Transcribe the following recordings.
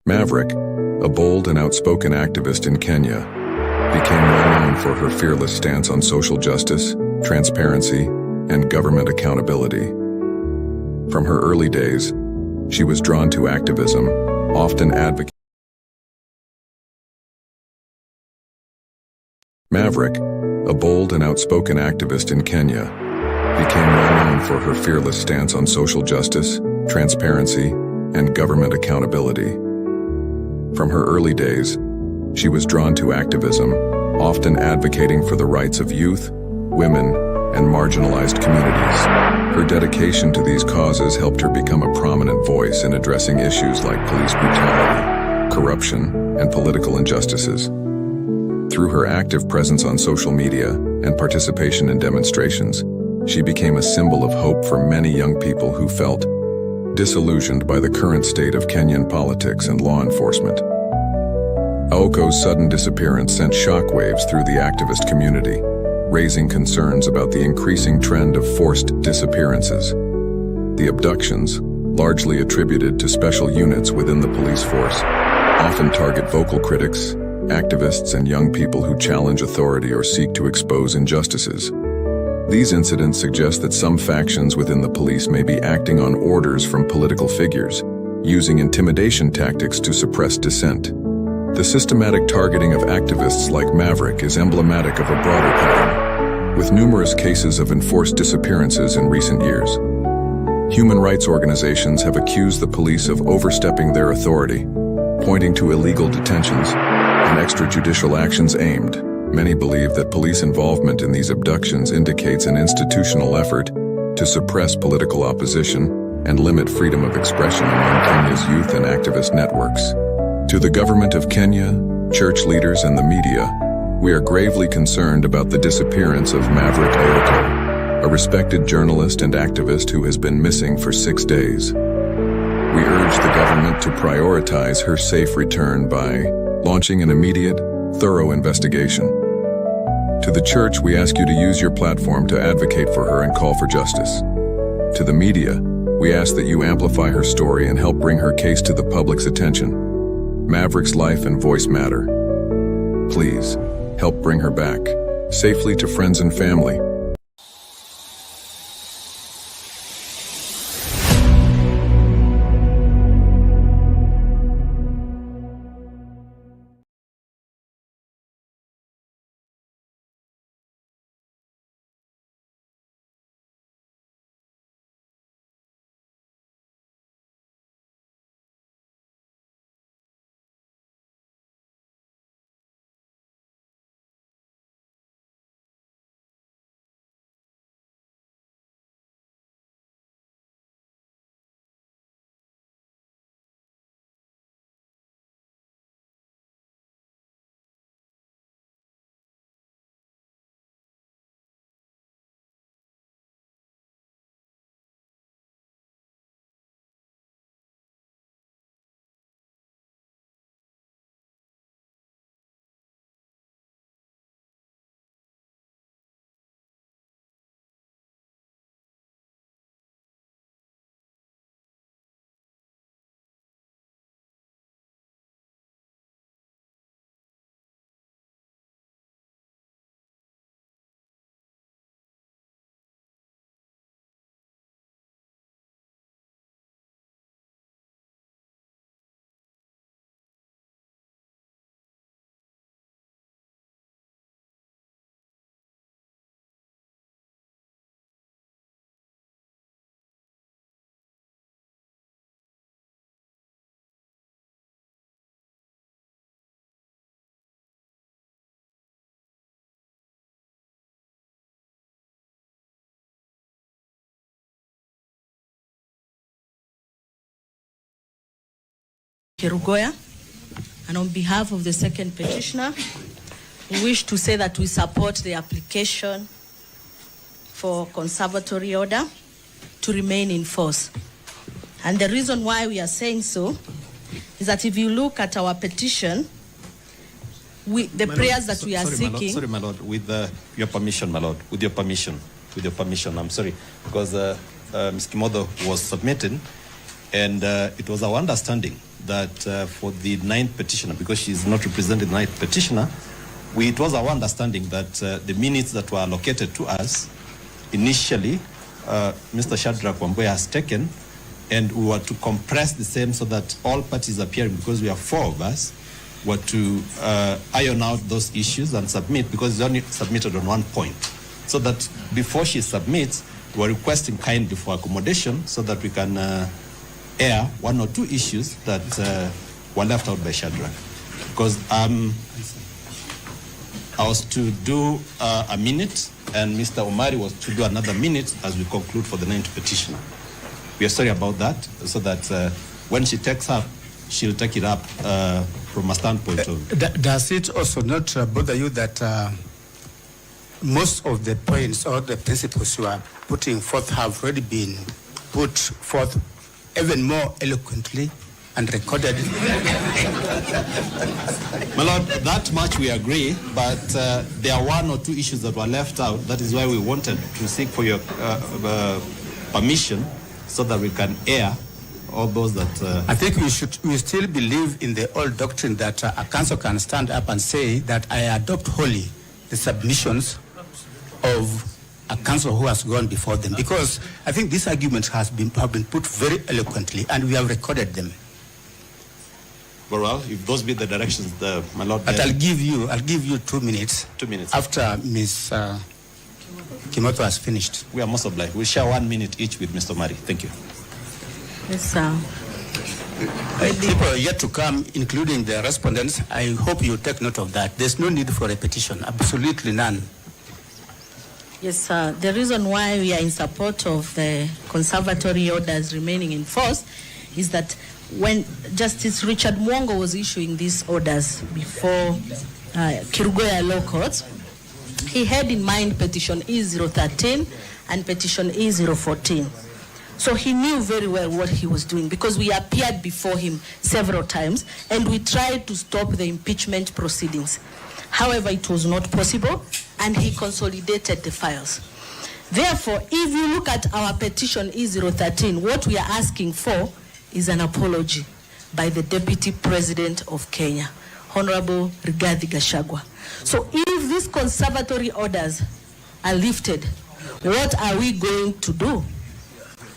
Maverick, a bold and outspoken activist in Kenya, became well known for her fearless stance on social justice, transparency, and government accountability. From her early days, she was drawn to activism, often advocating. Maverick, a bold and outspoken activist in Kenya, became well known for her fearless stance on social justice, transparency, and government accountability. From her early days, she was drawn to activism, often advocating for the rights of youth, women, and marginalized communities. Her dedication to these causes helped her become a prominent voice in addressing issues like police brutality, corruption, and political injustices. Through her active presence on social media and participation in demonstrations, she became a symbol of hope for many young people who felt disillusioned by the current state of Kenyan politics and law enforcement. Aoko's sudden disappearance sent shockwaves through the activist community, raising concerns about the increasing trend of forced disappearances. The abductions, largely attributed to special units within the police force, often target vocal critics, activists, and young people who challenge authority or seek to expose injustices. These incidents suggest that some factions within the police may be acting on orders from political figures, using intimidation tactics to suppress dissent. The systematic targeting of activists like Maverick is emblematic of a broader pattern, with numerous cases of enforced disappearances in recent years. Human rights organizations have accused the police of overstepping their authority, pointing to illegal detentions and extrajudicial actions aimed. Many believe that police involvement in these abductions indicates an institutional effort to suppress political opposition and limit freedom of expression among Kenya's youth and activist networks. To the government of Kenya, church leaders, and the media, we are gravely concerned about the disappearance of Maverick Aoko, a respected journalist and activist who has been missing for 6 days. We urge the government to prioritize her safe return by launching an immediate, thorough investigation. To the church, we ask you to use your platform to advocate for her and call for justice. To the media, we ask that you amplify her story and help bring her case to the public's attention. Maverick's life and voice matter. Please, help bring her back, safely to friends and family. Kerugoya, and on behalf of the second petitioner, we wish to say that we support the application for conservatory order to remain in force. And the reason why we are saying so is that if you look at our petition, the prayers that we are seeking... Sorry, my lord, with your permission, my lord, with your permission, I'm sorry, because Ms. Kimodo was submitting, and it was our understanding that for the 9th petitioner, because she's not represented the 9th petitioner, it was our understanding that the minutes that were allocated to us initially, Mr. Shadrach Wambui has taken, and we were to compress the same so that all parties appearing, because we are 4 of us, were to iron out those issues and submit, because it's only submitted on one point. So that before she submits, we're requesting kindly for accommodation so that we can air 1 or 2 issues that were left out by Shadrach. Because I was to do a minute, and Mr. Omari was to do another minute as we conclude for the 9th petitioner. We are sorry about that, so that when she takes up, she'll take it up from a standpoint of... Does it also not bother you that most of the points or the principles you are putting forth have already been put forth even more eloquently and recorded? My Lord, that much we agree, but there are 1 or 2 issues that were left out. That is why we wanted to seek for your permission so that we can air all those that... I think we still believe in the old doctrine that a council can stand up and say that I adopt wholly the submissions of a council who has gone before them, because I think these arguments have been put very eloquently, and we have recorded them. Very well, if those be the directions, my Lord... But I'll give you 2 minutes. 2 minutes. After Ms. Kimoto has finished. We are most obliged. We'll share 1 minute each with Mr. Mari. Thank you. Yes, sir. People are yet to come, including the respondents. I hope you take note of that. There's no need for repetition, absolutely none. Yes, sir. The reason why we are in support of the conservatory orders remaining in force is that when Justice Richard Mwongo was issuing these orders before Kirugoya Law Courts, he had in mind petition E013 and petition E014. So he knew very well what he was doing, because we appeared before him several times and we tried to stop the impeachment proceedings. However, it was not possible, and he consolidated the files. Therefore, if you look at our petition E013, what we are asking for is an apology by the Deputy President of Kenya, Honorable Rigathi Gachagua. So if these conservatory orders are lifted, what are we going to do?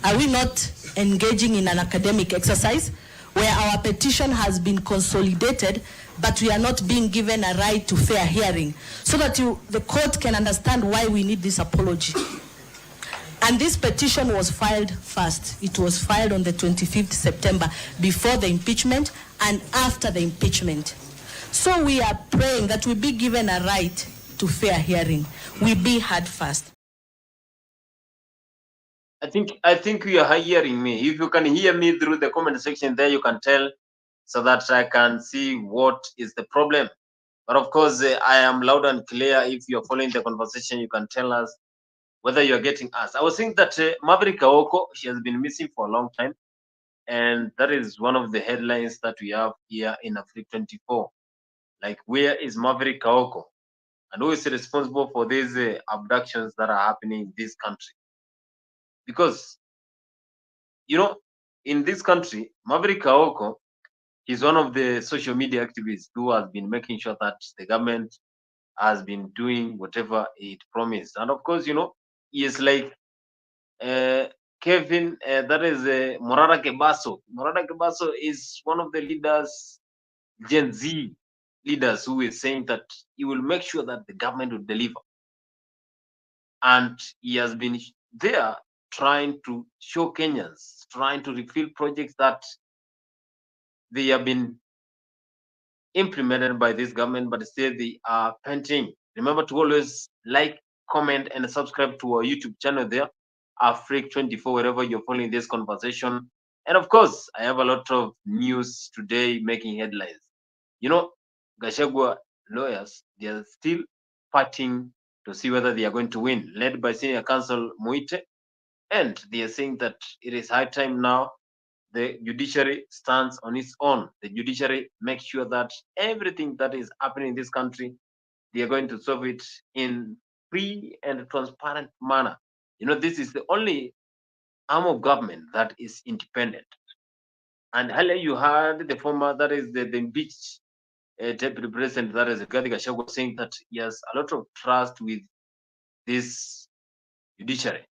Are we not engaging in an academic exercise where our petition has been consolidated, but we are not being given a right to fair hearing, so that the court can understand why we need this apology? And this petition was filed first. It was filed on the 25th September, before the impeachment and after the impeachment. So we are praying that we be given a right to fair hearing. We be heard first. I think you are hearing me. If you can hear me through the comment section there, you can tell, so that I can see what is the problem. But of course, I am loud and clear. If you're following the conversation, you can tell us whether you're getting us. I was thinking that Maverick Kaoko, she has been missing for a long time. And that is one of the headlines that we have here in Africa 24. Like, where is Maverick Kaoko? And who is responsible for these abductions that are happening in this country? Because, you know, in this country, Maverick Kaoko is one of the social media activists who has been making sure that the government has been doing whatever it promised. And of course, you know, he is like Kevin, that is Morara Kebaso. Morara Kebaso is one of the leaders, Gen Z leaders, who is saying that he will make sure that the government will deliver. And he has been there trying to show Kenyans, trying to refill projects that they have been implemented by this government, but still they are pending. Remember to always like, comment, and subscribe to our YouTube channel there, Africa 24, wherever you're following this conversation. And of course, I have a lot of news today making headlines. You know, Gachagua lawyers, they are still fighting to see whether they are going to win, led by Senior Counsel Muite. And they are saying that it is high time now the judiciary stands on its own. The judiciary makes sure that everything that is happening in this country, they are going to solve it in free and transparent manner. You know, this is the only arm of government that is independent. And earlier you heard the former, that is the impeached deputy president, that is Rigathi Gachagua, saying that he has a lot of trust with this judiciary.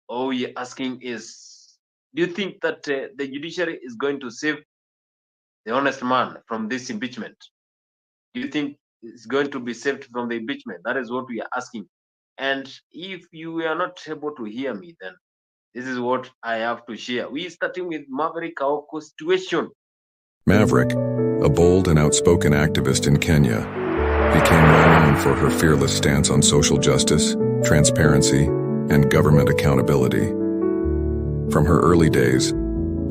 All we're asking is, do you think that the judiciary is going to save the honest man from this impeachment? Do you think it's going to be saved from the impeachment? That is what we are asking. And if you are not able to hear me, then this is what I have to share. We starting with Maverick Kaoko's situation. Maverick, a bold and outspoken activist in Kenya, became well known for her fearless stance on social justice, transparency, and government accountability. From her early days,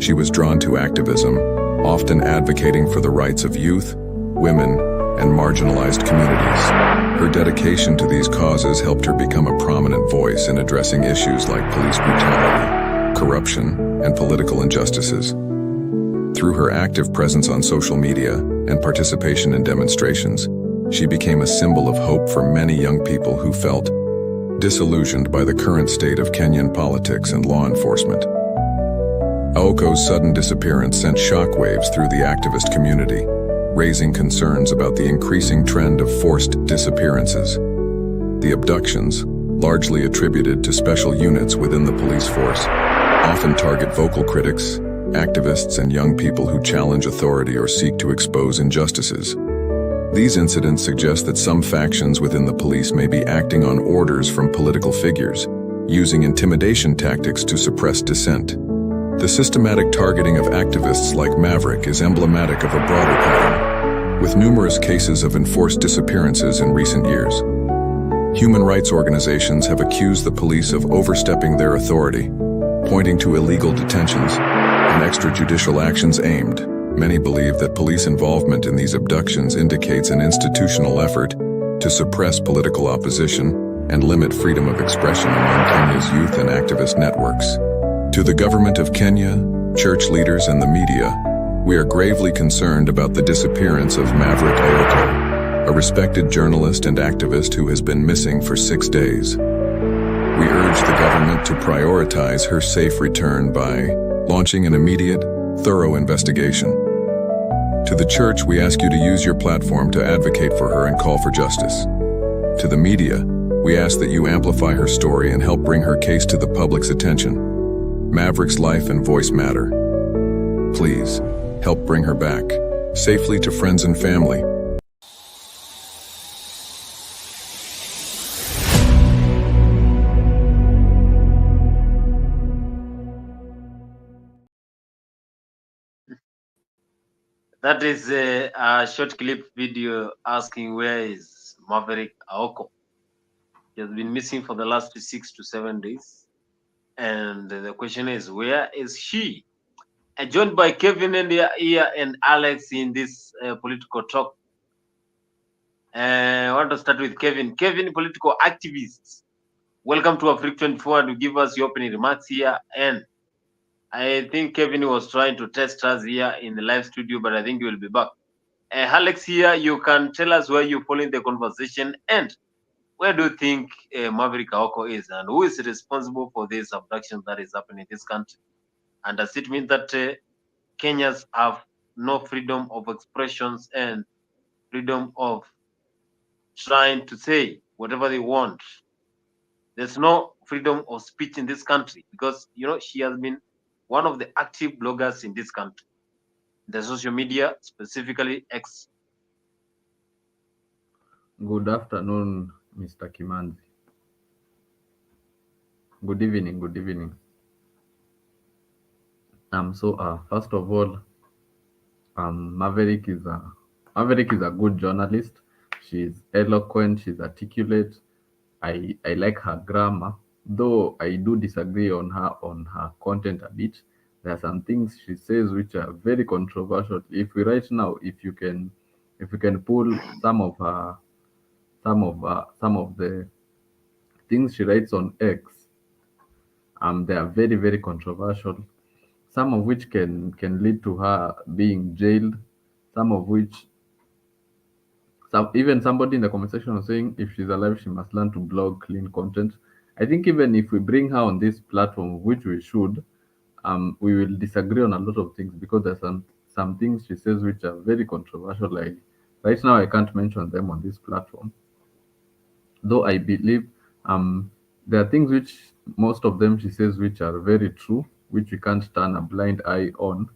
she was drawn to activism, often advocating for the rights of youth, women, and marginalized communities. Her dedication to these causes helped her become a prominent voice in addressing issues like police brutality, corruption, and political injustices. Through her active presence on social media and participation in demonstrations, she became a symbol of hope for many young people who felt disillusioned by the current state of Kenyan politics and law enforcement. Aoko's sudden disappearance sent shockwaves through the activist community, raising concerns about the increasing trend of forced disappearances. The abductions, largely attributed to special units within the police force, often target vocal critics, activists, and young people who challenge authority or seek to expose injustices. These incidents suggest that some factions within the police may be acting on orders from political figures, using intimidation tactics to suppress dissent. The systematic targeting of activists like Maverick is emblematic of a broader pattern, with numerous cases of enforced disappearances in recent years. Human rights organizations have accused the police of overstepping their authority, pointing to illegal detentions and extrajudicial actions aimed. Many believe that police involvement in these abductions indicates an institutional effort to suppress political opposition and limit freedom of expression among Kenya's youth and activist networks. To the government of Kenya, church leaders, and the media, we are gravely concerned about the disappearance of Maverick Aoko, a respected journalist and activist who has been missing for 6 days. We urge the government to prioritize her safe return by launching an immediate, thorough investigation. To the church, we ask you to use your platform to advocate for her and call for justice. To the media, we ask that you amplify her story and help bring her case to the public's attention. Maverick's life and voice matter. Please, help bring her back, safely to friends and family. That is a short clip video asking where is Maverick Aoko. He has been missing for the last 6 to 7 days. And the question is, where is she? Joined by Kevin and here and Alex in this political talk. I want to start with Kevin. Kevin, political activist. Welcome to Africa 24 to give us your opening remarks here. And I think Kevin was trying to test us here in the live studio, but I think he will be back. Alex here, you can tell us where you're following the conversation and where do you think Maverick Aoko is and who is responsible for this abduction that is happening in this country? And does it mean that Kenyans have no freedom of expressions and freedom of trying to say whatever they want? There's no freedom of speech in this country because, you know, she has been one of the active bloggers in this country, the social media, specifically X. Good afternoon, Mr. Kimanzi. Good evening, good evening. First of all, Maverick is a good journalist. She's eloquent, she's articulate. I like her grammar, though I do disagree on her content a bit. There are some things she says which are very controversial. If you can pull some of the things she writes on X, they are very, very controversial. Some of which can lead to her being jailed. Even somebody in the comment section was saying if she's alive, she must learn to blog clean content. I think even if we bring her on this platform, which we should, we will disagree on a lot of things because there's some things she says which are very controversial. Like right now, I can't mention them on this platform, though I believe there are things which most of them she says which are very true, which we can't turn a blind eye on.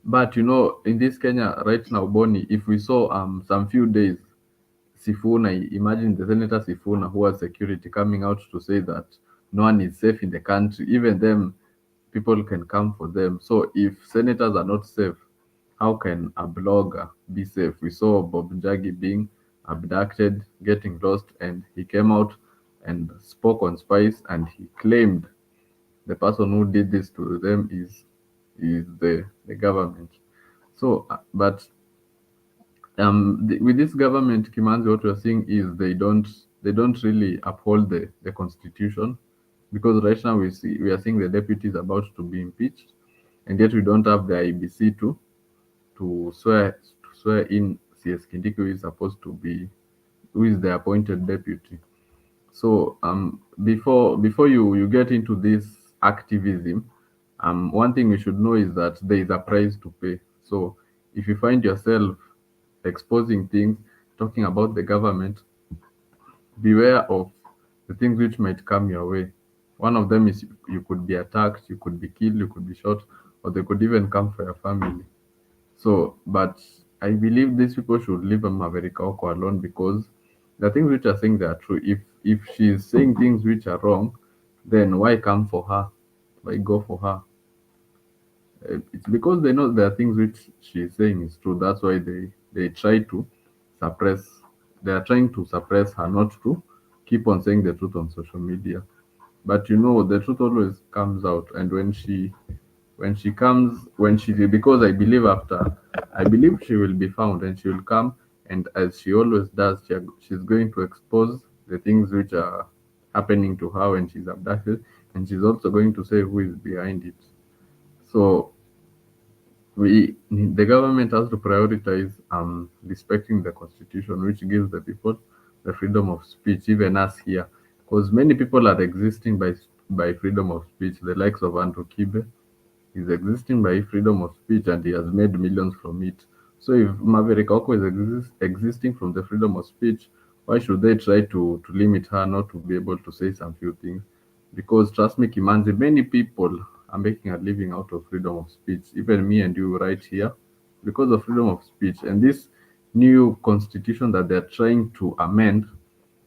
But you know, in this Kenya right now, Bonnie, if we saw some few days, Sifuna, imagine the Senator Sifuna who has security coming out to say that no one is safe in the country, even them people can come for them. So if senators are not safe, how can a blogger be safe? We saw Bob Njagi being abducted, getting lost, and he came out and spoke on Spice, and he claimed the person who did this to them is the government. So, but with this government, Kimanzi, what we're seeing is they don't really uphold the constitution, because right now we are seeing the deputies about to be impeached, and yet we don't have the IBC to swear in CS Kindiki, who is supposed to be, who is the appointed deputy. So before you get into this activism, one thing you should know is that there is a price to pay. So if you find yourself exposing things, talking about the government, beware of the things which might come your way. One of them is you could be attacked, you could be killed, you could be shot, or they could even come for your family. So, but I believe these people should leave Maverick Aoko alone, because the things which are saying they are true. If she's saying things which are wrong, then why come for her? Why go for her? It's because they know there are things which she's saying is true. That's why they try to suppress. They are trying to suppress her, not to keep on saying the truth on social media. But you know, the truth always comes out, and when she because I believe she will be found, and she will come, and as she always does, she's going to expose the things which are happening to her when she's abducted, and she's also going to say who is behind it. So the government has to prioritize respecting the constitution, which gives the people the freedom of speech, even us here, because many people are existing by freedom of speech. The likes of Andrew Kibe is existing by freedom of speech, and he has made millions from it. So if Maverick Aoko is existing from the freedom of speech, why should they try to limit her not to be able to say some few things? Because trust me, Kimanzi, many people are making a living out of freedom of speech, even me and you right here, because of freedom of speech. And this new constitution that they're trying to amend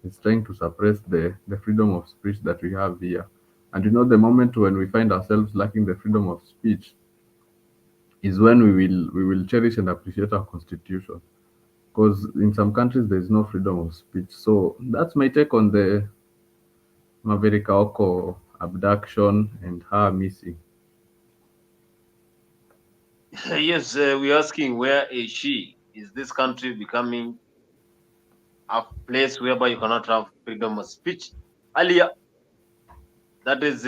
is trying to suppress the freedom of speech that we have here. And you know, the moment when we find ourselves lacking the freedom of speech is when we will cherish and appreciate our constitution. Because in some countries there is no freedom of speech. So that's my take on the Maverick Aoko abduction and her missing. Yes, we're asking, where is she? Is this country becoming a place whereby you cannot have freedom of speech? Earlier, that is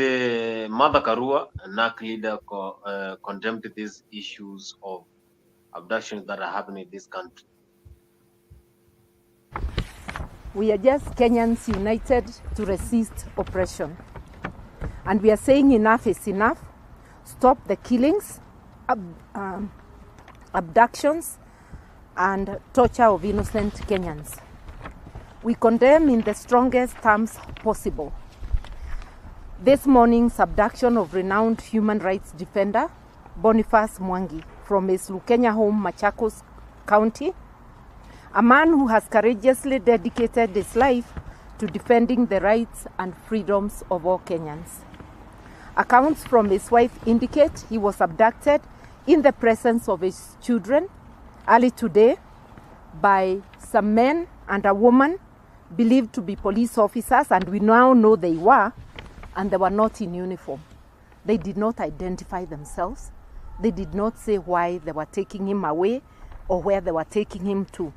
Mother Karua, a NAC leader, condemned these issues of abductions that are happening in this country. We are just Kenyans united to resist oppression. And we are saying enough is enough. Stop the killings, abductions, and torture of innocent Kenyans. We condemn in the strongest terms possible this morning's abduction of renowned human rights defender Boniface Mwangi from his Lukenya home, Machakos County, a man who has courageously dedicated his life to defending the rights and freedoms of all Kenyans. Accounts from his wife indicate he was abducted in the presence of his children early today by some men and a woman believed to be police officers, and we now know they were, and they were not in uniform. They did not identify themselves. They did not say why they were taking him away or where they were taking him to.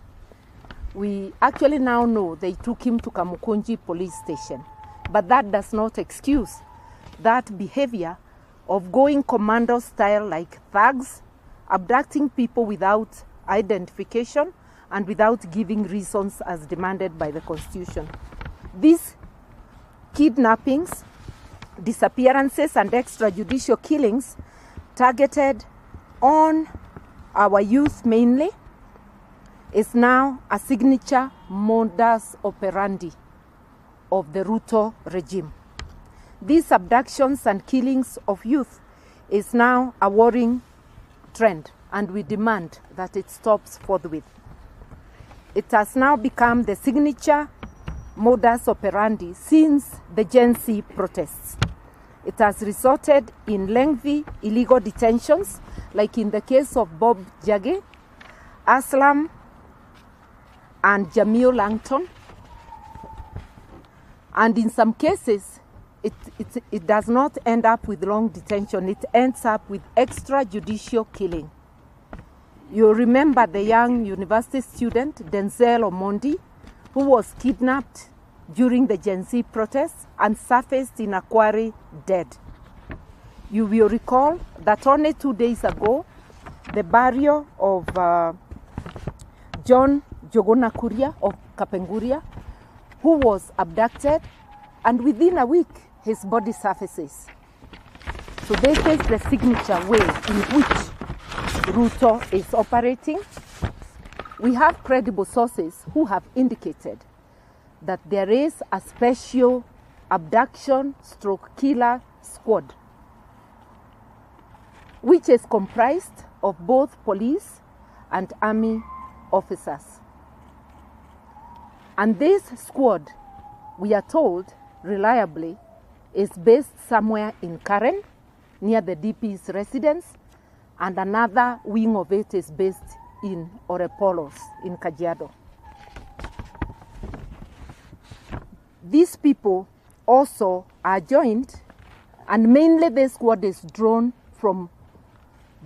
We actually now know they took him to Kamukunji police station, but that does not excuse that behavior of going commando style like thugs, abducting people without identification and without giving reasons as demanded by the Constitution. These kidnappings disappearances and extrajudicial killings targeted on our youth mainly is now a signature modus operandi of the Ruto regime. These abductions and killings of youth is now a worrying trend, and we demand that it stops forthwith. It has now become the signature modus operandi since the Gen Z protests. It has resulted in lengthy illegal detentions, like in the case of Bob Jage, Aslam, and Jamil Langton. And in some cases, it does not end up with long detention. It ends up with extrajudicial killing. You remember the young university student, Denzel Omondi, who was kidnapped during the Gen Z protests and surfaced in a quarry dead. You will recall that only 2 days ago, the burial of John Jogona Kuria of Kapenguria, who was abducted, and within a week, his body surfaces. So this is the signature way in which Ruto is operating. We have credible sources who have indicated that there is a special abduction stroke killer squad, which is comprised of both police and army officers. And this squad, we are told reliably, is based somewhere in Karen, near the DP's residence, and another wing of it is based in Orepolos, in Kajiado. These people also are joined, and mainly this squad is drawn from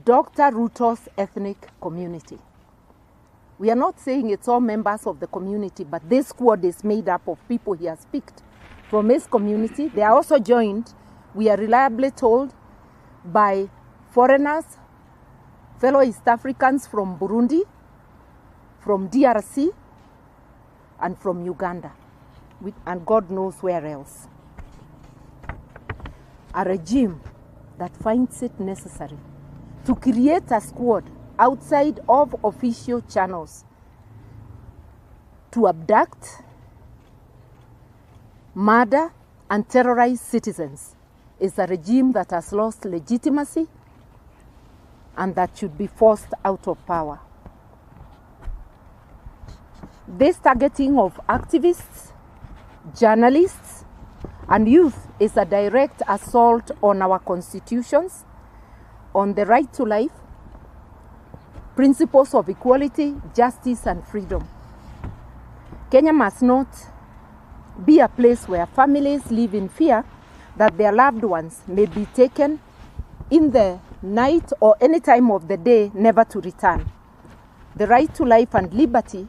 Dr. Ruto's ethnic community. We are not saying it's all members of the community, but this squad is made up of people he has picked from his community. They are also joined, we are reliably told, by foreigners, fellow East Africans from Burundi, from DRC, and from Uganda, and God knows where else. A regime that finds it necessary to create a squad outside of official channels to abduct, murder, and terrorize citizens is a regime that has lost legitimacy and that should be forced out of power. This targeting of activists, journalists, and youth is a direct assault on our constitutions, on the right to life, principles of equality, justice, and freedom. Kenya must not be a place where families live in fear that their loved ones may be taken in the night or any time of the day, never to return. The right to life and liberty,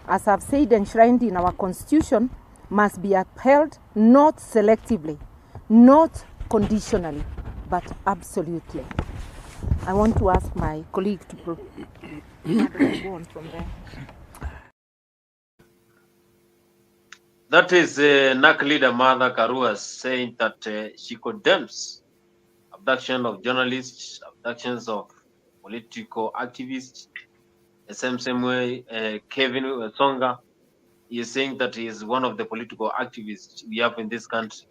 as I've said, enshrined in our constitution, must be upheld not selectively, not conditionally, but absolutely. I want to ask my colleague to go on from there. That is NAC leader Martha Karua saying that she condemns abduction of journalists, abductions of political activists. The same way Kevin Songa is saying that he is one of the political activists we have in this country.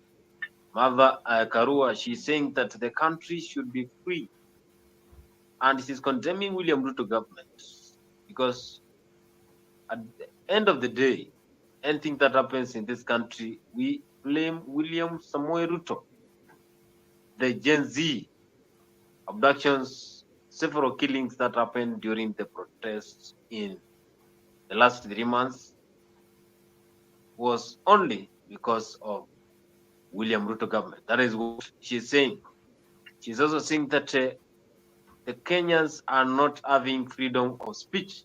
Martha Karua, she's saying that the country should be free. And she's condemning William Ruto government because at the end of the day, anything that happens in this country, we blame William Samoei Ruto. The Gen Z abductions, several killings that happened during the protests in the last 3 months was only because of William Ruto government. That is what she's saying. She's also saying that the Kenyans are not having freedom of speech,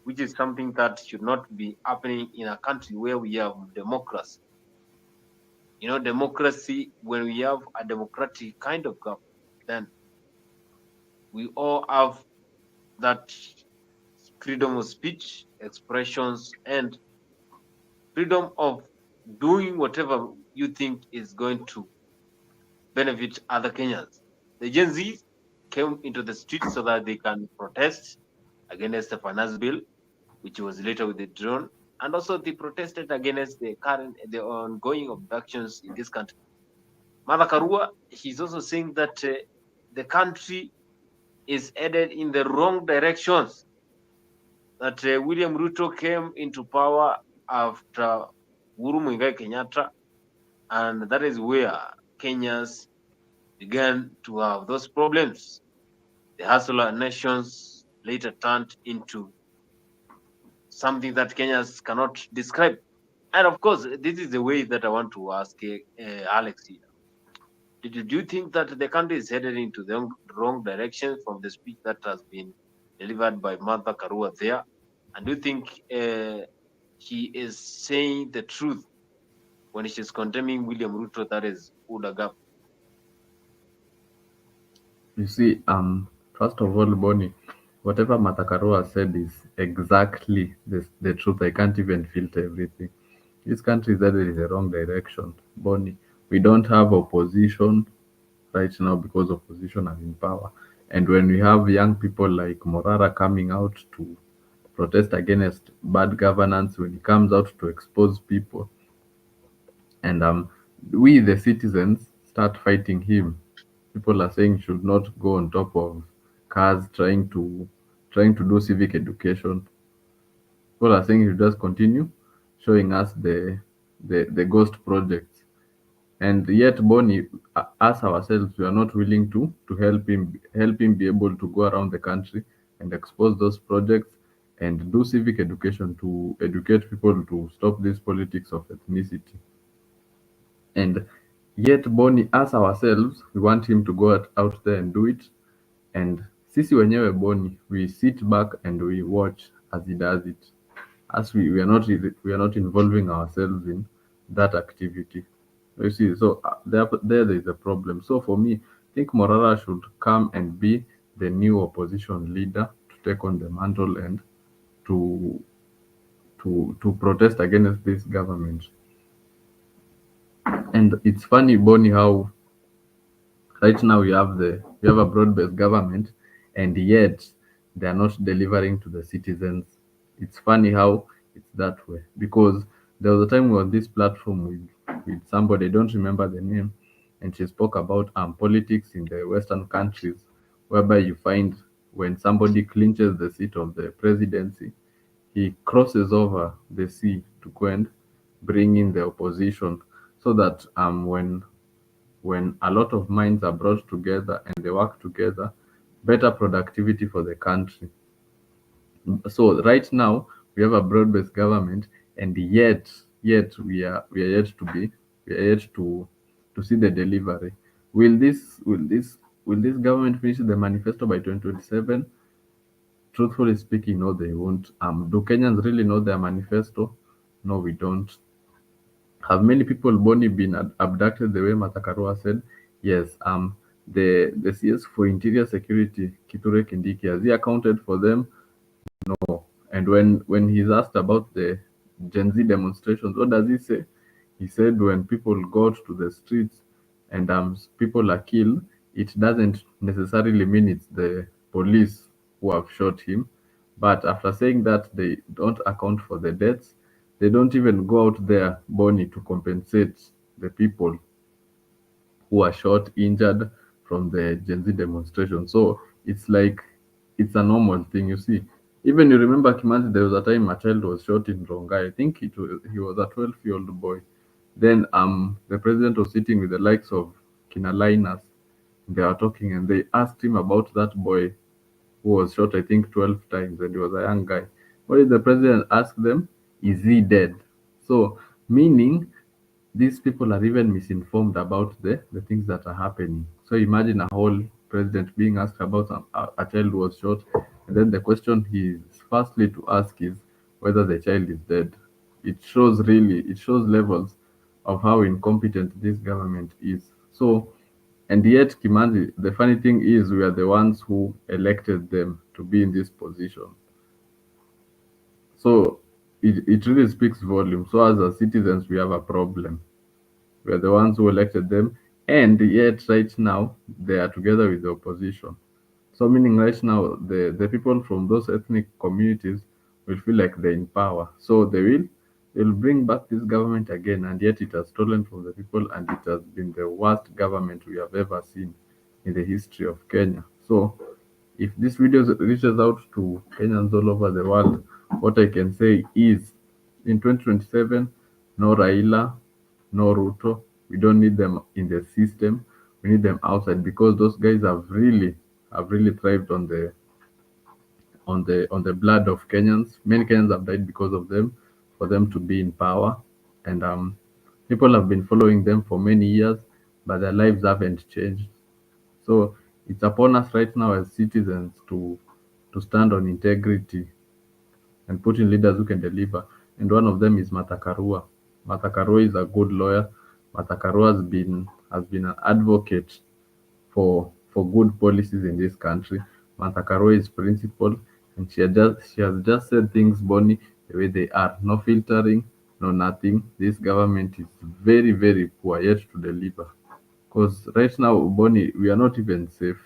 which is something that should not be happening in a country where we have democracy. You know, democracy, when we have a democratic kind of government, then we all have that freedom of speech, expressions, and freedom of doing whatever you think is going to benefit other Kenyans. The Gen Z came into the streets so that they can protest against the finance bill, which was later withdrawn, and also they protested against the ongoing abductions in this country. Mother Karua, he's also saying that the country is headed in the wrong directions. That William Ruto came into power after Uhuru Muigai Kenyatta, and that is where Kenyans began to have those problems. The hustler nations later turned into something that Kenyans cannot describe. And of course, this is the way that I want to ask Alex here. Do you think that the country is headed into the wrong direction from the speech that has been delivered by Martha Karua there? And do you think he is saying the truth when she's condemning William Ruto, that is Udagap? You see, first of all, Bonnie, whatever Matakarua said is exactly the truth. I can't even filter everything. This country is headed in the wrong direction, Bonnie. We don't have opposition right now because opposition are in power. And when we have young people like Morara coming out to protest against bad governance, when he comes out to expose people, and we the citizens start fighting him. People are saying should not go on top of cars trying to do civic education. People are saying he should just continue showing us the ghost projects. And yet Bonnie, us ourselves, we are not willing to help him be able to go around the country and expose those projects and do civic education to educate people to stop this politics of ethnicity. And yet Bonnie, us ourselves, we want him to go out there and do it. And sisi wenyewe Bonnie, we sit back and we watch as he does it. As we are not involving ourselves in that activity. You see, so there is a problem. So for me, I think Morara should come and be the new opposition leader to take on the mantle and to to protest against this government. And it's funny, Bonnie, how right now we have a broad-based government, and yet they are not delivering to the citizens. It's funny how it's that way because there was a time we were on this platform with somebody, I don't remember the name, and she spoke about politics in the Western countries, whereby you find when somebody clinches the seat of the presidency, he crosses over the sea to go and bring in the opposition, so that when a lot of minds are brought together and they work together, better productivity for the country. So right now we have a broad-based government, and yet we are yet to see the delivery. Will this government finish the manifesto by 2027? Truthfully speaking, no, they won't. Do Kenyans really know their manifesto? No, we don't. Have many people, Bonnie, been abducted the way Matakarua said? Yes. The CS for Interior Security, Kithure Kindiki, has he accounted for them? No. And when he's asked about the Gen Z demonstrations, what does he say? He said when people go out to the streets and people are killed, it doesn't necessarily mean it's the police who have shot him. But after saying that they don't account for the deaths, they don't even go out there, Bonnie, to compensate the people who are shot, injured from the Gen Z demonstration. So it's like it's a normal thing, you see. Even you remember Kimanzi, there was a time a child was shot in Rongai. I think he was a 12-year-old boy. Then the president was sitting with the likes of Kina Linus. They were talking and they asked him about that boy who was shot, I think, 12 times, and he was a young guy. What did the president ask them? Is he dead? So, meaning these people are even misinformed about the things that are happening. So imagine a whole president being asked about a child who was shot, and then the question he is firstly to ask is whether the child is dead. It shows levels of how incompetent this government is. So, and yet Kimanzi, the funny thing is we are the ones who elected them to be in this position. So it really speaks volume. So as a citizens, we have a problem. We are the ones who elected them, and yet right now they are together with the opposition. So meaning right now the people from those ethnic communities will feel like they're in power. So they'll bring back this government again, and yet it has stolen from the people, and it has been the worst government we have ever seen in the history of Kenya. So if this video reaches out to Kenyans all over the world, what I can say is in 2027, no Raila, no Ruto. We don't need them in the system. We need them outside, because those guys have really thrived on the blood of Kenyans. Many Kenyans have died because of them, for them to be in power, and people have been following them for many years, but their lives haven't changed. So it's upon us right now as citizens to stand on integrity and put in leaders who can deliver. And one of them is Martha Karua. Martha Karua is a good lawyer. Martha Karua has been an advocate for good policies in this country. Martha Karua is principled, and she has just said things, Bonnie, the way they are. No filtering, no nothing. This government is very, very poor yet to deliver. Because right now, Bonnie, we are not even safe.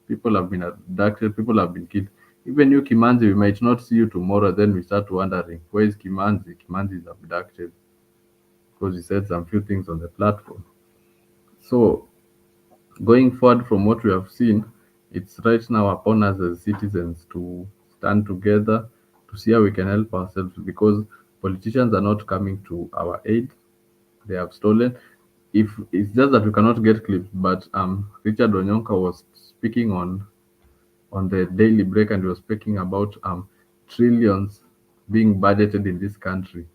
People have been abducted, people have been killed. Even you, Kimanzi, we might not see you tomorrow, then we start wondering, where is Kimanzi? Kimanzi is abducted because he said some few things on the platform. So, going forward from what we have seen, it's right now upon us as citizens to stand together to see how we can help ourselves, because politicians are not coming to our aid. They have stolen. If it's just that we cannot get clips, but Richard Onyonka was speaking on the Daily Break, and he was speaking about trillions being budgeted in this country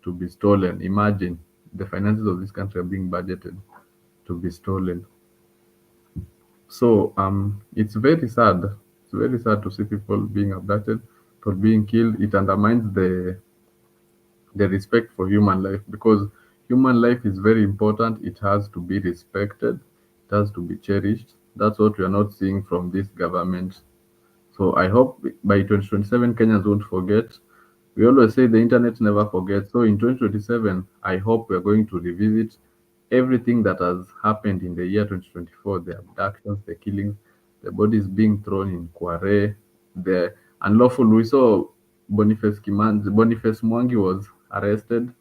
to be stolen. Imagine the finances of this country are being budgeted to be stolen. So it's very sad. It's very sad to see people being abducted, people being killed. It undermines the respect for human life, because human life is very important. It has to be respected, it has to be cherished. That's what we are not seeing from this government. So I hope by 2027 Kenyans won't forget. We always say the internet never forgets. So in 2027, I hope we're going to revisit everything that has happened in the year 2024, the abductions, the killings, the bodies being thrown in Kware, the unlawful. We saw Boniface Mwangi was arrested,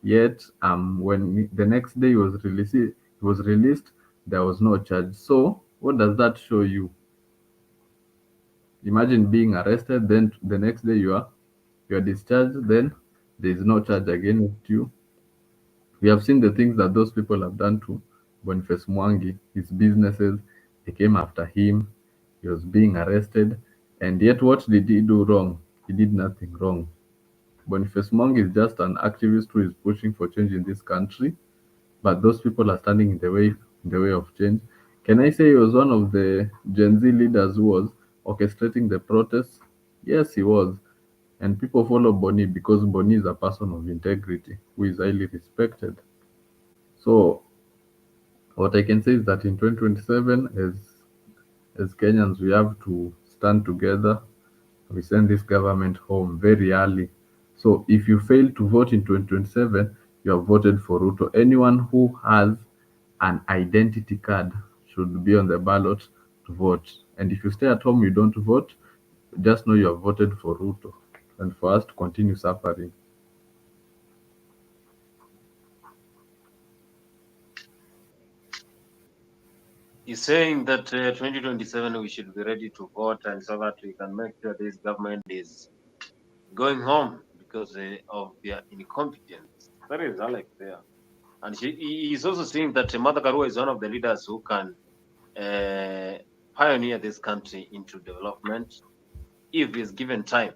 yet when the next day he was released, there was no charge. So what does that show you? Imagine being arrested, then the next day you are discharged, then there is no charge against you. We have seen the things that those people have done to Boniface Mwangi, his businesses. They came after him. He was being arrested, and yet what did he do wrong? He did nothing wrong. Boniface Mwangi is just an activist who is pushing for change in this country, but those people are standing in the way of change. Can I say he was one of the Gen Z leaders who was orchestrating the protests? Yes, he was. And people follow Boni because Boni is a person of integrity who is highly respected. So what I can say is that in 2027, as Kenyans, we have to stand together. We send this government home very early. So if you fail to vote in 2027, you have voted for Ruto. Anyone who has an identity card should be on the ballot to vote. And if you stay at home, you don't vote, just know you have voted for Ruto, and for us to continue suffering. He's saying that 2027 we should be ready to vote, and so that we can make sure this government is going home because of their incompetence. That is Alex there. And he's also saying that Martha Karua is one of the leaders who can pioneer this country into development if he's given time.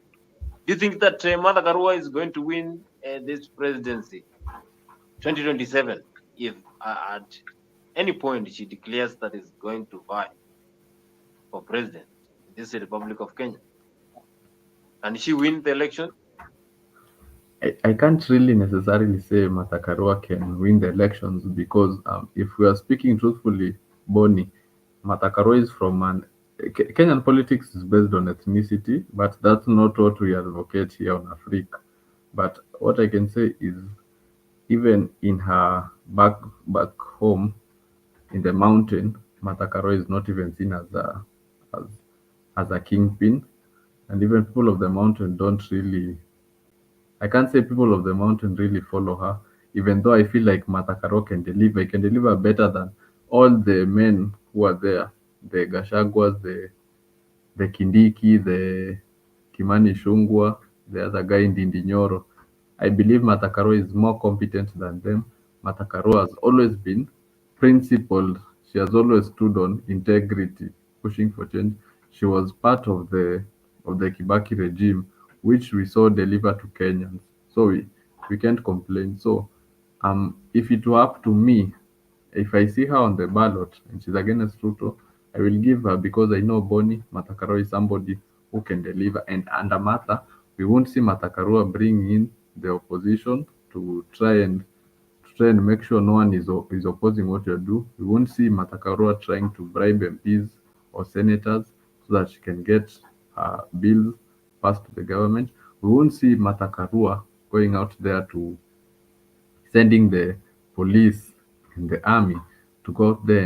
Do you think that Martha Karua is going to win this presidency 2027 if at any point she declares that is going to vie for president in this Republic of Kenya? Can she win the election? I can't really necessarily say Martha Karua can win the elections, because if we are speaking truthfully, Boni, Martha Karua is from Kenyan politics is based on ethnicity, but that's not what we advocate here on Africa. But what I can say is, even in her back home, in the mountain, Martha Karua is not even seen as a kingpin, and even people of the mountain don't really. I can't say people of the mountain really follow her, even though I feel like Martha Karua can deliver. Can deliver better than all the men who are there, the Gachaguas, the Kindiki, the Kimani Shungwa, the other guy in Dindinyoro. I believe Martha Karua is more competent than them. Martha Karua has always been principled. She has always stood on integrity, pushing for change. She was part of the Kibaki regime, which we saw deliver to Kenyans. So we can't complain. So if it were up to me, if I see her on the ballot and she's against Ruto, I will give her because I know Boni Martha Karua is somebody who can deliver. And under Martha, we won't see Martha Karua bring in the opposition to try and make sure no one is opposing what you do. We won't see Martha Karua trying to bribe MPs or senators so that she can get bills passed to the government. We won't see Martha Karua going out there to sending the police and the army to go out there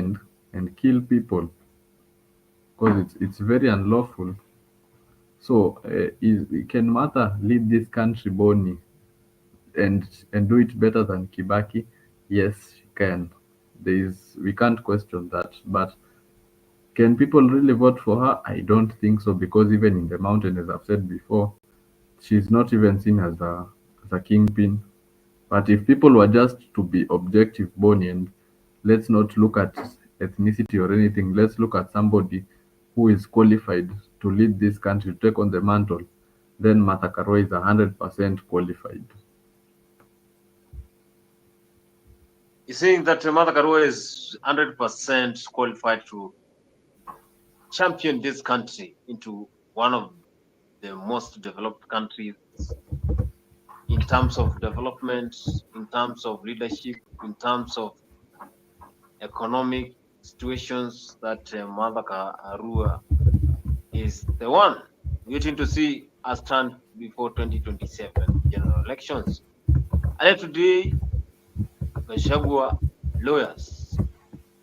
and kill people because it's very unlawful. So can Martha lead this country, Boni, and do it better than Kibaki? Yes, she can. We can't question that. But can people really vote for her? I don't think so, because even in the mountain, as I've said before, she's not even seen as a kingpin. But if people were just to be objective, Boni, and let's not look at ethnicity or anything, let's look at somebody who is qualified to lead this country, to take on the mantle, then Martha Karua is 100% qualified. You're saying that Martha Karua is 100% qualified to champion this country into one of the most developed countries in terms of development, in terms of leadership, in terms of economic situations, that Martha Karua is the one waiting to see us stand before 2027 general elections. And today, Gachagua lawyers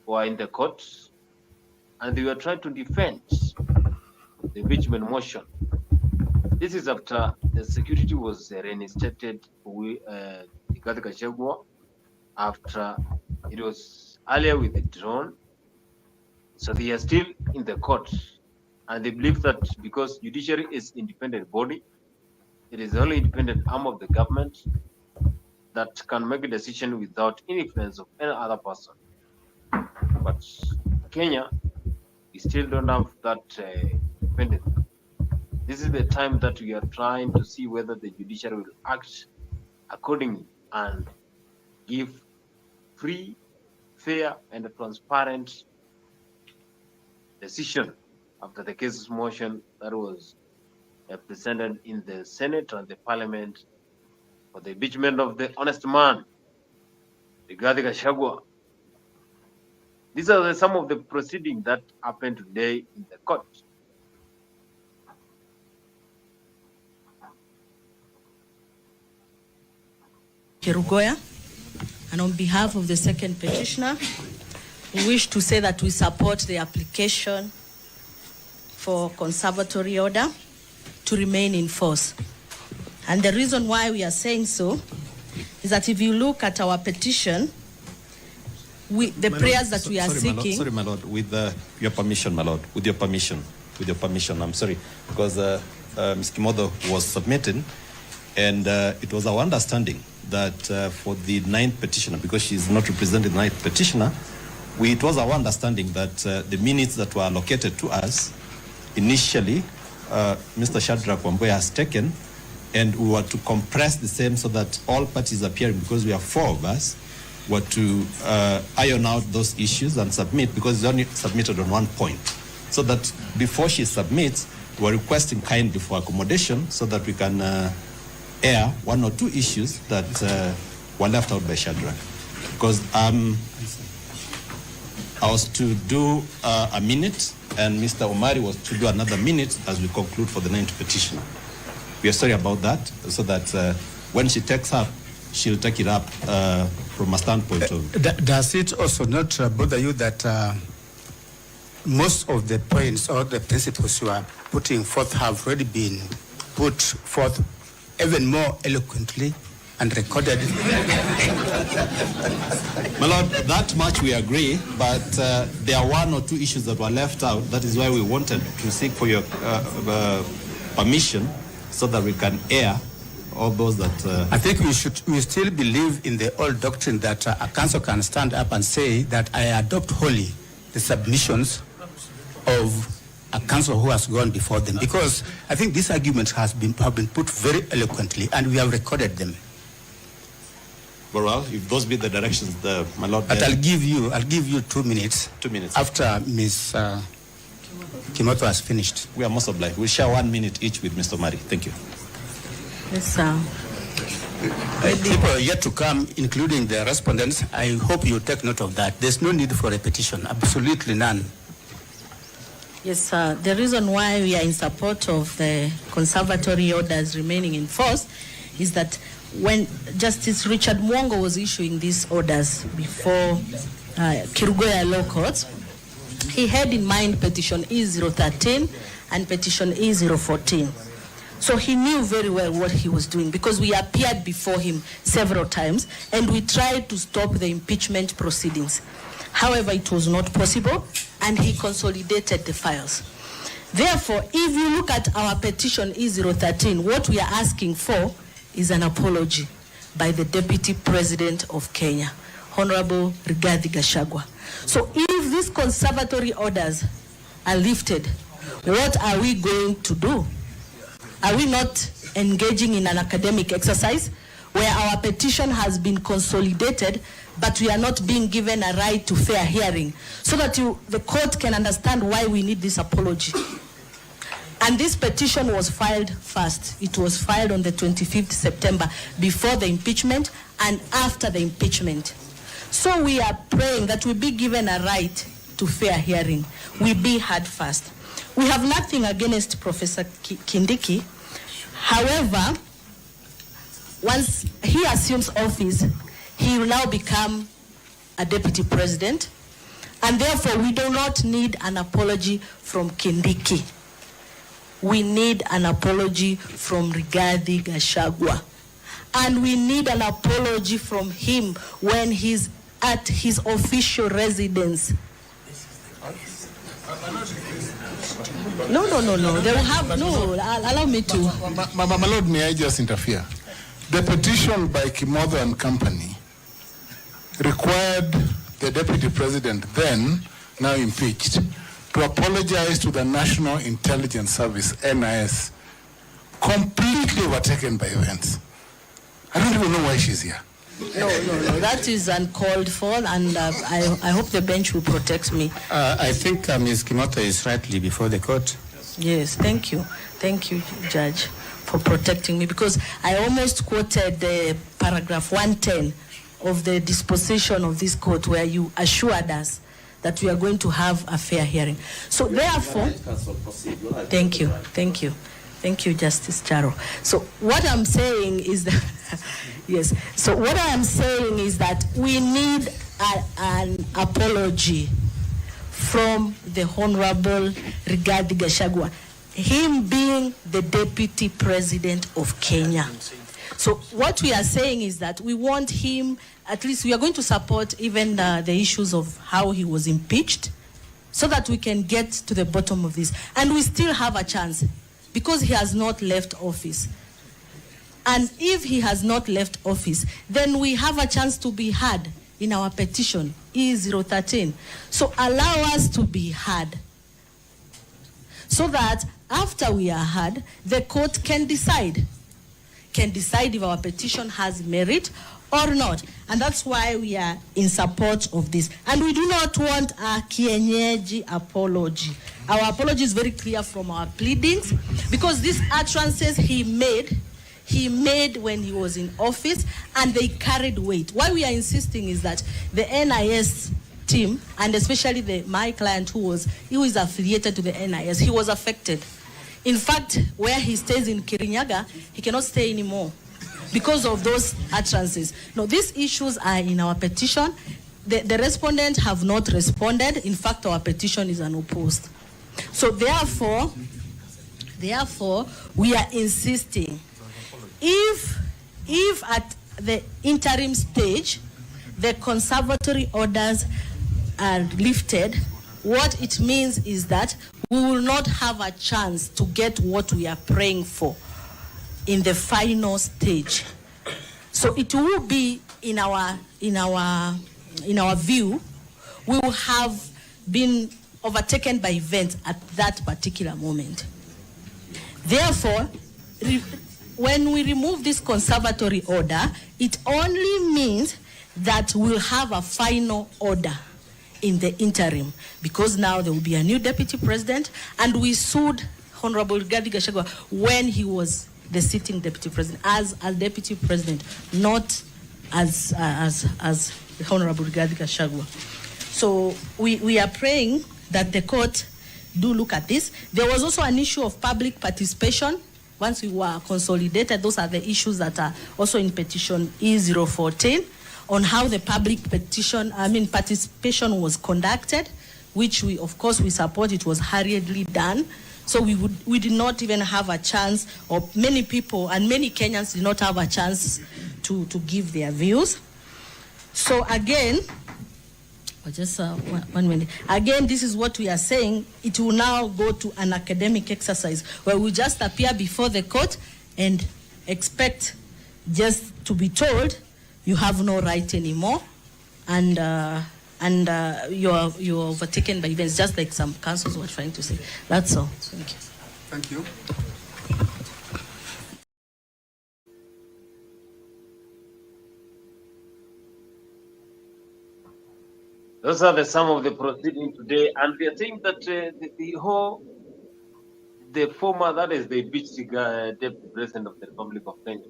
were in the court and they were trying to defend the impeachment motion. This is after the security was reinstated with Gachagua after it was earlier withdrawn. So they are still in the court, and they believe that because judiciary is independent body, it is the only independent arm of the government that can make a decision without influence of any other person. But Kenya, we still don't have that independence. This is the time that we are trying to see whether the judiciary will act accordingly and give free, fair, and transparent decision after the case's motion that was presented in the Senate and the Parliament for the impeachment of the honest man, Rigathi Gachagua. These are some of the proceedings that happened today in the court. Kerugoya, and on behalf of the second petitioner, we wish to say that we support the application for conservatory order to remain in force. And the reason why we are saying so is that if you look at our petition, the prayers that we are seeking... Sorry, my lord, with your permission, my lord, with your permission, I'm sorry, because Ms. Kimodo was submitting, and it was our understanding that for the ninth petitioner, because she is not representing the ninth petitioner, it was our understanding that the minutes that were allocated to us, initially, Mr. Shadrach Wamboya has taken, and we were to compress the same so that all parties appearing, because we are 4 of us, were to iron out those issues and submit, because it's only submitted on one point. So that before she submits, we're requesting kindly for accommodation so that we can air 1 or 2 issues that were left out by Shadrach. Because I was to do a minute, and Mr. Omari was to do another minute as we conclude for the 9th petition. We are sorry about that, so that when she takes up she'll take it up from a standpoint of... Does it also not bother you that most of the points or the principles you are putting forth have already been put forth even more eloquently and recorded? My Lord, that much we agree, but there are one or two issues that were left out. That is why we wanted to seek for your permission so that we can air all those that... I think we still believe in the old doctrine that a council can stand up and say that I adopt wholly the submissions of a council who has gone before them, because I think these arguments have been put very eloquently and we have recorded them. Very well, if those be the directions, my Lord... But I'll give you 2 minutes. 2 minutes. After Ms. Kimoto has finished. We are most obliged. We'll share 1 minute each with Mr. Mari. Thank you. Yes, sir. People are yet to come, including the respondents. I hope you take note of that. There's no need for repetition, absolutely none. Yes, sir. The reason why we are in support of the conservatory orders remaining in force is that when Justice Richard Mwongo was issuing these orders before Kirugoya Law Courts, he had in mind petition E013 and petition E014. So he knew very well what he was doing because we appeared before him several times and we tried to stop the impeachment proceedings. However, it was not possible and he consolidated the files. Therefore, if you look at our petition E013, what we are asking for is an apology by the Deputy President of Kenya, Honorable Rigathi Gachagua. So if these conservatory orders are lifted, what are we going to do? Are we not engaging in an academic exercise where our petition has been consolidated, but we are not being given a right to fair hearing so that the court can understand why we need this apology? And this petition was filed first. It was filed on the 25th September before the impeachment and after the impeachment. So we are praying that we be given a right to fair hearing. We be heard first. We have nothing against Professor Kindiki. However, once he assumes office, he will now become a deputy president, and therefore we do not need an apology from Kindiki. We need an apology from Rigathi Gachagua. And we need an apology from him when he's at his official residence. No. They will have, no, allow me to. My Lord, may I just interfere? The petition by Kimoto and company required the deputy president, then, now impeached, to apologize to the National Intelligence Service, NIS, completely overtaken by events. I don't even know why she's here. No, that is uncalled for, and I hope the bench will protect me. I think Ms. Kimoto is rightly before the court. Yes, thank you. Thank you, Judge, for protecting me, because I almost quoted the paragraph 110 of the disposition of this court where you assured us that we are going to have a fair hearing. So therefore, thank you, Justice Charo. So what I'm saying is that, yes, so what I am saying is that we need an apology from the Honorable Rigathi Gachagua, him being the Deputy President of Kenya. So what we are saying is that we want him, at least we are going to support even the issues of how he was impeached so that we can get to the bottom of this. And we still have a chance because he has not left office. And if he has not left office, then we have a chance to be heard in our petition, E013. So allow us to be heard so that after we are heard, the court can decide if our petition has merit or not. And that's why we are in support of this. And we do not want a kienyeji apology. Our apology is very clear from our pleadings because these utterances he made when he was in office and they carried weight. Why we are insisting is that the NIS team, and especially my client who is affiliated to the NIS, he was affected. In fact, where he stays in Kirinyaga, he cannot stay anymore because of those utterances. No, these issues are in our petition. The respondents have not responded. In fact, our petition is unopposed. So therefore, we are insisting, if at the interim stage, the conservatory orders are lifted, what it means is that we will not have a chance to get what we are praying for in the final stage. So it will be in our view, we will have been overtaken by events at that particular moment. Therefore, when we remove this conservatory order, it only means that we'll have a final order in the interim, because now there will be a new deputy president, and we sued Honorable Gachagua when he was the sitting deputy president, as a deputy president, not as Honorable Gachagua. So we are praying that the court do look at this. There was also an issue of public participation. Once we were consolidated, those are the issues that are also in petition E014, on how the public participation was conducted, which we, of course, we support. It was hurriedly done. So we did not even have a chance, or many people and many Kenyans did not have a chance to give their views. So again, just 1 minute. Again, this is what we are saying. It will now go to an academic exercise where we just appear before the court and expect just to be told you have no right anymore, and you're overtaken by events, just like some councils were trying to say. That's all. Thank you. Thank you. Those are some of the proceedings today, and we are saying that the former, that is the impeached deputy president of the Republic of Kenya,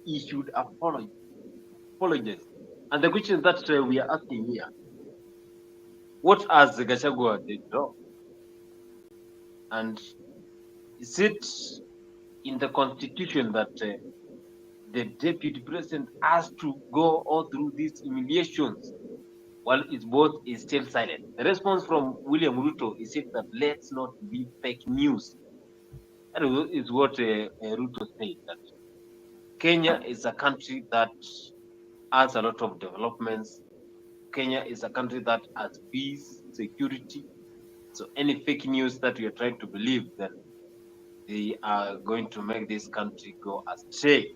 issued apologies. And the question that we are asking here, what has Gachagua did wrong? And is it in the constitution that the deputy president has to go all through these humiliations while his boss is still silent? The response from William Ruto is that let's not be fake news. That is what Ruto said, that Kenya is a country that has a lot of developments. Kenya is a country that has peace, security. So any fake news that you're trying to believe, then they are going to make this country go astray.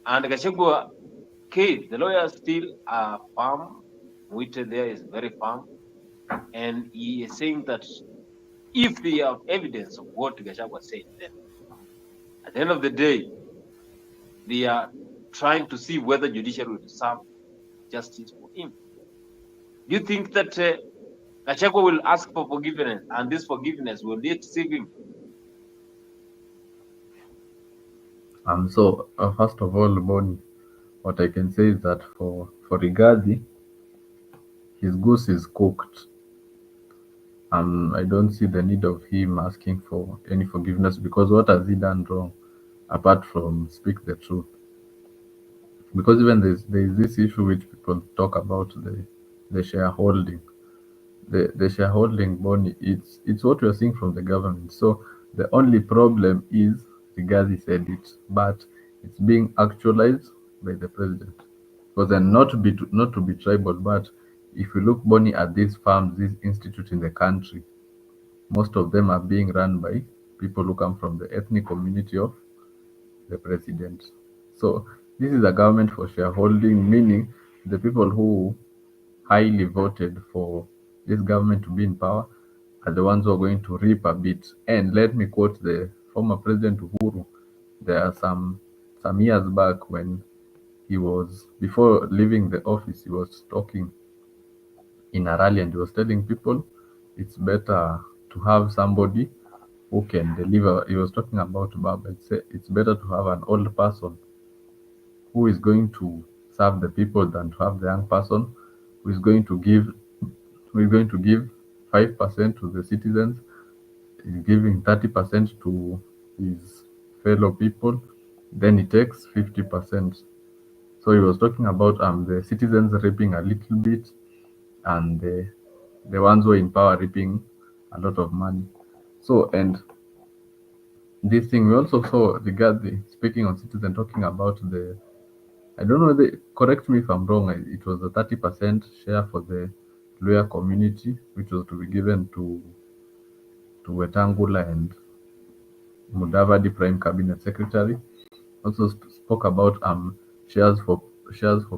And Gachagua case, the lawyers still are firm. Waited there is very firm. And he is saying that if they have evidence of what Gachagua said, then at the end of the day, they are trying to see whether judiciary will serve justice for him. Do you think that Gachagua will ask for forgiveness, and this forgiveness will it save him? So first of all, Bonnie, what I can say is that for Rigathi, his goose is cooked. I don't see the need of him asking for any forgiveness, because what has he done wrong apart from speak the truth? Because even there's this issue which people talk about, the shareholding. The shareholding, Bonnie, it's what we're seeing from the government. So the only problem is, Rigathi said it, but it's being actualized by the president. Because then not to be tribal, but if you look, Bonnie, at these farms, these institutes in the country, most of them are being run by people who come from the ethnic community of the president. So this is a government for shareholding, meaning the people who highly voted for this government to be in power are the ones who are going to reap a bit. And let me quote the former President Uhuru. There are some years back when he was, before leaving the office, he was talking in a rally and he was telling people it's better to have somebody who can deliver. He was talking about Baba. It's better to have an old person who is going to serve the people than to have the young person who is going to give 5% to the citizens, is giving 30% to his fellow people, then he takes 50%. So he was talking about the citizens reaping a little bit, and the ones who are in power reaping a lot of money. So, and this thing we also saw regarding, speaking on citizen, talking about the, I don't know, correct me if I'm wrong, it was a 30% share for the lawyer community, which was to be given to Wetangula and Mudavadi, Prime Cabinet Secretary. Also spoke about shares for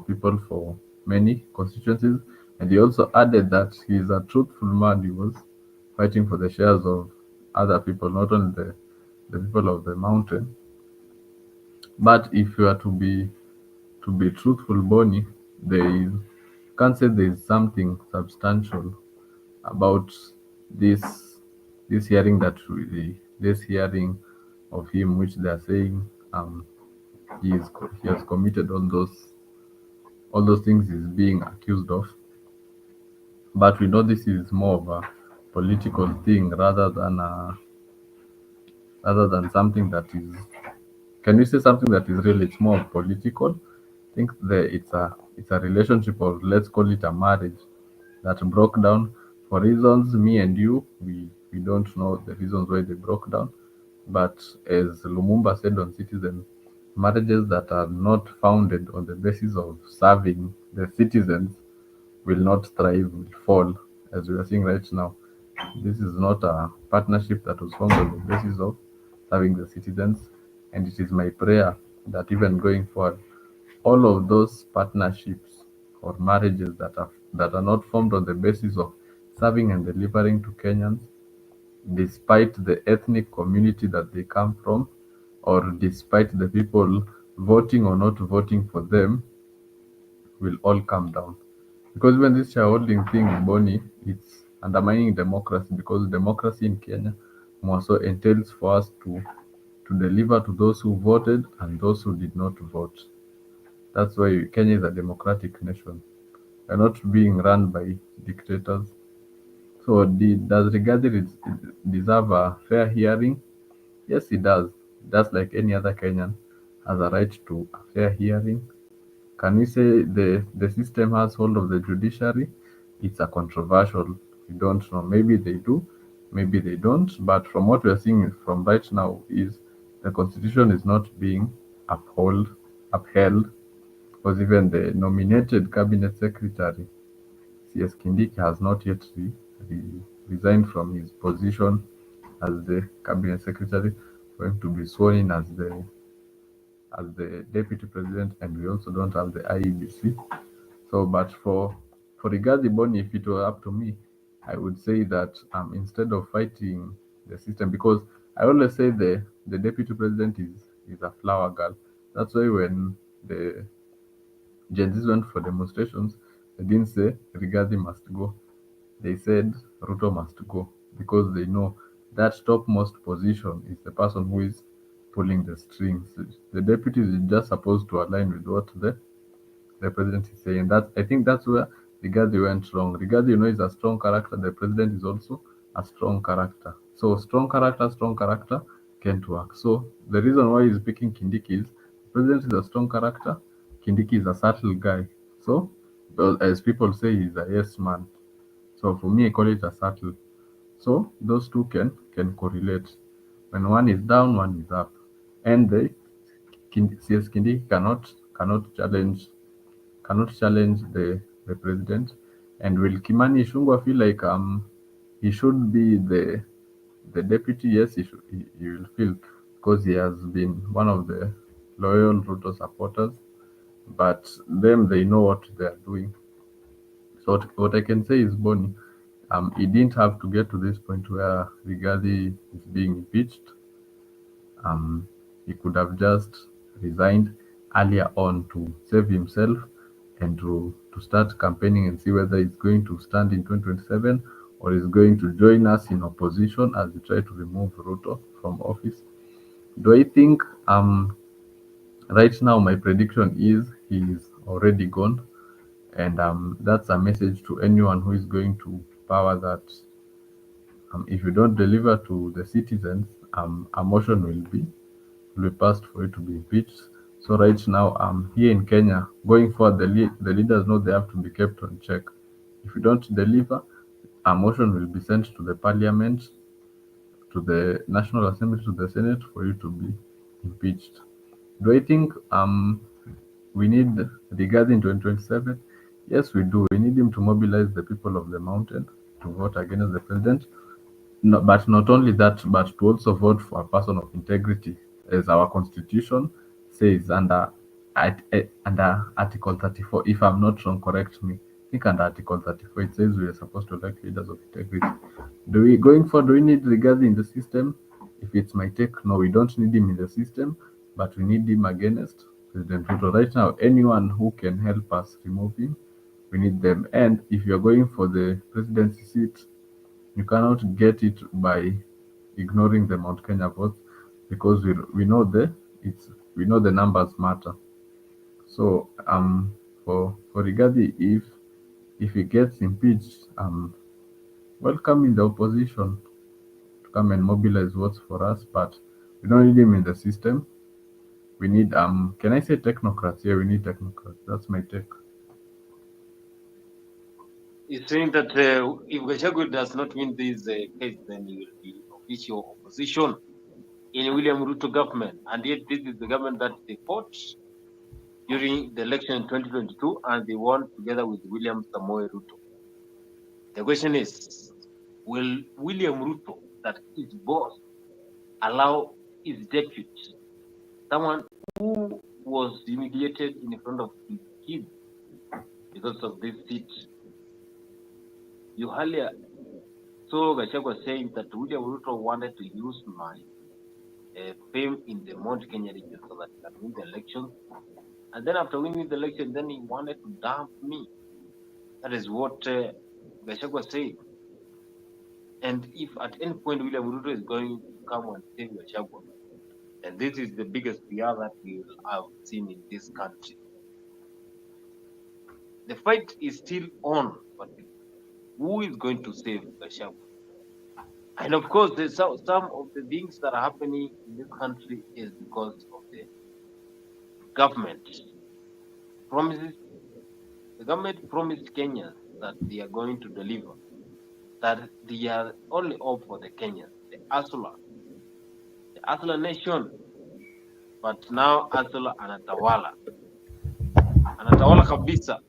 people for many constituencies, and he also added that he is a truthful man. He was fighting for the shares of other people, not only the people of the mountain. But if you are to be truthful, Bonnie, there is, can't say there is something substantial about this hearing that this hearing of him, which they are saying he has committed all those things he's being accused of. But we know this is more of a political thing rather than something that is. Can we say something that is real? It's more political. I think it's a relationship, or let's call it a marriage, that broke down for reasons me and you we don't know the reasons why they broke down. But as Lumumba said on Citizen, marriages that are not founded on the basis of serving the citizens will not thrive, will fall, as we are seeing right now. This is not a partnership that was formed on the basis of serving the citizens, and it is my prayer that even going forward, all of those partnerships or marriages that are not formed on the basis of serving and delivering to Kenyans, despite the ethnic community that they come from, or despite the people voting or not voting for them, will all come down. Because even this shareholding thing, Bonnie, it's undermining democracy, because democracy in Kenya more so entails for us to deliver to those who voted and those who did not vote. That's why Kenya is a democratic nation. We're not being run by dictators. So does Rigathi deserve a fair hearing? Yes, he does. Just like any other Kenyan has a right to a fair hearing. Can we say the system has hold of the judiciary? It's a controversial. We don't know. Maybe they do, maybe they don't. But from what we are seeing from right now is the constitution is not being upheld, because even the nominated cabinet secretary, CS Kindiki, has not yet resigned from his position as the cabinet secretary for him to be sworn in as the deputy president, and we also don't have the IEBC. So, but for Rigathi Boni, if it were up to me, I would say that instead of fighting the system, because I always say the deputy president is a flower girl. That's why when the Gen Zs went for demonstrations, they didn't say Rigathi must go. They said Ruto must go, because they know that topmost position is the person who is pulling the strings. The deputies is just supposed to align with what the president is saying. That, I think that's where Rigathi went wrong. Rigathi, is a strong character. The president is also a strong character. So strong character can't work. So the reason why he's picking Kindiki is the president is a strong character. Kindiki is a subtle guy. So, well, as people say, he's a yes man. So for me, I call it a subtle. So those two can correlate. When one is down, one is up, and the CS Kindiki cannot challenge the president. And will Kimani Ichung'wah feel like he should be the deputy? Yes, he will feel, because he has been one of the loyal Ruto supporters. But them, they know what they are doing. So what I can say is, Bonnie, he didn't have to get to this point where Rigathi is being impeached. He could have just resigned earlier on to save himself and to start campaigning and see whether he's going to stand in 2027 or is going to join us in opposition as we try to remove Ruto from office. Do I think right now my prediction is he is already gone, and that's a message to anyone who is going to power, that if you don't deliver to the citizens, emotion will be passed for you to be impeached. So right now, here in Kenya, going forward, the leaders know they have to be kept on check. If you don't deliver, a motion will be sent to the parliament, to the National Assembly, to the Senate for you to be impeached. Do I think we need Rigathi in 2027? Yes, we do. We need him to mobilize the people of the mountain to vote against the president. No, but not only that, but to also vote for a person of integrity, as our constitution says under Article 34. If I'm not wrong, correct me. I think under Article 34 it says we are supposed to elect leaders of integrity. Do we need Rigathi in the system? If it's my take, no, we don't need him in the system, but we need him against President Ruto. Right now, anyone who can help us remove him, we need them. And if you're going for the presidency seat, you cannot get it by ignoring the Mount Kenya votes, because we know the numbers matter. So for Rigathi, if he gets impeached, welcome in the opposition to come and mobilize votes for us, but we don't need him in the system. We need can I say technocrats? Yeah, we need technocrats. That's my take. He's saying that if Gachagua does not win this case, then he will be official opposition in William Ruto government. And yet this is the government that they fought during the election in 2022, and they won together with William Samoei Ruto. The question is, will William Ruto, that is boss, allow his deputy, someone who was humiliated in front of his kids because of this seat? You earlier saw Gachagua saying that William Ruto wanted to use my fame in the Mount Kenya region so that he can win the election. And then after winning the election, then he wanted to dump me. That is what Gachagua said. And if at any point William Ruto is going to come and save Gachagua, and this is the biggest PR that we will have seen in this country. The fight is still on, but who is going to save Gachagua? And of course, there's some of the things that are happening in this country is because of the government promises. The government promised Kenyans that they are going to deliver, that they are only hope for the Kenyans, the Asula nation. But now Asula anatawala kabisa.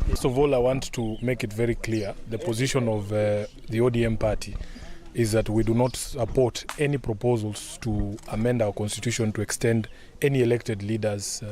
First of all, I want to make it very clear, the position of the ODM party is that we do not support any proposals to amend our constitution to extend any elected leader's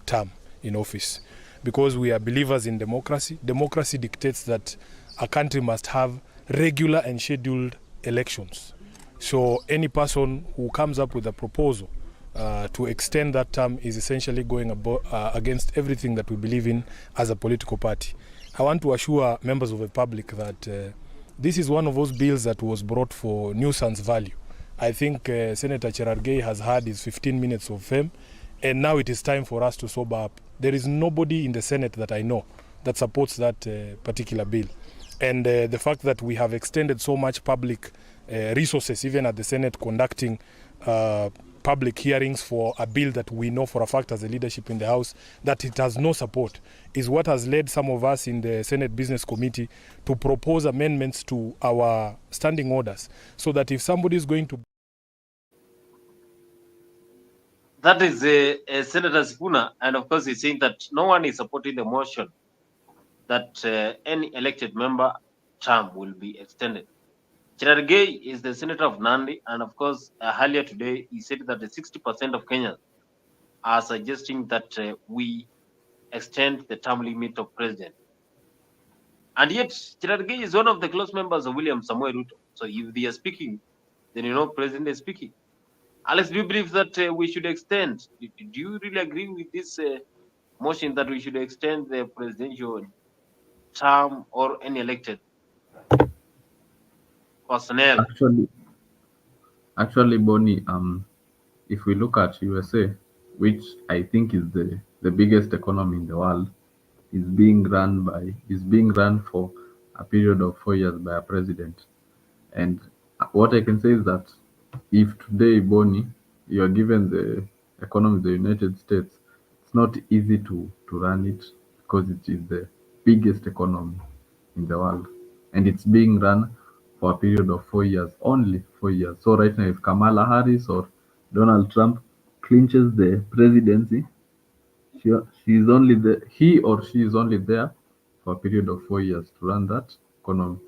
term in office, because we are believers in democracy. Democracy dictates that a country must have regular and scheduled elections. So any person who comes up with a proposal to extend that term is essentially going against everything that we believe in as a political party. I want to assure members of the public that this is one of those bills that was brought for nuisance value. I think Senator Cherargei has had his 15 minutes of fame, and now it is time for us to sober up. There is nobody in the Senate that I know that supports that particular bill. And the fact that we have extended so much public resources, even at the Senate, conducting public hearings for a bill that we know for a fact as a leadership in the House that it has no support, is what has led some of us in the Senate Business Committee to propose amendments to our standing orders, so that if somebody is going to... That is Senator Sifuna, and of course he's saying that no one is supporting the motion that any elected member term will be extended. Cherargei is the senator of Nandi, and of course, earlier today, he said that the 60% of Kenyans are suggesting that we extend the term limit of president. And yet, Cherargei is one of the close members of William Samoei Ruto. So if they are speaking, then you know president is speaking. Alex, do you believe that we should extend? Do you really agree with this motion that we should extend the presidential term or any elected personnel? Actually, Bonnie, if we look at USA, which I think is the biggest economy in the world, is being run for a period of 4 years by a president. And what I can say is that if today, Bonnie, you are given the economy of the United States, it's not easy to run it because it is the biggest economy in the world. And it's being run for a period of 4 years, only 4 years. So right now, if Kamala Harris or Donald Trump clinches the presidency, she, she's only the he or she is only there for a period of 4 years to run that economy.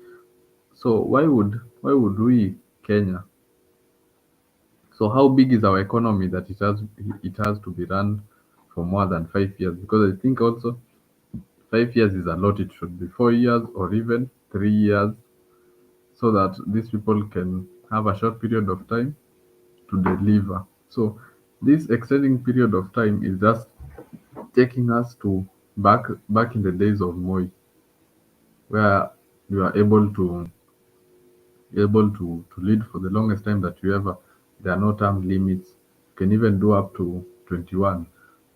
So why would we, Kenya? So how big is our economy that it has to be run for more than 5 years? Because I think also 5 years is a lot. It should be 4 years or even 3 years, so that these people can have a short period of time to deliver. So this extending period of time is just taking us to back in the days of Moi, where you are able to lead for the longest time that you ever. There are no term limits. You can even do up to 21.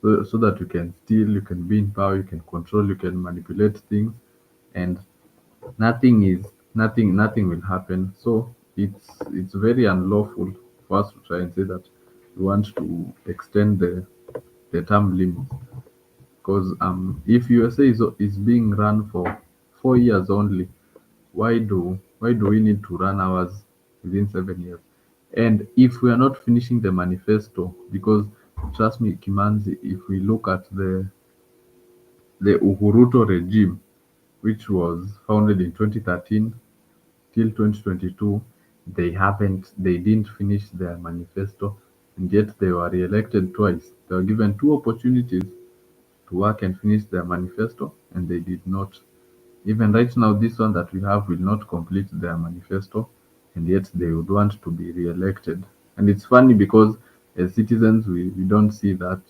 So that you can steal, you can be in power, you can control, you can manipulate things, and nothing will happen. So it's very unlawful for us to try and say that we want to extend the term limits, because if USA is being run for 4 years only, why do we need to run ours within 7 years? And if we are not finishing the manifesto, because trust me, Kimanzi, if we look at the Uhuruto regime, which was founded in 2013 till 2022, they didn't finish their manifesto, and yet they were re-elected twice. They were given two opportunities to work and finish their manifesto, and they did not. Even right now, this one that we have will not complete their manifesto, and yet they would want to be re-elected. And it's funny because as citizens, we don't see that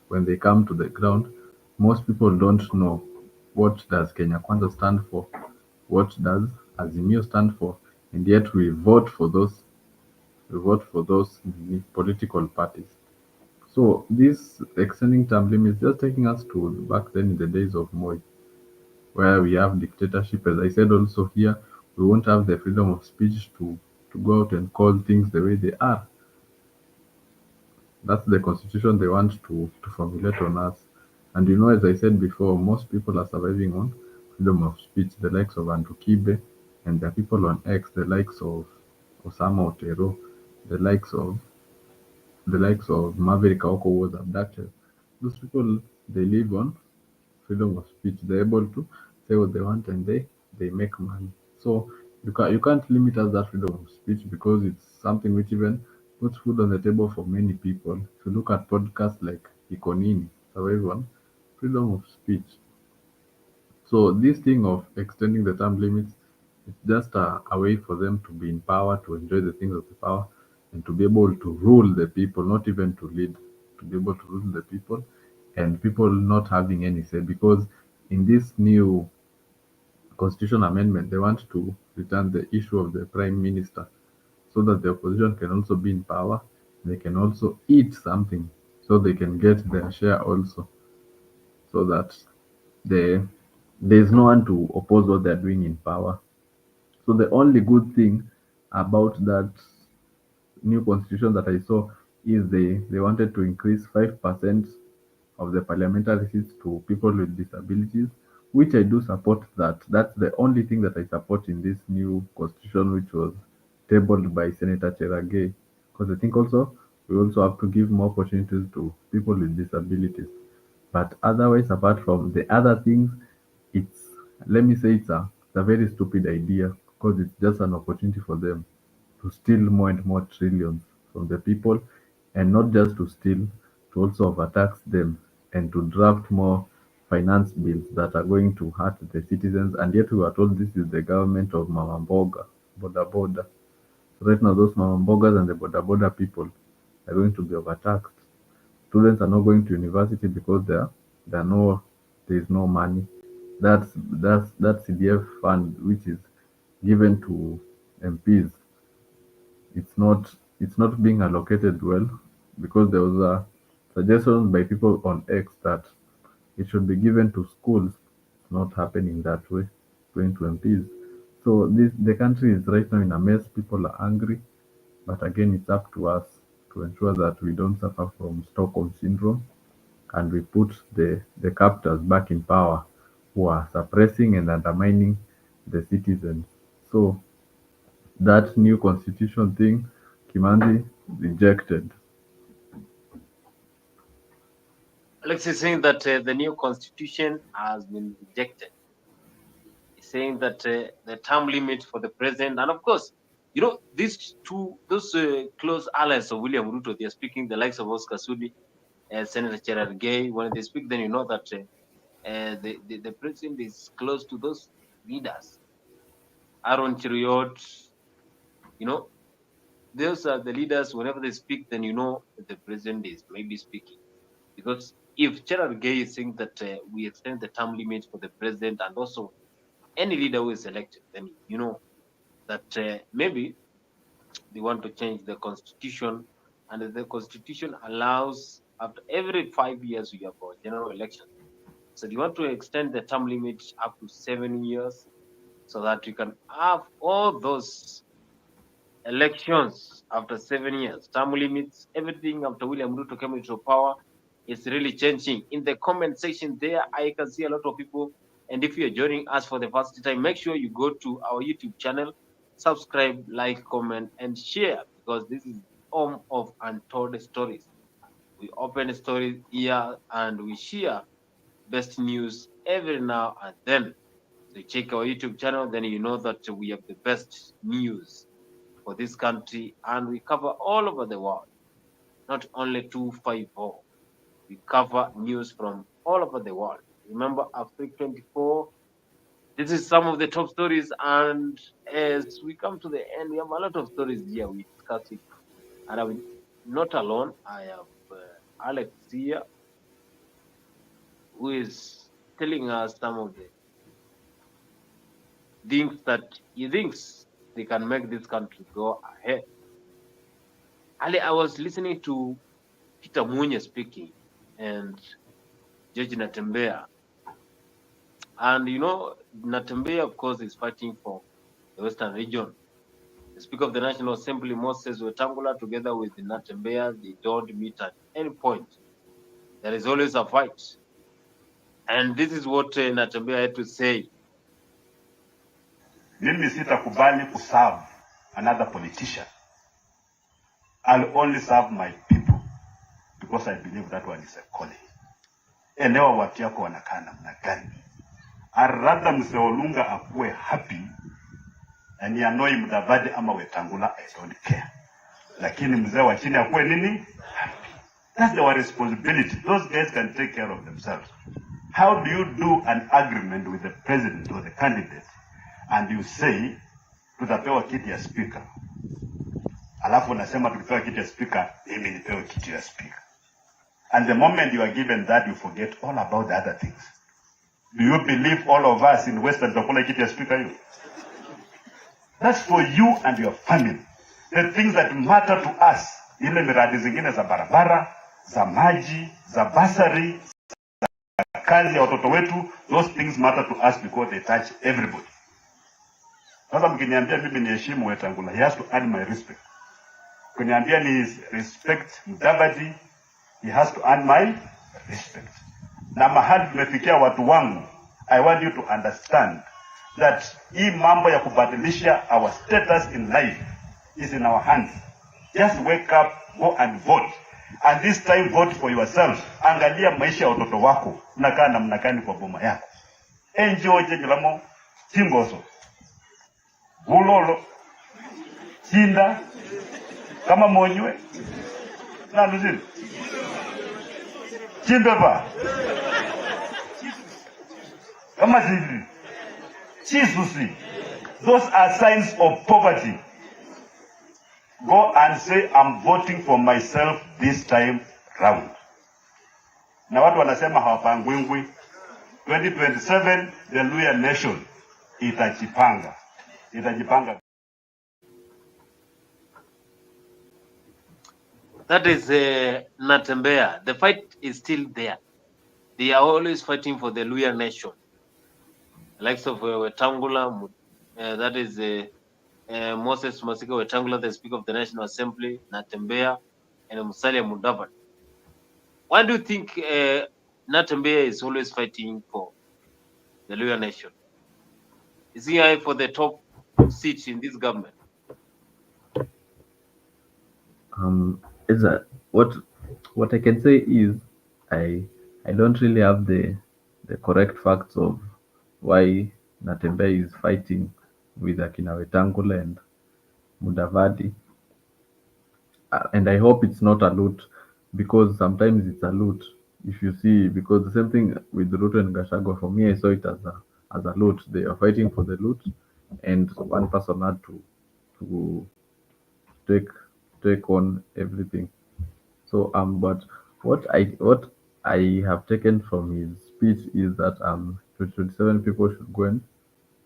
when they come to the ground. Most people don't know what does Kenya Kwanza stand for, what does Azimio stand for, and yet we vote for those political parties. So this extending term limit is just taking us to back then in the days of Moi, where we have dictatorship. As I said also here, we won't have the freedom of speech to go out and call things the way they are. That's the constitution they want to formulate on us. And as I said before, most people are surviving on freedom of speech, the likes of Andrew Kibe, and there are people on X, the likes of Osama Otero, the likes of Maverick Aoko was abducted. Those people, they live on freedom of speech. They're able to say what they want, and they make money. So you can't limit us that freedom of speech, because it's something which even puts food on the table for many people. If you look at podcasts like Ikonini, survive on freedom of speech. So this thing of extending the term limits, it's just a way for them to be in power, to enjoy the things of the power, and to be able to rule the people, not even to lead, to be able to rule the people, and people not having any say. Because in this new constitution amendment, they want to return the issue of the prime minister, so that the opposition can also be in power. They can also eat something, so they can get their share also, so that they there's no one to oppose what they're doing in power. So the only good thing about that new constitution that I saw is they wanted to increase 5% of the parliamentary seats to people with disabilities, which I do support that. That's the only thing that I support in this new constitution, which was tabled by Senator Cheragay, because I think also we also have to give more opportunities to people with disabilities. But otherwise, apart from the other things, it's let me say it's a very stupid idea, because it's just an opportunity for them to steal more and more trillions from the people, and not just to steal, to also overtax them, and to draft more finance bills that are going to hurt the citizens. And yet we are told this is the government of Mama Mboga, Boda Boda. So right now, those Mama Mbogas and the Boda Boda people are going to be overtaxed. Students are not going to university because there is no money. That CDF fund which is given to MPs, it's not being allocated well, because there was a suggestion by people on X that it should be given to schools. It's not happening that way, going to MPs. So the country is right now in a mess. People are angry, but again, it's up to us to ensure that we don't suffer from Stockholm syndrome, and we put the captors back in power who are suppressing and undermining the citizens. So that new constitution thing, Kimanzi rejected. Alex is saying that the new constitution has been rejected. He's saying that the term limit for the president, and of course, you know, those close allies of William Ruto, they are speaking the likes of Oscar Sudi and Senator Gerard Gay. When they speak, then you know that the president is close to those leaders. Aaron Chiriot, you know, those are the leaders. Whenever they speak, then you know the president is maybe speaking. Because if Gerard Gay is saying that we extend the term limit for the president and also any leader who is elected, then you know that maybe they want to change the constitution, and the constitution allows after every 5 years we have a general election. So do you want to extend the term limit up to 7 years so that you can have all those elections after 7 years? Term limits, everything after William Ruto came into power is really changing. In the comment section there, I can see a lot of people. And if you're joining us for the first time, make sure you go to our YouTube channel, subscribe, like, comment, and share, because this is home of untold stories. We open stories here and we share best news every now and then. So check our YouTube channel, then you know that we have the best news for this country, and we cover all over the world, not only 254. We cover news from all over the world. Remember, Africa 24. This is some of the top stories, and as we come to the end, we have a lot of stories here we discuss it. And I'm not alone. I have Alex here, who is telling us some of the things that he thinks they can make this country go ahead. Ali, I was listening to Peter Munye speaking and George Natembea. And you know, Natembea, of course, is fighting for the Western region. The Speaker of the National Assembly, Moses Wetangula, together with the Natembea, they don't meet at any point. There is always a fight. And this is what Natembea had to say. Mimi sitakubali kuserve another politician. I'll only serve my people because I believe that one is a calling. Elewa watu yako wanakaa namna gani. I'd rather Mzee Olunga akuwe happy na nianoi Mudavadi ama Wetangula, I don't care. Lakini mzee wa chini akuwe nini? Happy. That's our responsibility. Those guys can take care of themselves. How do you do an agreement with the president or the candidate and you say tutapewa kiti ya speaker, alafu unasema tukipewa kiti ya speaker mimi nipewe kiti ya speaker, and the moment you are given that you forget all about the other things? Do you believe all of us in Western tutakula kiti ya speaker hiyo? That's for you and your family. The things that matter to us, ile miradi zingine za barabara, za maji, za basari, za kazi ya watoto wetu, those things matter to us because they touch everybody. Sasa mkiniambia mimi niheshimu Wetangula, he has to earn my respect. Kuniambia ni respect Mudavadi, he has to earn my respect. Na mahali tumefikia watu wangu, I want you to understand that hii mambo ya kubadilisha our status in life is in our hands. Just wake up, go and vote. And this time vote for yourself. Angalia maisha ya watoto wako, unakaa namna gani kwa boma yako. Enjoy jengilamo, Chingoso, Bulolo, Chinda, kama Monywe, na nuzini. Chimbeba, kama Zidri, Chisusi. Those are signs of poverty. Go and say, I'm voting for myself this time round. Na watu wanasema hawapangwingwi. 2027, the Luya nation itajipanga. Itajipanga. That is Natembea. The fight is still there. They are always fighting for the Luya nation. The likes of Wetangula, that is Moses Masika Wetangula, the Speaker of the National Assembly, Natembea, and Musalia Mudavadi. Why do you think Natembea is always fighting for the Luya nation? Is he for the top seat in this government? Is that what I can say is I I don't really have the correct facts of why Natembeya is fighting with Akina Wetangula and Mudavadi. And I hope it's not a loot, because sometimes it's a loot. If you see, because the same thing with Ruto and Gachagua, for me, I saw it as a loot. They are fighting for the loot, and one person had to take take on everything. So but what I have taken from his speech is that 2027 people should go and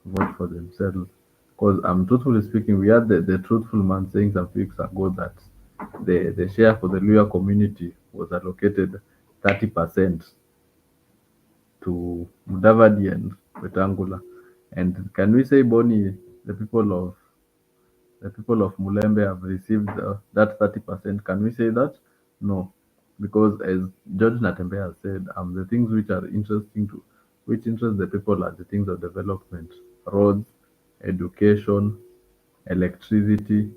vote for themselves. Because truthfully speaking, we had the truthful man saying some weeks ago that the share for the Luya community was allocated 30% to Mudavadi and Wetangula. And can we say, Bonnie, the people of Mulembe have received that 30%? Can we say that? No, because as George Natembeya said, the things which interest the people are the things of development, roads, education, electricity,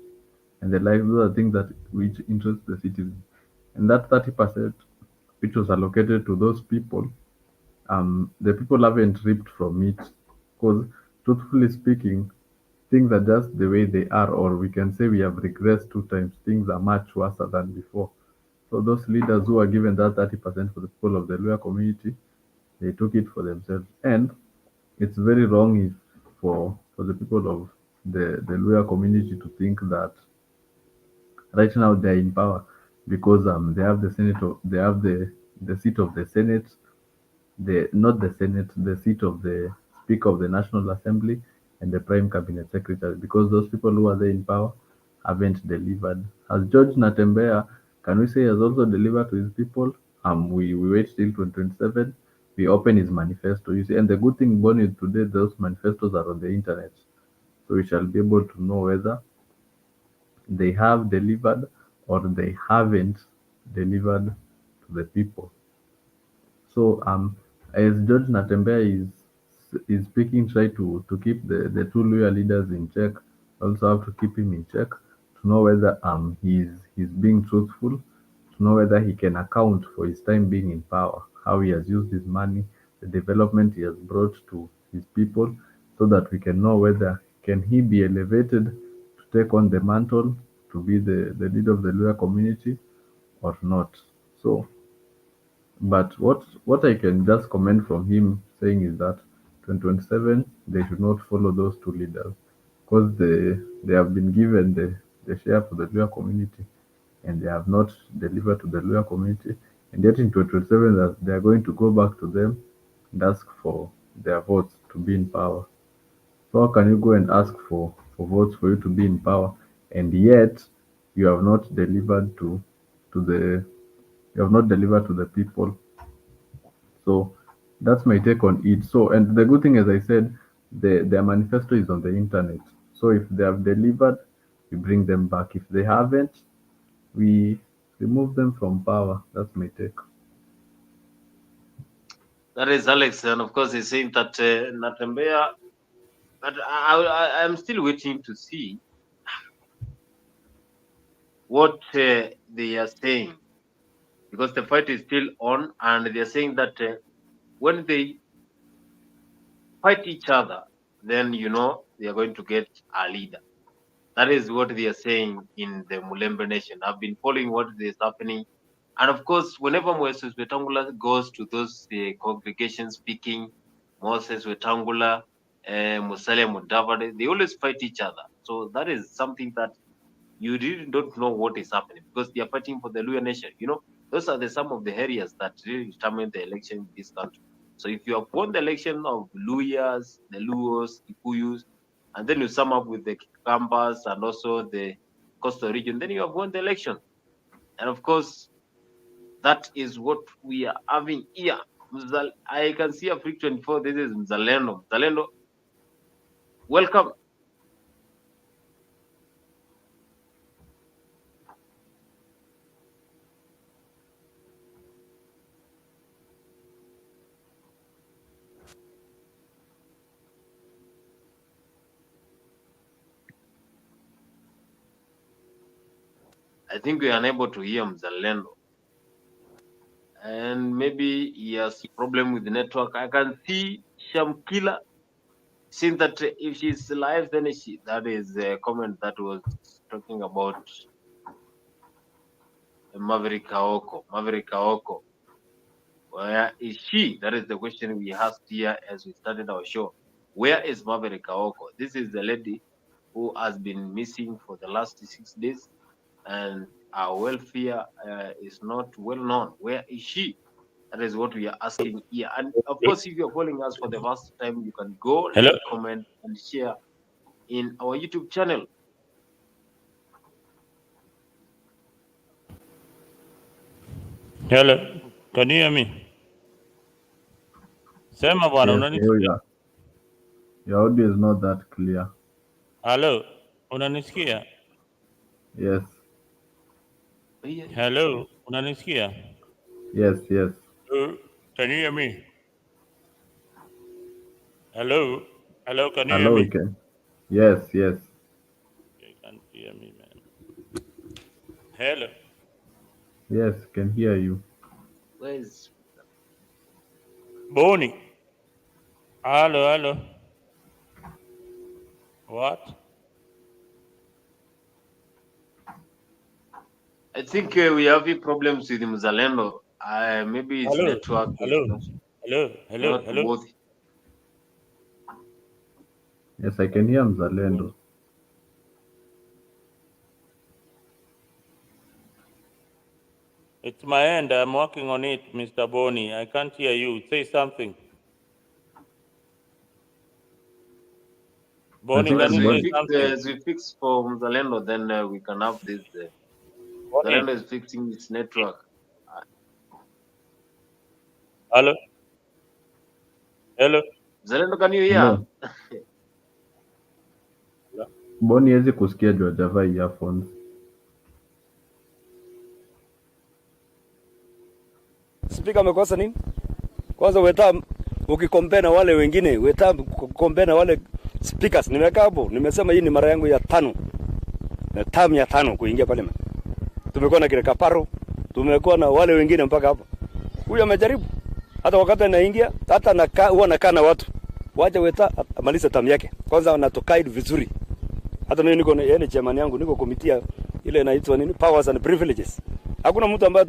and the like. Those are things that which interest the citizens. And that 30%, which was allocated to those people, the people haven't reaped from it, because truthfully speaking, things are just the way they are, or we can say we have regressed 2 times. Things are much worse than before. So those leaders who are given that 30% for the people of the Luya community, they took it for themselves. And it's very wrong if for the people of the Luya community to think that right now they're in power because they have the they have the seat of the Senate, the not the Senate, the seat of the Speaker of the National Assembly and the Prime Cabinet Secretary, because those people who are there in power haven't delivered. As George Natembeya, can we say, has also delivered to his people? We wait till 2027. We open his manifesto. You see, and the good thing, Bonnie, today those manifestos are on the internet, so we shall be able to know whether they have delivered or they haven't delivered to the people. So as George Natembeya is speaking, try to keep the two loyal leaders in check. Also have to keep him in check to know whether he's being truthful, to know whether he can account for his time being in power, how he has used his money, the development he has brought to his people, so that we can know whether can he be elevated to take on the mantle to be the leader of the Luya community or not. So but what I can just comment from him saying is that 2027 they should not follow those two leaders, because they have been given the share for the Luya community and they have not delivered to the Luya community, and yet in 2027 that they are going to go back to them and ask for their votes to be in power. So how can you go and ask for votes for you to be in power, and yet you have not delivered to the you have not delivered to the people? So that's my take on it. So, and the good thing, as I said, their manifesto is on the internet. So if they have delivered, we bring them back. If they haven't, we remove them from power. That's my take. That is Alex, and of course he's saying that Natembeya. But I'm still waiting to see what they are saying, because the fight is still on, and they are saying that when they fight each other, then they are going to get a leader. That is what they are saying in the Mulembe Nation. I've been following what is happening. And of course, whenever Moses Wetangula goes to those congregations speaking, Moses Wetangula, Musalia Mudavadi, they always fight each other. So that is something that you really don't know what is happening, because they are fighting for the Luya nation. Those are some of the areas that really determine the election in this country. So if you have won the election of Luyas, the Luos, Kikuyus, and then you sum up with the Kambas and also the coastal region, then you have won the election. And of course, that is what we are having here. I can see a Freak 24. This is Mzalendo. Mzalendo, welcome. I think we are unable to hear Mzalendo. And maybe he has problem with the network. I can see Shamkila saying that if she's live, then that is a comment that was talking about Maverick Kaoko. Maverick Kaoko. Where is she? That is the question we asked here as we started our show. Where is Maverick Kaoko? This is the lady who has been missing for the last 6 days, and our welfare is not well known. Where is she? That is what we are asking here. And of course, if you're calling us for the first time, you can go, Hello. like, comment, and share in our YouTube channel. Hello. Can you hear me? Sema bwana, Yes, unanisikia? your audio is not that clear. Hello. Unanisikia? Yes, Hello. Unanisikia? yes. Can you hear me? Hello. Hello. Can you hear Hello, me? we can. Yes. You can't hear me, man. Hello. Yes, can hear you. Where is Boni. Hello. What? I think we have problems with Mzalendo. Maybe it's Hello. network. Hello. Both. Yes, I can hear Mzalendo. It's my end. I'm working on it, Mr. Boni. I can't hear you. Say something. Boni, think can you say Boni- something? As we fix for Mzalendo, then we can have this. Mzalendo is fixing its network. Hello. Mzalendo, can you hear? Hello. Boni hezi kusikia juu hajavaa earphones. Speaker amekosa nini? Kwanza weta ukikompea na wale wengine, weta kukompea na wale speakers. Nimekaa hapo, nimesema hii ni mara yangu ya 5. Na term ya 5 kuingia pale. Tumekuwa na kile Kaparo, tumekuwa na wale wengine mpaka hapa. Huyu amejaribu. Hata wakati anaingia, hata huwa anakaa na watu. Wacha weta amalize term yake. Kwanza anatoka vizuri. Hata mimi niko yeye chairman yangu, niko committee ile inaitwa nini? Powers and Privileges. Hakuna mtu ambaye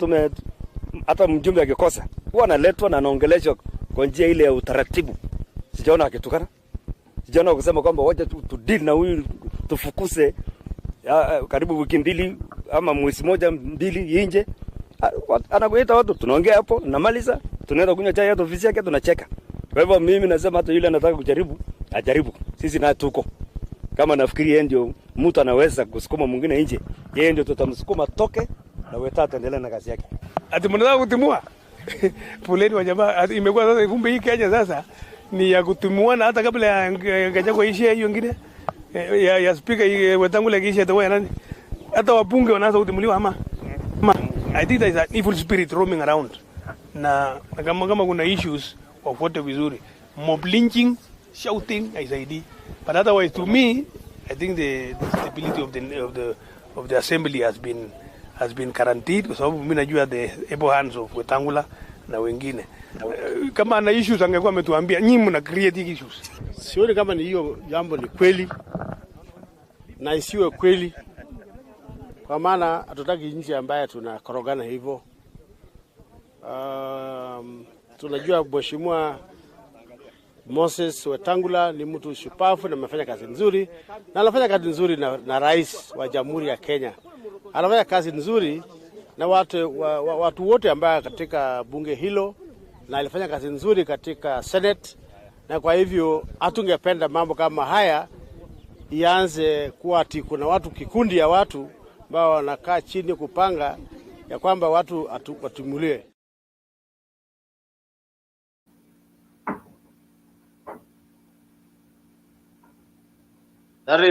hata mjumbe akikosa huwa analetwa na anaongeleshwa kwa njia ile ya utaratibu. Sijaona akitukana. Sijaona kusema kwamba wacha tu deal na huyu tufukuse karibu wiki mbili ama mwezi moja mbili nje. Anakuita watu tunaongea hapo, namaliza, tunaenda kunywa chai hata ofisi yake tunacheka. Kwa hivyo mimi nasema hata yule anataka kujaribu, ajaribu. Sisi na tuko. Kama nafikiri yeye ndio mtu anaweza kusukuma mwingine nje, yeye ndio tutamsukuma toke na weta ataendelea na kazi yake. Ati mnataka kutimua? Poleni wa jamaa, imekuwa sasa ivumbi hii Kenya sasa ni ya kutimuana hata kabla ya Gachagua ishia hiyo nyingine ya speaker Wetangula kiishia tawa nani? Hata wabunge wanaanza kutimuliwa ama. I think there is an evil spirit roaming around. Na kama kuna issues wafuate vizuri. Mob lynching, shouting haisaidii. But otherwise to me I think the stability of the assembly has been guaranteed kwa sababu mimi najua the able hands of Wetangula na wengine. Kama ana issues angekuwa ametuambia nyinyi mna create issues. Sioni kama ni hiyo jambo ni kweli na isiwe kweli, kwa maana hatutaki nchi ambaye tunakorogana hivyo. Tunajua Mheshimiwa Moses Wetangula ni mtu shupavu na amefanya kazi nzuri, na anafanya kazi nzuri na rais wa Jamhuri ya Kenya. Anafanya kazi nzuri na watu wote ambao katika bunge hilo, na alifanya kazi nzuri katika Senate, na kwa hivyo hatungependa mambo kama haya ianze kuwa ati kuna watu kikundi ya watu ambao wanakaa chini kupanga ya kwamba watu watimuliwe. That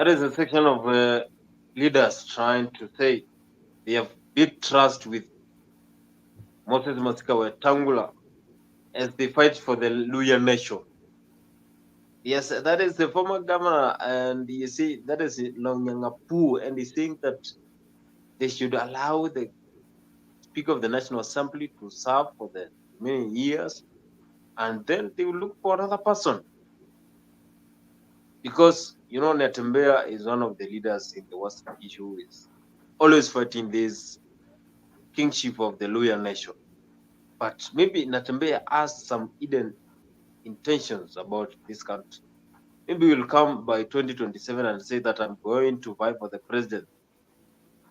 is a section of leaders trying to say they have big trust with Moses Masika Wetangula as they fight for the Luya nation. Yes, that is the former governor, and you see, that is Lonyangapu, and he's saying that they should allow the Speaker of the National Assembly to serve for the many years, and then they will look for another person. Because, you know, Natembea is one of the leaders in the Western issue, is always fighting this kingship of the Luya nation. But maybe Natembea has some hidden intentions about this country. Maybe we'll come by 2027 and say that I'm going to fight for the president.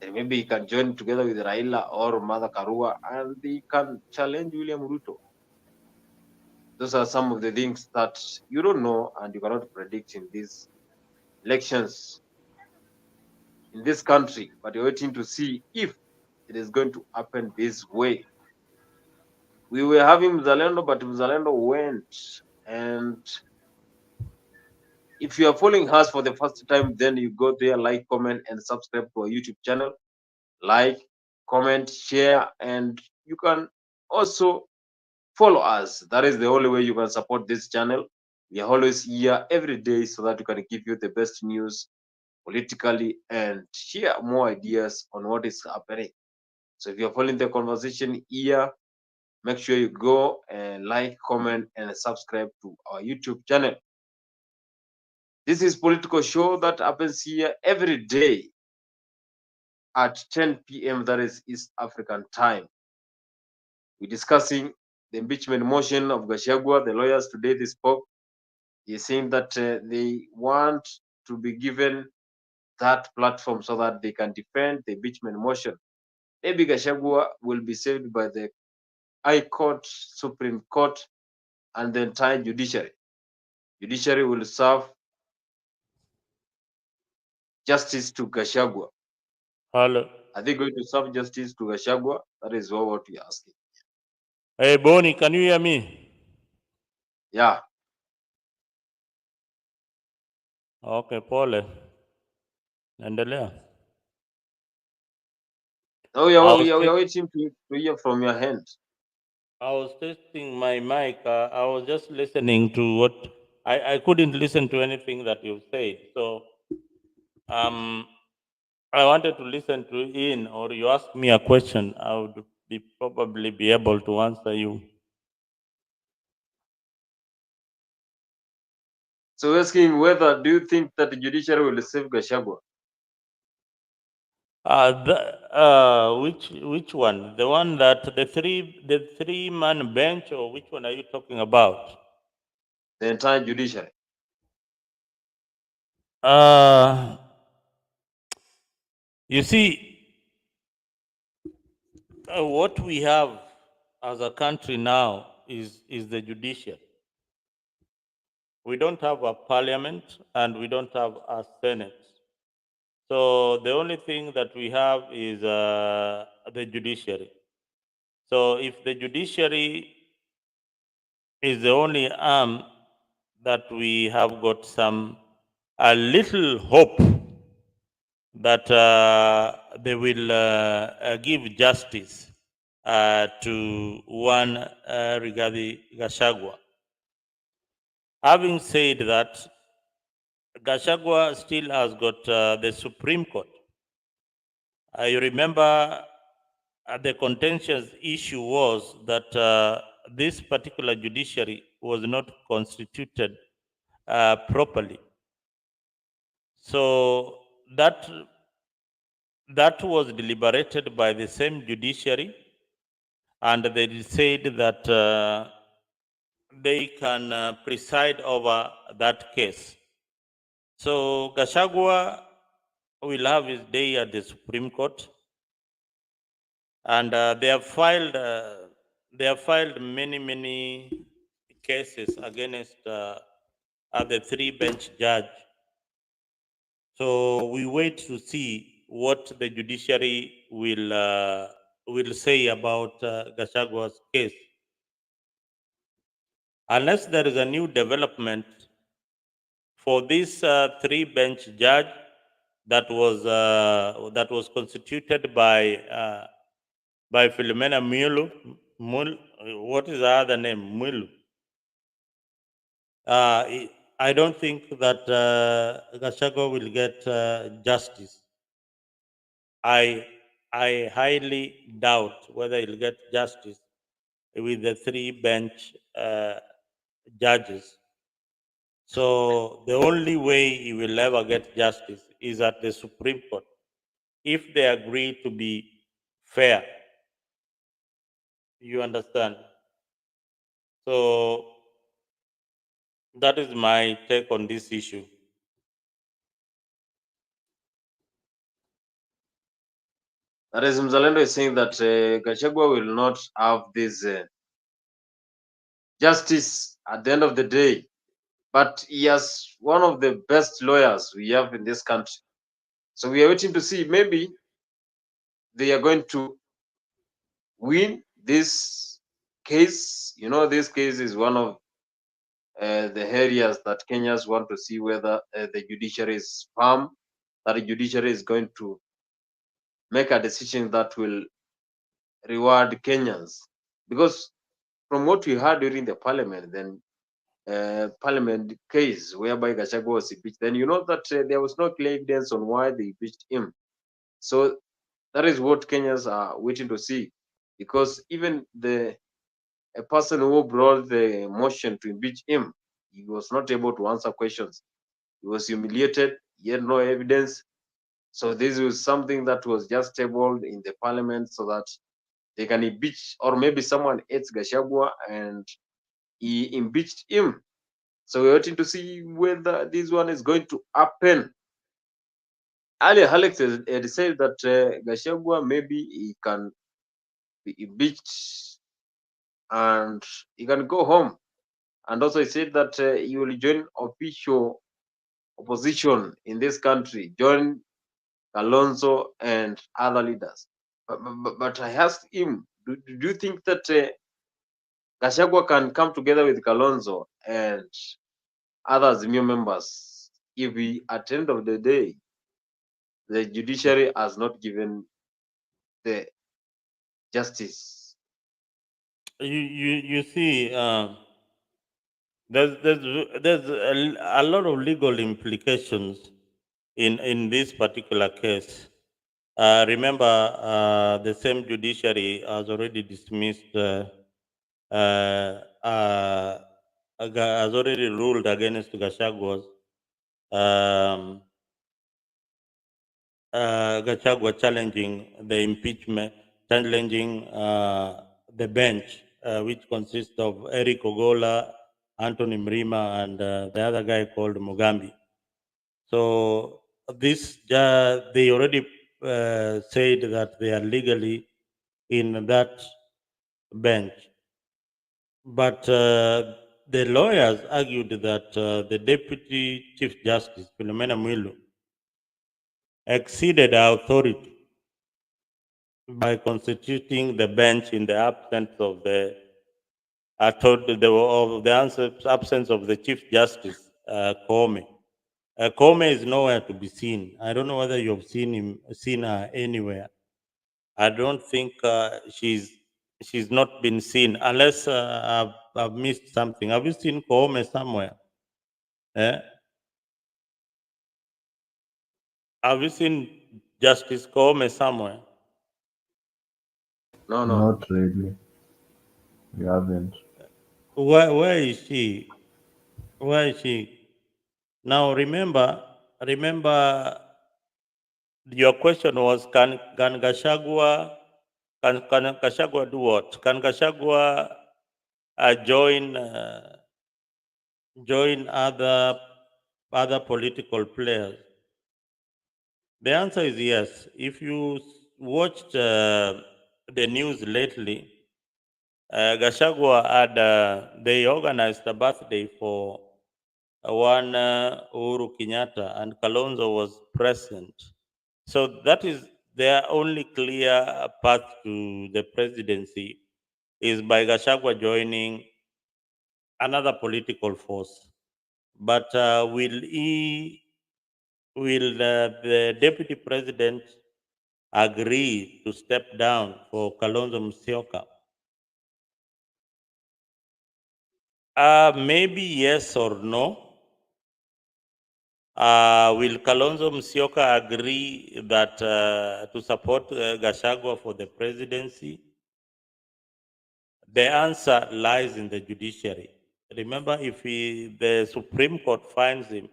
Then maybe he can join together with Raila or Mother Karua and they can challenge William Ruto. Those are some of the things that you don't know and you cannot predict in these elections in this country, but you're waiting to see if it is going to happen this way. We were having Mzalendo, but Mzalendo went. And if you are following us for the first time, then you go there, like, comment, and subscribe to our YouTube channel. Like, comment, share, and you can also follow us. That is the only way you can support this channel. We are always here every day so that we can give you the best news politically and share more ideas on what is happening. So if you're following the conversation here, make sure you go and like, comment, and subscribe to our YouTube channel. This is Political Show that happens here every day at 10 p.m. That is East African time. We're discussing the impeachment motion of Gachagua. The lawyers today they spoke. They're saying that they want to be given that platform so that they can defend the impeachment motion. Maybe Gachagua will be saved by the High Court, Supreme Court, and the entire judiciary. Judiciary will serve justice to Gachagua. Hello. Are they going to serve justice to Gachagua? That is what we are asking. Hey, Bonnie, can you hear me? Yeah. Okay, pole. Endelea. Oh, we are waiting to hear from your hand. I was testing my mic. I was just listening to what I couldn't listen to anything that you said. So I wanted to listen to in, or you ask me a question, I would probably be able to answer you. So asking whether do you think that the judiciary will save Gachagua? Which one? The one that the three-man bench, or which one are you talking about? The entire judiciary. You see, what we have as a country now is the judiciary. We don't have a parliament and we don't have a senate. So the only thing that we have is the judiciary. So if the judiciary is the only arm that we have got a little hope that they will give justice to one Rigathi Gachagua. Having said that, Gachagua still has got the Supreme Court. You remember the contentious issue was that this particular judiciary was not constituted properly. So that was deliberated by the same judiciary, and they said that they can preside over that case. So Gachagua will have his day at the Supreme Court, and they have filed many cases against the three-bench judge. So we wait to see what the judiciary will say about Gachagua's case. Unless there is a new development for this three-bench judge that was constituted by Philomena Mulu. What is the other name? Mulu. I don't think that Gachagua will get justice. I highly doubt whether he'll get justice with the three-bench judges. So the only way he will ever get justice is at the Supreme Court, if they agree to be fair. You understand? So that is my take on this issue. That is, Mzalendo is saying that Gachagua will not have this justice at the end of the day, but he has one of the best lawyers we have in this country. So we are waiting to see, maybe they are going to win this case. You know, this case is one of the areas that Kenyans want to see whether the judiciary is firm, that the judiciary is going to make a decision that will reward Kenyans. Because from what we heard during the parliament, then parliament case whereby Gachagua was impeached, then you know that there was no clear evidence on why they impeached him. So that is what Kenyans are waiting to see, because even a person who brought the motion to impeach him, he was not able to answer questions. He was humiliated. He had no evidence. So this was something that was just tabled in the parliament so that they can impeach, or maybe someone hates Gachagua and he impeached him. So we're waiting to see whether this one is going to happen. Earlier, Alex had said that Gachagua maybe he can be impeached and he can go home. And also he said that he will join official opposition in this country, join Kalonzo and other leaders. But I asked him, do you think that Gachagua can come together with Kalonzo and other Azimio members if we, at the end of the day, the judiciary has not given the justice? You see, there's a lot of legal implications in this particular case. Remember, the same judiciary has already dismissed, has already ruled against Gachagua's Gachagua challenging the impeachment, challenging the bench, which consists of Eric Ogola, Anthony Mrima, and the other guy called Mugambi. So they already said that they are legally in that bench. But the lawyers argued that the Deputy Chief Justice, Philomena Mwilu, exceeded her authority by constituting the bench in the absence of the absence of the Chief Justice, Koome. Koome is nowhere to be seen. I don't know whether you've seen her anywhere. I don't think she's not been seen, unless I've missed something. Have you seen Koome somewhere? Eh? Have you seen Justice Koome somewhere? No. Not really. We haven't. Where is she? Where is she? Now remember, your question was, can Gachagua do what? Can Gachagua join other political players? The answer is yes. If you watched the news lately, Gachagua had they organized a birthday for one Uhuru Kenyatta, and Kalonzo was president. So that is their only clear path to the presidency, is by Gachagua joining another political force. But will the deputy president agree to step down for Kalonzo Musyoka? Maybe yes or no. Will Kalonzo Musyoka agree that to support Gachagua for the presidency? The answer lies in the judiciary. Remember, if the Supreme Court finds him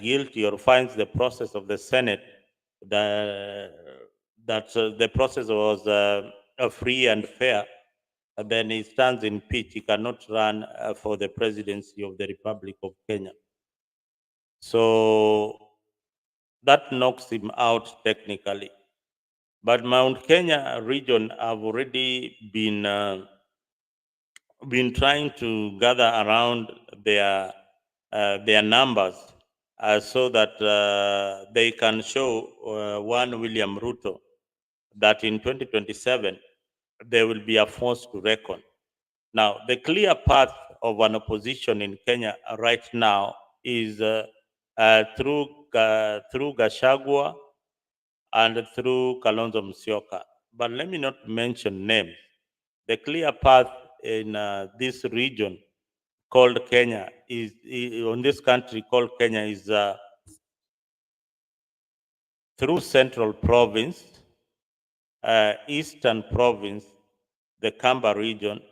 guilty or finds the process of the Senate that the process was free and fair, then he stands in pitch. He cannot run for the presidency of the Republic of Kenya. So that knocks him out technically. But Mount Kenya region have already been trying to gather around their numbers so that they can show one William Ruto that in 2027 there will be a force to reckon. Now, the clear path of an opposition in Kenya right now is through Gachagua and through Kalonzo Musyoka. But let me not mention names. The clear path in this region called Kenya is on this country called Kenya is through Central Province, Eastern Province, the Kamba region,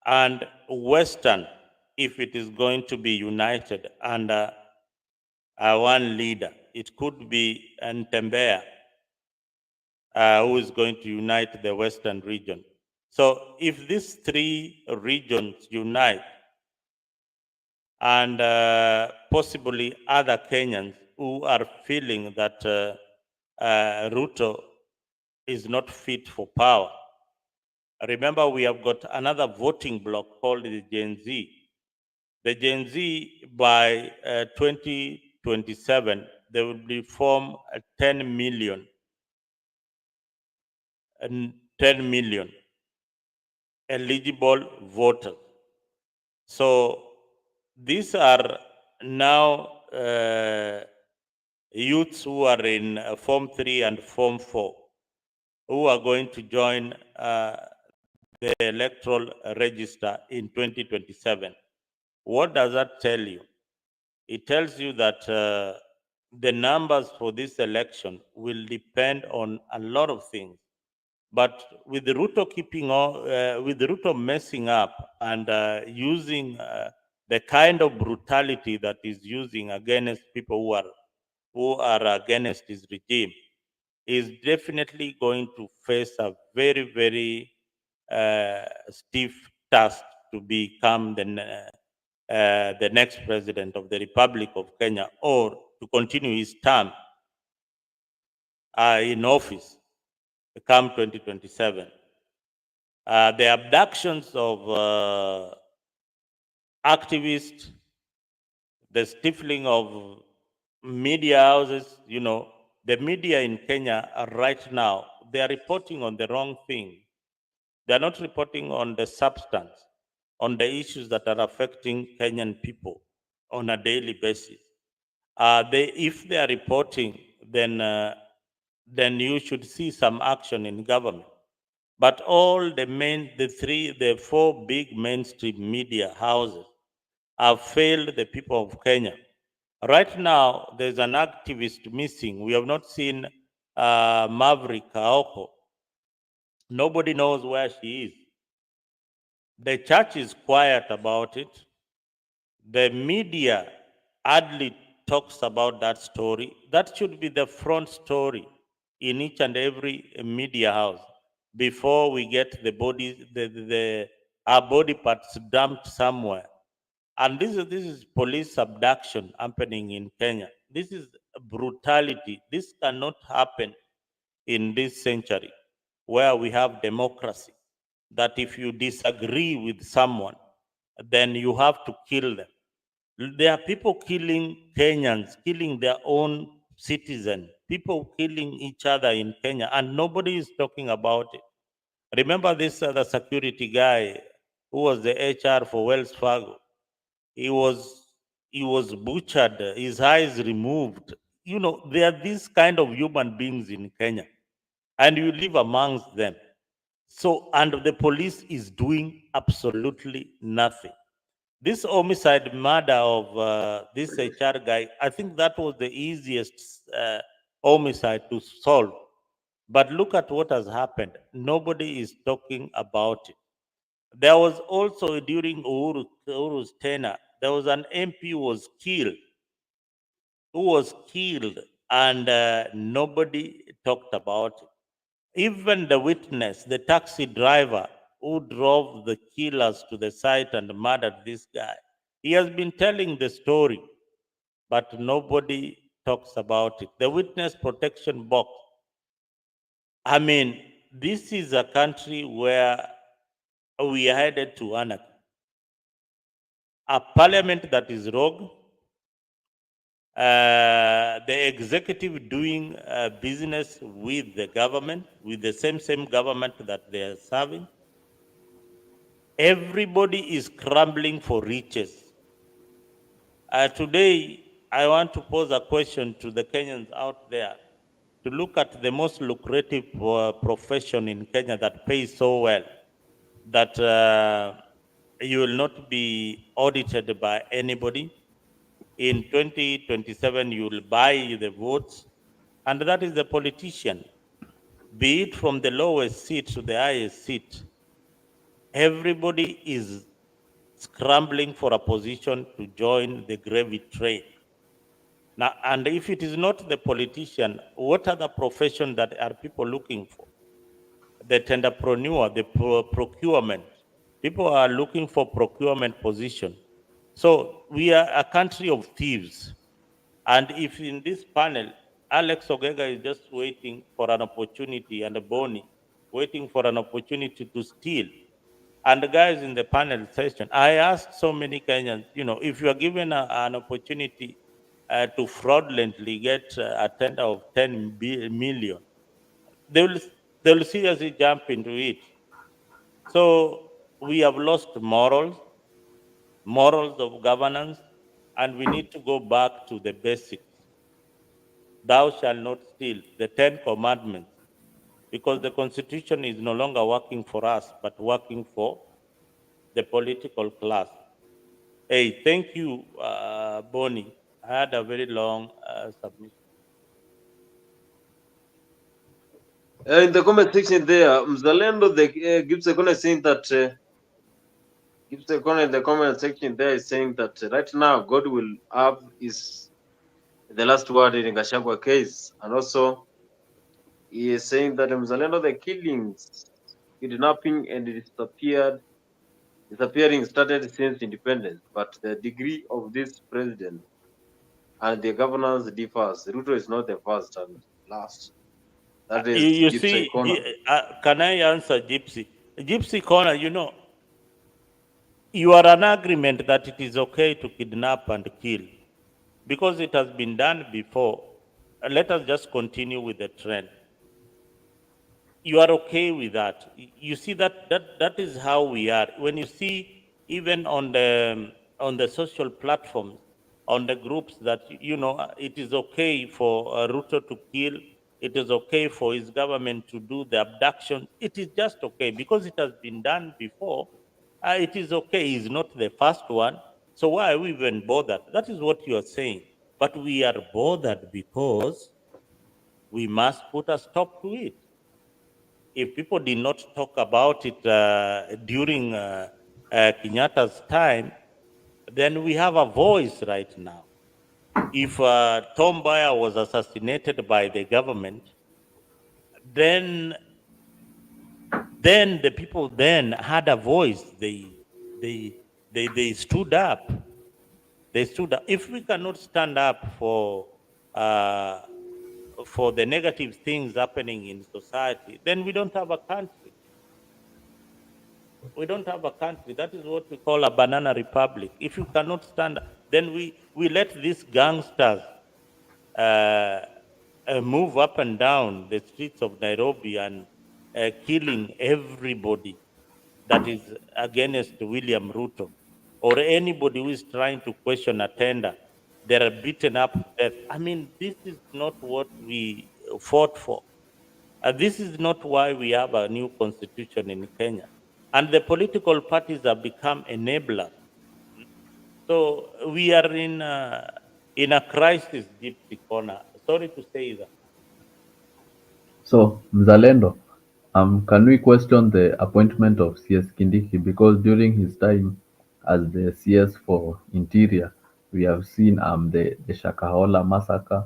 and Western, if it is going to be united under one leader. It could be Ntembea, who is going to unite the Western region. So if these three regions unite, and possibly other Kenyans who are feeling that Ruto is not fit for power. Remember, we have got another voting bloc called the Gen Z. The Gen Z, by 2027, they will be form 10 million eligible voters. So these are now youths who are in Form 3 and Form 4 who are going to join the electoral register in 2027. What does that tell you? It tells you that the numbers for this election will depend on a lot of things. But with the Ruto with the Ruto messing up and using the kind of brutality that is using against people who are against his regime, is definitely going to face a very, very stiff task to become the next president of the Republic of Kenya, or to continue his term in office come 2027. The abductions of activists, the stifling of media houses, the media in Kenya right now, they are reporting on the wrong thing. They are not reporting on the substance, on the issues that are affecting Kenyan people on a daily basis. If they are reporting, then you should see some action in government. But all the four big mainstream media houses have failed the people of Kenya. Right now, there's an activist missing. We have not seen Maverick Aoko. Nobody knows where she is. The church is quiet about it. The media hardly talks about that story. That should be the front story in each and every media house before we get the bodies, our body parts dumped somewhere. And this is police abduction happening in Kenya. This is brutality. This cannot happen in this century where we have democracy, that if you disagree with someone, then you have to kill them. There are people killing Kenyans, killing their own citizens, people killing each other in Kenya, and nobody is talking about it. Remember this other security guy who was the HR for Wells Fargo? He was butchered, his eyes removed. You know, there are these kind of human beings in Kenya, and you live amongst them. So, and the police is doing absolutely nothing. This homicide murder of this HR guy, I think that was the easiest homicide to solve. But look at what has happened. Nobody is talking about it. There was also during Uhuru's tenure, there was an MP who was killed, and nobody talked about it. Even the witness, the taxi driver who drove the killers to the site and murdered this guy, he has been telling the story, but nobody talks about it. The witness protection box. I mean, this is a country where we are headed to anarchy. A parliament that is rogue, the executive doing business with the government, with the same government that they are serving. Everybody is scrambling for riches. Today, I want to pose a question to the Kenyans out there to look at the most lucrative profession in Kenya that pays so well that you will not be audited by anybody. In 2027, you will buy the votes, and that is the politician, be it from the lowest seat to the highest seat. Everybody is scrambling for a position to join the gravy train. Now, and if it is not the politician, what other profession that are people looking for? The tenderpreneur, the procurement. People are looking for procurement position. So we are a country of thieves. And if in this panel, Alex Ogega is just waiting for an opportunity, and Boni waiting for an opportunity to steal. And the guys in the panel session, I asked so many Kenyans, you know, if you are given an opportunity to fraudulently get a tender of 10 million, they will seriously jump into it. So we have lost morals of governance, and we need to go back to the basics. Thou shalt not steal, the 10 commandments, because the constitution is no longer working for us, but working for the political class. Hey, thank you, Bonnie. I had a very long submission. In the comment section there, Mzalendo gives a comment saying that gives a comment in the comment section there is saying that right now God will have is the last word in Gachagua case, and also he is saying that Mzalendo the killings, kidnapping, and disappearing started since independence, but the degree of this president and the governance differs. Ruto is not the first and last. That is You Gypsy see, Corner. can I answer Gypsy? Gypsy Corner, you know, you are an agreement that it is okay to kidnap and kill because it has been done before. Let us just continue with the trend. You are okay with that. You see that is how we are. When you see even on the social platforms, on the groups that you know, it is okay for Ruto to kill. It is okay for his government to do the abduction. It is just okay because it has been done before. It is okay. He's not the first one. So why are we even bothered? That is what you are saying. But we are bothered because we must put a stop to it. If people did not talk about it during Kenyatta's time, then we have a voice right now. If Tom Mboya was assassinated by the government, then the people then had a voice. They stood up. They stood up. If we cannot stand up for the negative things happening in society, then we don't have a country. We don't have a country. That is what we call a banana republic. If you cannot stand, then we let these gangsters move up and down the streets of Nairobi and killing everybody that is against William Ruto, or anybody who is trying to question a tender, they're beaten up to death. I mean, this is not what we fought for. This is not why we have a new constitution in Kenya. And the political parties have become enablers. So we are in a crisis, gypsy corner. Sorry to say that. So, Mzalendo, can we question the appointment of CS Kindiki? Because during his time as the CS for Interior, we have seen the Shakahola massacre.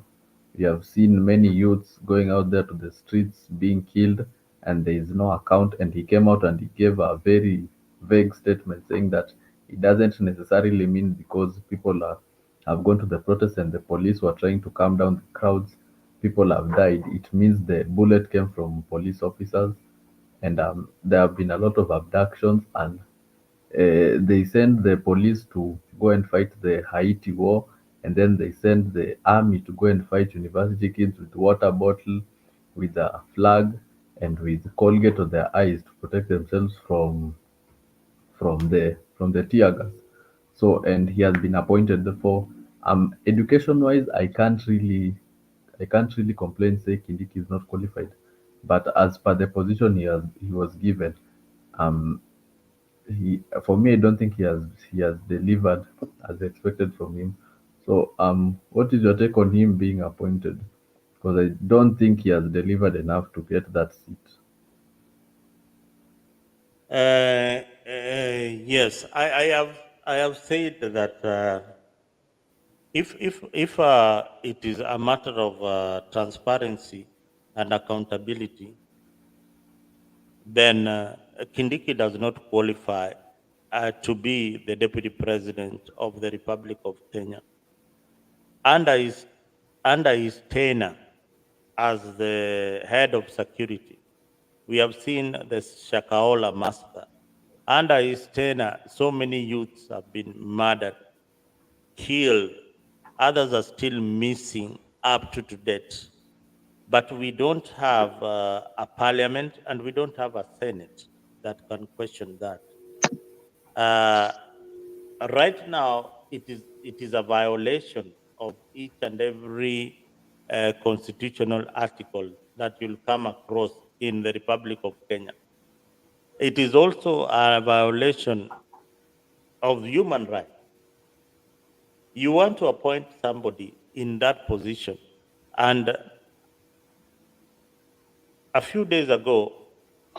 We have seen many youths going out there to the streets being killed, and there is no account. And he came out and he gave a very vague statement saying that it doesn't necessarily mean because have gone to the protest and the police were trying to calm down the crowds, people have died. It means the bullet came from police officers, and there have been a lot of abductions, and they send the police to go and fight the Haiti war, and then they send the army to go and fight university kids with water bottle, with a flag, and with Colgate on their eyes to protect themselves from the tear gas. So, and he has been appointed for education wise. I can't really complain, say Kindiki is not qualified, but as per the position he was given, um he for me I don't think he has delivered as expected from him. So what is your take on him being appointed? Because I don't think he has delivered enough to get that seat. Yes, I have said that if it is a matter of transparency and accountability, then Kindiki does not qualify to be the deputy president of the Republic of Kenya. Under his tenure as the head of security, we have seen the Shakahola massacre. Under his tenure, so many youths have been murdered, killed. Others are still missing up to date. But we don't have a parliament and we don't have a senate that can question that. Uh, right now, it is a violation of each and every constitutional article that you'll come across in the Republic of Kenya. It is also a violation of human rights. You want to appoint somebody in that position, and a few days ago,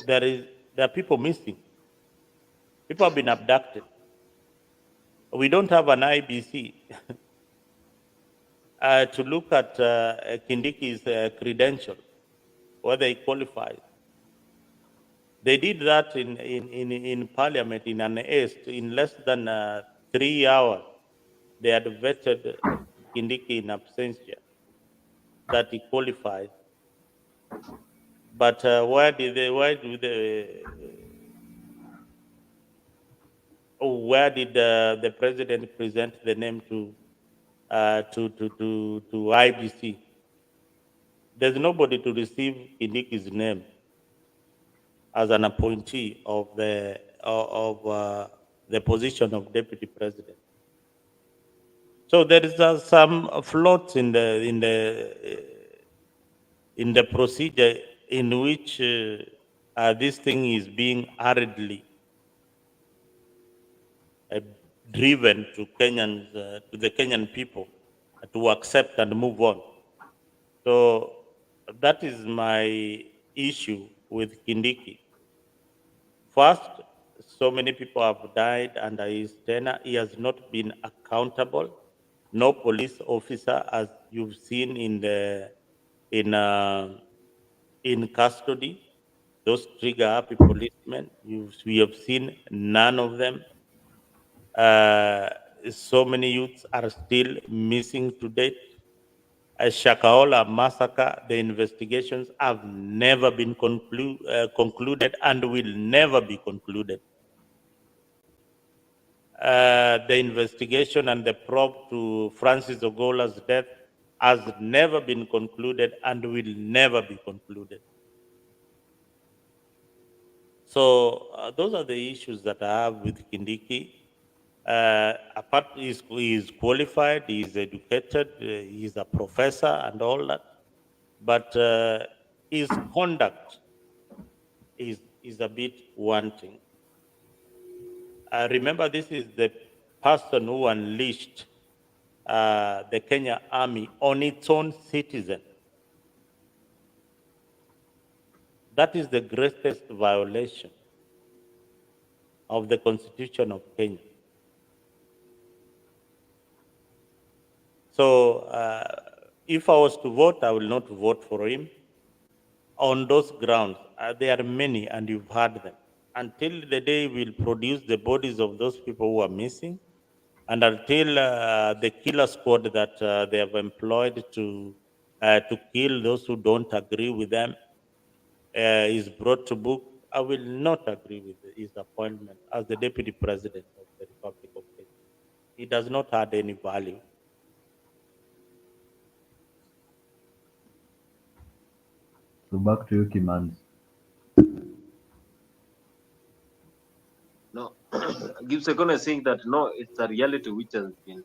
there are people missing. People have been abducted. We don't have an IBC to look at Kindiki's credential, whether he qualifies. They did that in Parliament in an haste in less than 3 hours. They had vetted Kindiki in absentia that he qualified. But where did the president present the name to IBC? There's nobody to receive Kindiki's name as an appointee of the position of deputy president. So there is some flaws in the procedure in which this thing is being hurriedly driven to Kenyans, to the Kenyan people, to accept and move on. So that is my issue with Kindiki. First, so many people have died under his tenure. He has not been accountable. No police officer, as you've seen in custody, those trigger happy policemen. We have seen none of them. So many youths are still missing to date. A Shakahola massacre, the investigations have never been concluded and will never be concluded. the investigation and the probe to Francis Ogola's death has never been concluded and will never be concluded. So those are the issues that I have with Kindiki. Apart, he is qualified, he is educated, he is a professor and all that, but his conduct is a bit wanting. Remember, this is the person who unleashed the Kenya Army on its own citizen. That is the greatest violation of the Constitution of Kenya. So if I was to vote, I will not vote for him on those grounds. There are many, and you've heard them. Until the day we'll produce the bodies of those people who are missing, and until the killer squad that they have employed to kill those who don't agree with them is brought to book, I will not agree with his appointment as the Deputy President of the Republic of Kenya. He does not add any value. So back to you, Kimans. No, Gibson is saying that no, it's a reality which has been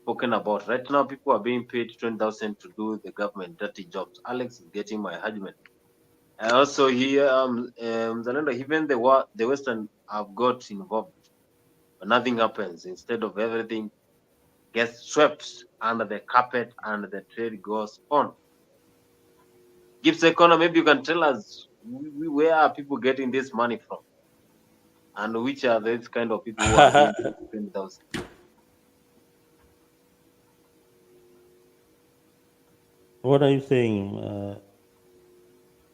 spoken about. Right now, people are being paid 20,000 to do the government dirty jobs. Alex is getting my argument. I also hear even the Western have got involved, but nothing happens. Instead of everything gets swept under the carpet and the trade goes on. Gibbs Economy, maybe you can tell us where are people getting this money from, and which are these kind of people who are being paid 20,000. What are you saying?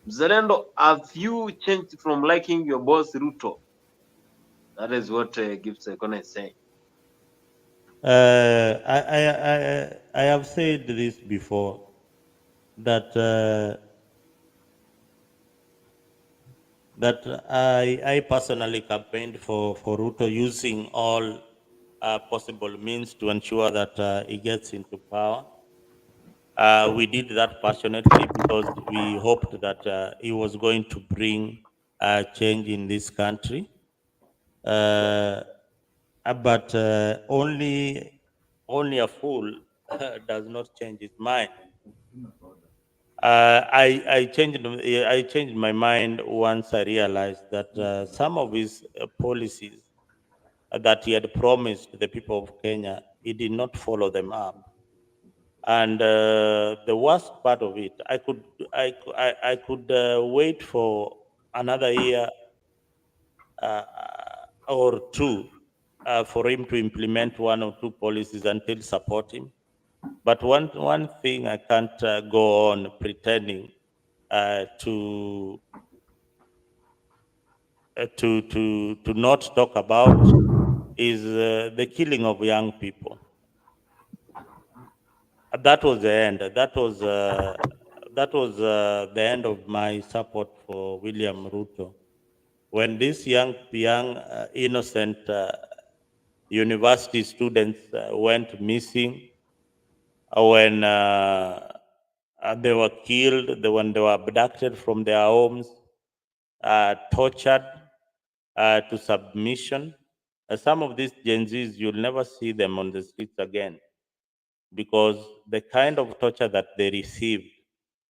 Zalendo, have you changed from liking your boss Ruto? That is what Gibbs Economy is saying. I have said this before, that I personally campaigned for Ruto, using all possible means to ensure that he gets into power. We did that passionately because we hoped that he was going to bring change in this country. But only a fool does not change his mind. I changed my mind once I realized that some of his policies that he had promised the people of Kenya, he did not follow them up. And the worst part of it, I could wait for another year or two for him to implement one or two policies and still support him. But one thing I can't go on pretending to not talk about is the killing of young people. That was the end. That was the end of my support for William Ruto. When these young innocent university students went missing, when they were killed, when they were abducted from their homes, tortured to submission. Some of these Gen Zs, you'll never see them on the streets again, because the kind of torture that they received,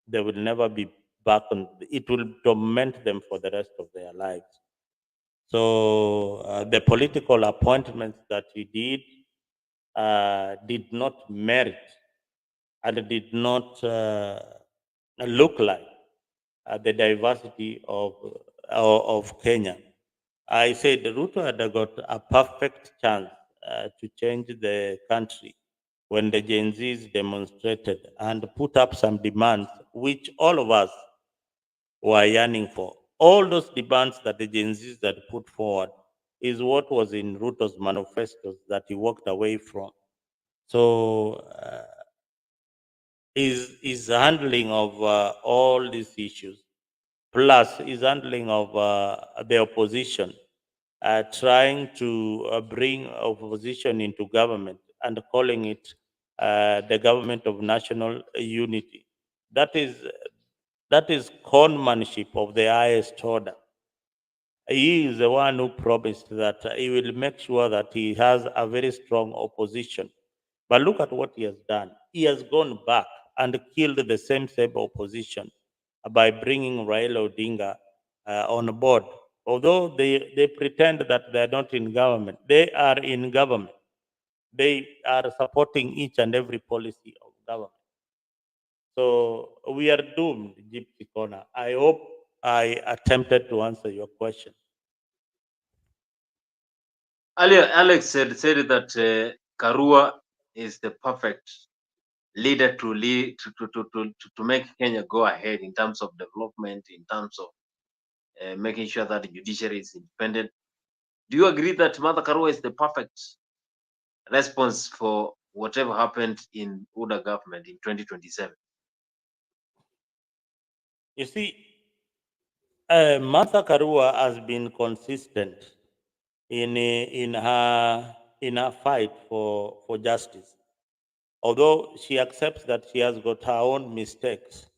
they will never be back on. It will torment them for the rest of their lives. So the political appointments that he did not merit and did not look like the diversity of Kenya. I said Ruto had got a perfect chance to change the country when the Gen Zs demonstrated and put up some demands which all of us were yearning for. All those demands that the Gen Zs had put forward is what was in Ruto's manifestos that he walked away from. So his handling of all these issues, plus his handling of the opposition, trying to bring opposition into government and calling it the government of national unity. That is conmanship of the highest order. He is the one who promised that he will make sure that he has a very strong opposition. But look at what he has done. He has gone back and killed the same opposition by bringing Raila Odinga on board. Although they pretend that they are not in government, they are in government. They are supporting each and every policy of government. So we are doomed, Gypsy Corner. I hope I attempted to answer your question. Earlier, Alex said that Karua is the perfect leader to lead to make Kenya go ahead in terms of development, in terms of making sure that the judiciary is independent. Do you agree that Martha Karua is the perfect response for whatever happened in UDA government in 2027? You see, Martha Karua has been consistent in her fight for justice. Although she accepts that she has got her own mistakes,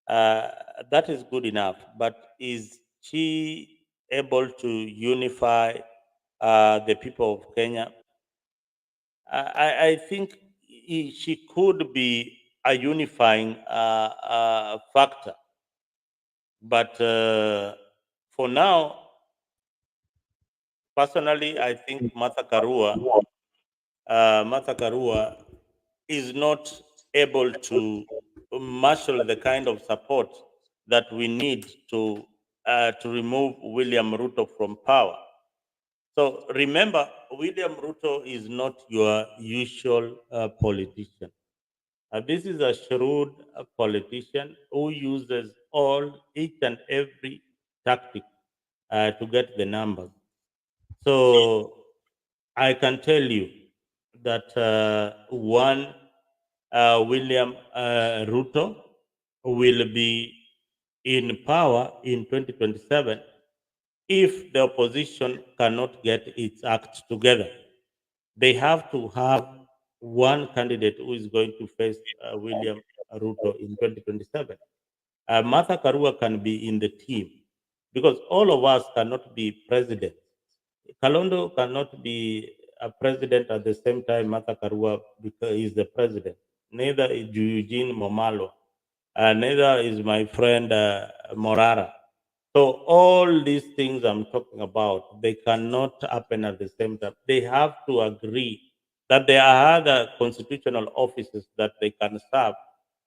that is good enough. But is she able to unify the people of Kenya? I think she could be a unifying factor. But for now, personally, I think Martha Karua is not able to marshal the kind of support that we need to remove William Ruto from power. So remember, William Ruto is not your usual politician. This is a shrewd politician who uses each and every tactic to get the numbers. So I can tell you that one William Ruto will be in power in 2027 if the opposition cannot get its act together. They have to have one candidate who is going to face William Ruto in 2027. Martha Karua can be in the team because all of us cannot be president. Kalondo cannot be a president at the same time Martha Karua because he's the president. Neither is Eugene Momalo. Neither is my friend Morara. So all these things I'm talking about, they cannot happen at the same time. They have to agree that there are other constitutional offices that they can serve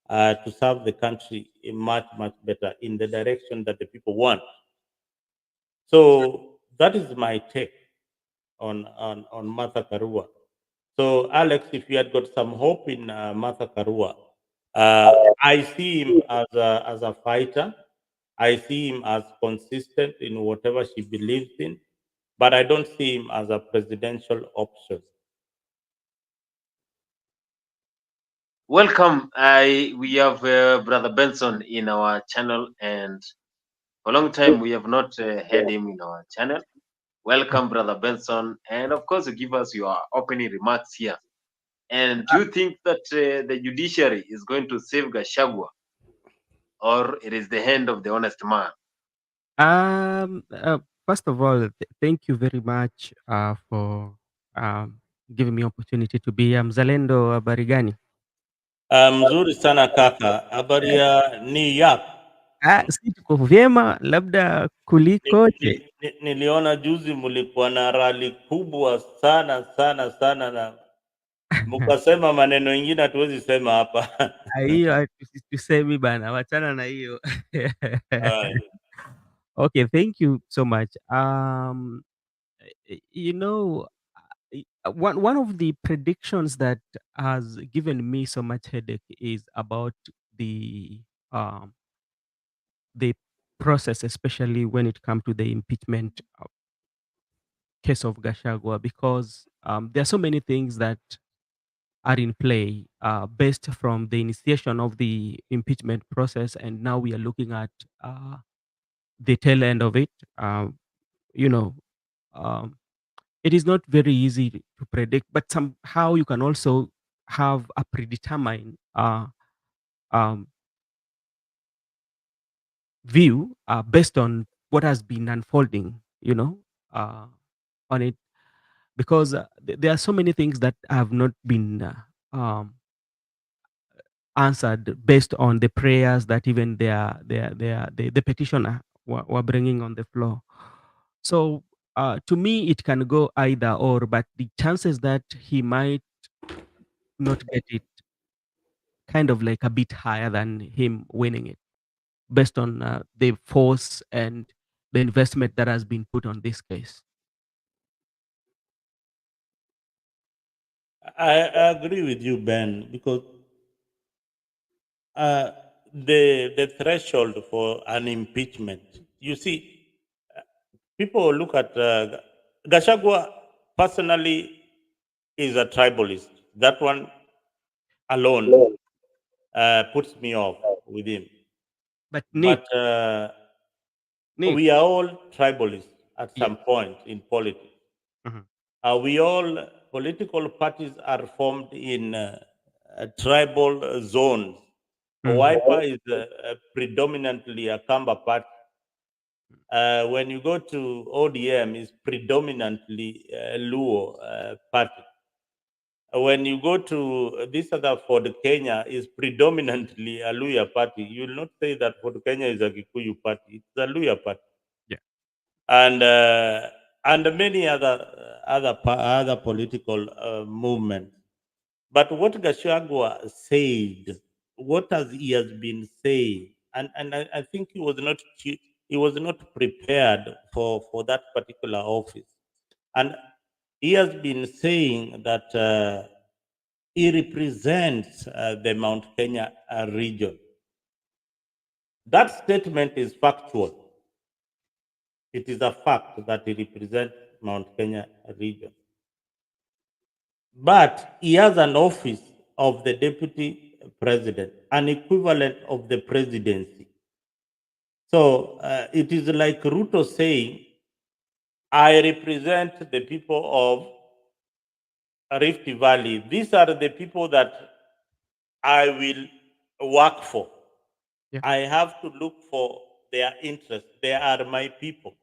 to serve the country much, much better in the direction that the people want. So that is my take on Martha Karua. So Alex, if you had got some hope in Martha Karua, I see him as a fighter. I see him as consistent in whatever she believes in, but I don't see him as a presidential option. Welcome. We have Brother Benson in our channel, and for a long time we have not had him in our channel. Welcome, Brother Benson, and of course, give us your opening remarks here. And do you think that the judiciary is going to save Gachagua, or it is the hand of the honest man? First of all, thank you very much for giving me opportunity to be mzalendo. Habari gani? Mzuri sana kaka, habari ya New York? Si tuko vyema, labda kulikoje? Niliona juzi mlikuwa na rali kubwa sana sana sana, na mkasema maneno ingine hatuwezi sema hapa. Hiyo tusemi bana, wachana na hiyo. Okay, thank you so much. You know, one of the predictions that has given me so much headache is about the um, the process, especially when it comes to the impeachment case of Gachagua, because there are so many things that are in play based from the initiation of the impeachment process, and now we are looking at the tail end of it. You know, it is not very easy to predict, but somehow you can also have a predetermined um, view based on what has been unfolding, on it, because there are so many things that have not been answered based on the prayers that even the petitioner were bringing on the floor. So to me, it can go either or, but the chances that he might not get it kind of like a bit higher than him winning it, based on the force and the investment that has been put on this case. I agree with you, Ben, because uh, the threshold for an impeachment, you see, people look at Gachagua personally is a tribalist. That one alone puts me off with him. But But Nick, we are all tribalists at yes. some point in politics. Mhm. We all political parties are formed in tribal zones. Wiper is predominantly a Kamba party. When you go to ODM, is predominantly Luo party. When you go to this other Ford Kenya, is predominantly a Luya party. You will not say that Ford Kenya is a Kikuyu party. It's a Luya party. Yeah. And many other political movements. But what Gachagua said, what he has been saying, and I think he was not prepared for that particular office, and he has been saying that he represents the Mount Kenya region. That statement is factual. It is a fact that he represents Mount Kenya region. But he has an office of the deputy president, an equivalent of the presidency. So it is like Ruto saying, I represent the people of Rift Valley. These are the people that I will work for. Yeah. I have to look for their interests. They are my people.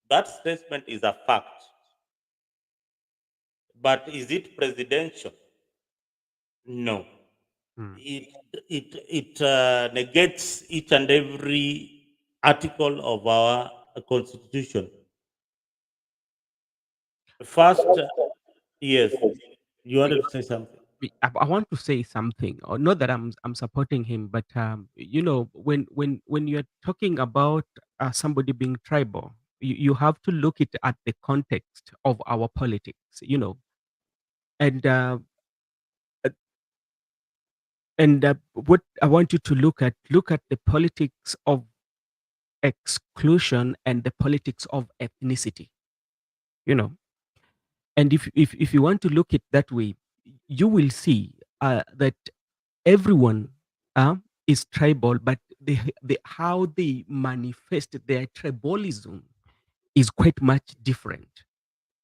That statement is a fact. But is it presidential? No. It negates each and every article of our constitution. First, yes, you wanted to say something. I want to say something, or not that I'm supporting him, but when you're talking about somebody being tribal, you have to look it at the context of our politics, and uh, what I want you to look at the politics of exclusion and the politics of ethnicity, you know. And if you want to look it that way, you will see that everyone is tribal, but how they manifest their tribalism is quite much different.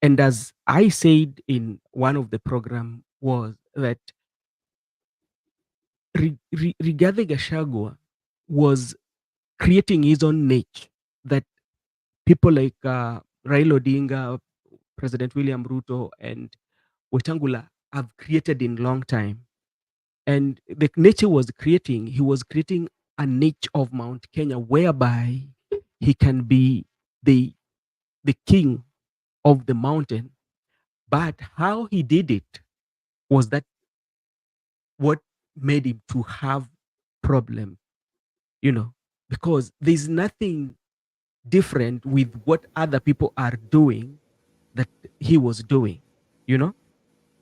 And as I said in one of the program, was that Rigathi Gachagua was creating his own niche that people like Raila Odinga, President William Ruto, and Wetangula have created in long time. And the nature he was creating a niche of Mount Kenya whereby he can be the king of the mountain. But how he did it was that what made him to have problem, because there's nothing different with what other people are doing that he was doing,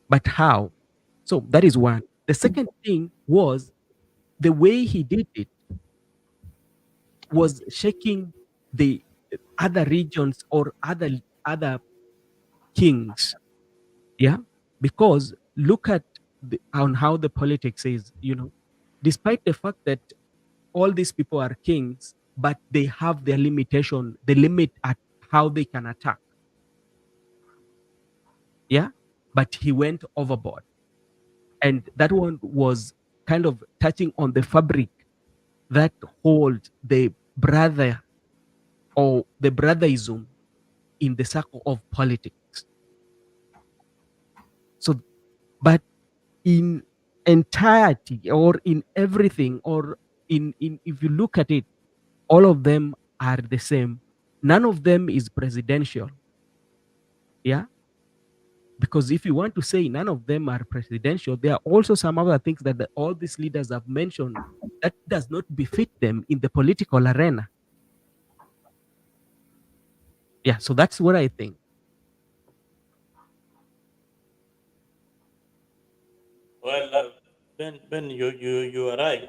but how? So that is one. The second thing was the way he did it was shaking the other regions or other kings. Yeah, because look at on how the politics is. Despite the fact that all these people are kings, but they have their limitation, the limit at how they can attack. Yeah, but he went overboard, and that one was kind of touching on the fabric that holds the brother or the brotherism in the circle of politics. So, but in entirety or in everything or in if you look at it, all of them are the same. None of them is presidential. Yeah, because if you want to say none of them are presidential, there are also some other things that all these leaders have mentioned that does not befit them in the political arena. Yeah, so that's what I think. Well, Ben, you are right.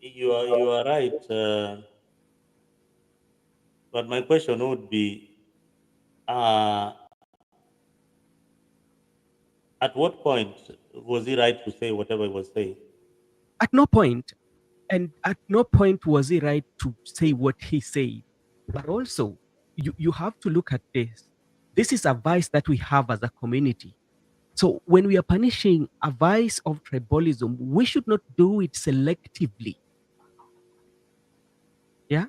You are right. But my question would be, uh, at what point was he right to say whatever he was saying? At no point, and at no point was he right to say what he said. But also, you have to look at this. This is a vice that we have as a community. So when we are punishing a vice of tribalism, we should not do it selectively. Yeah,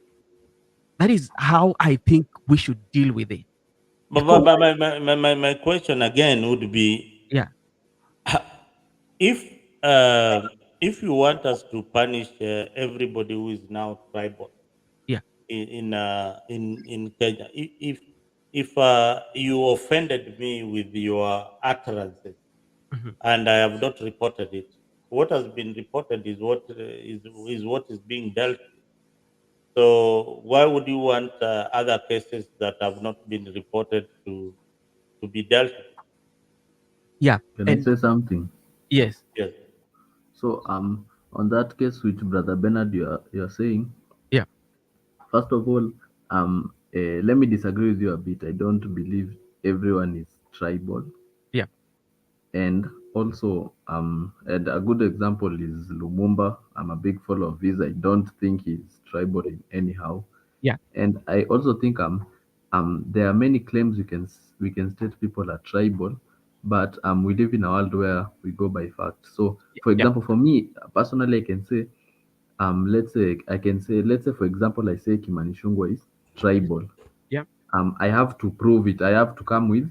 that is how I think we should deal with it. But my question again would be, Yeah, if uh, if you want us to punish everybody who is now tribal yeah, in Kenya, if you offended me with your utterances mhm. and I have not reported it, what has been reported is what is being dealt with. So why would you want other cases that have not been reported to be dealt with? Yeah, Can I and say something? yes, Yes. So on that case which Brother Bernard you're saying, yeah, first of all, let me disagree with you a bit. I don't believe everyone is tribal. yeah, And also, and a good example is Lumumba. I'm a big follower of his. I don't think he's tribal in anyhow. yeah, And I also think there are many claims we can state people are tribal, but we live in a world where we go by fact. So, for yeah, example, for me personally, I can say let's say for example, I say Kimani Ichung'wah is tribal. yeah, I have to prove it. I have to come with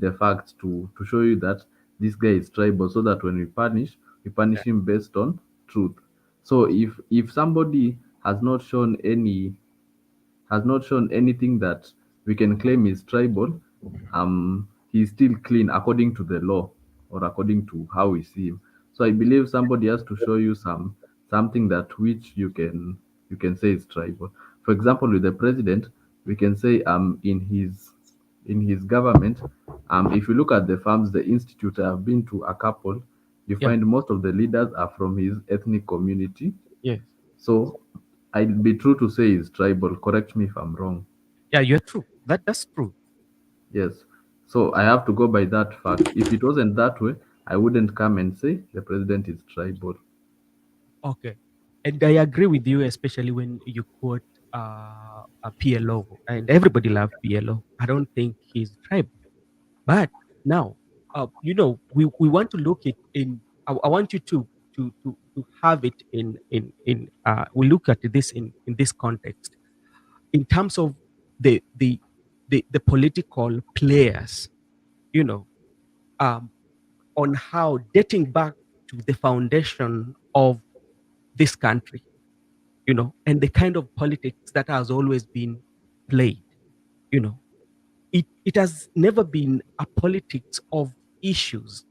the facts to show you that this guy is tribal, so that when we punish yeah, him based on truth. So if somebody has not shown anything that we can claim is tribal, he's still clean according to the law or according to how we see him. So I believe somebody has to show you something that which you can say is tribal. For example, with the president, we can say in his government, if you look at the farms, the institute, I've been to a couple, you yeah, find most of the leaders are from his ethnic community. yes, So I'd be true to say he's tribal. Correct me if I'm wrong. yeah. You're true. That's true. Yes. So I have to go by that fact. If it wasn't that way, I wouldn't come and say the president is tribal. Okay, and I agree with you, especially when you quote a PLO, and everybody loves PLO. I don't think he's tribal. But now, we want to look it in. I want you to have it in. We look at this in this context in terms of the the the political players. You know, um, on how dating back to the foundation of this country. And the kind of politics that has always been played. You know, it has never been a politics of issues.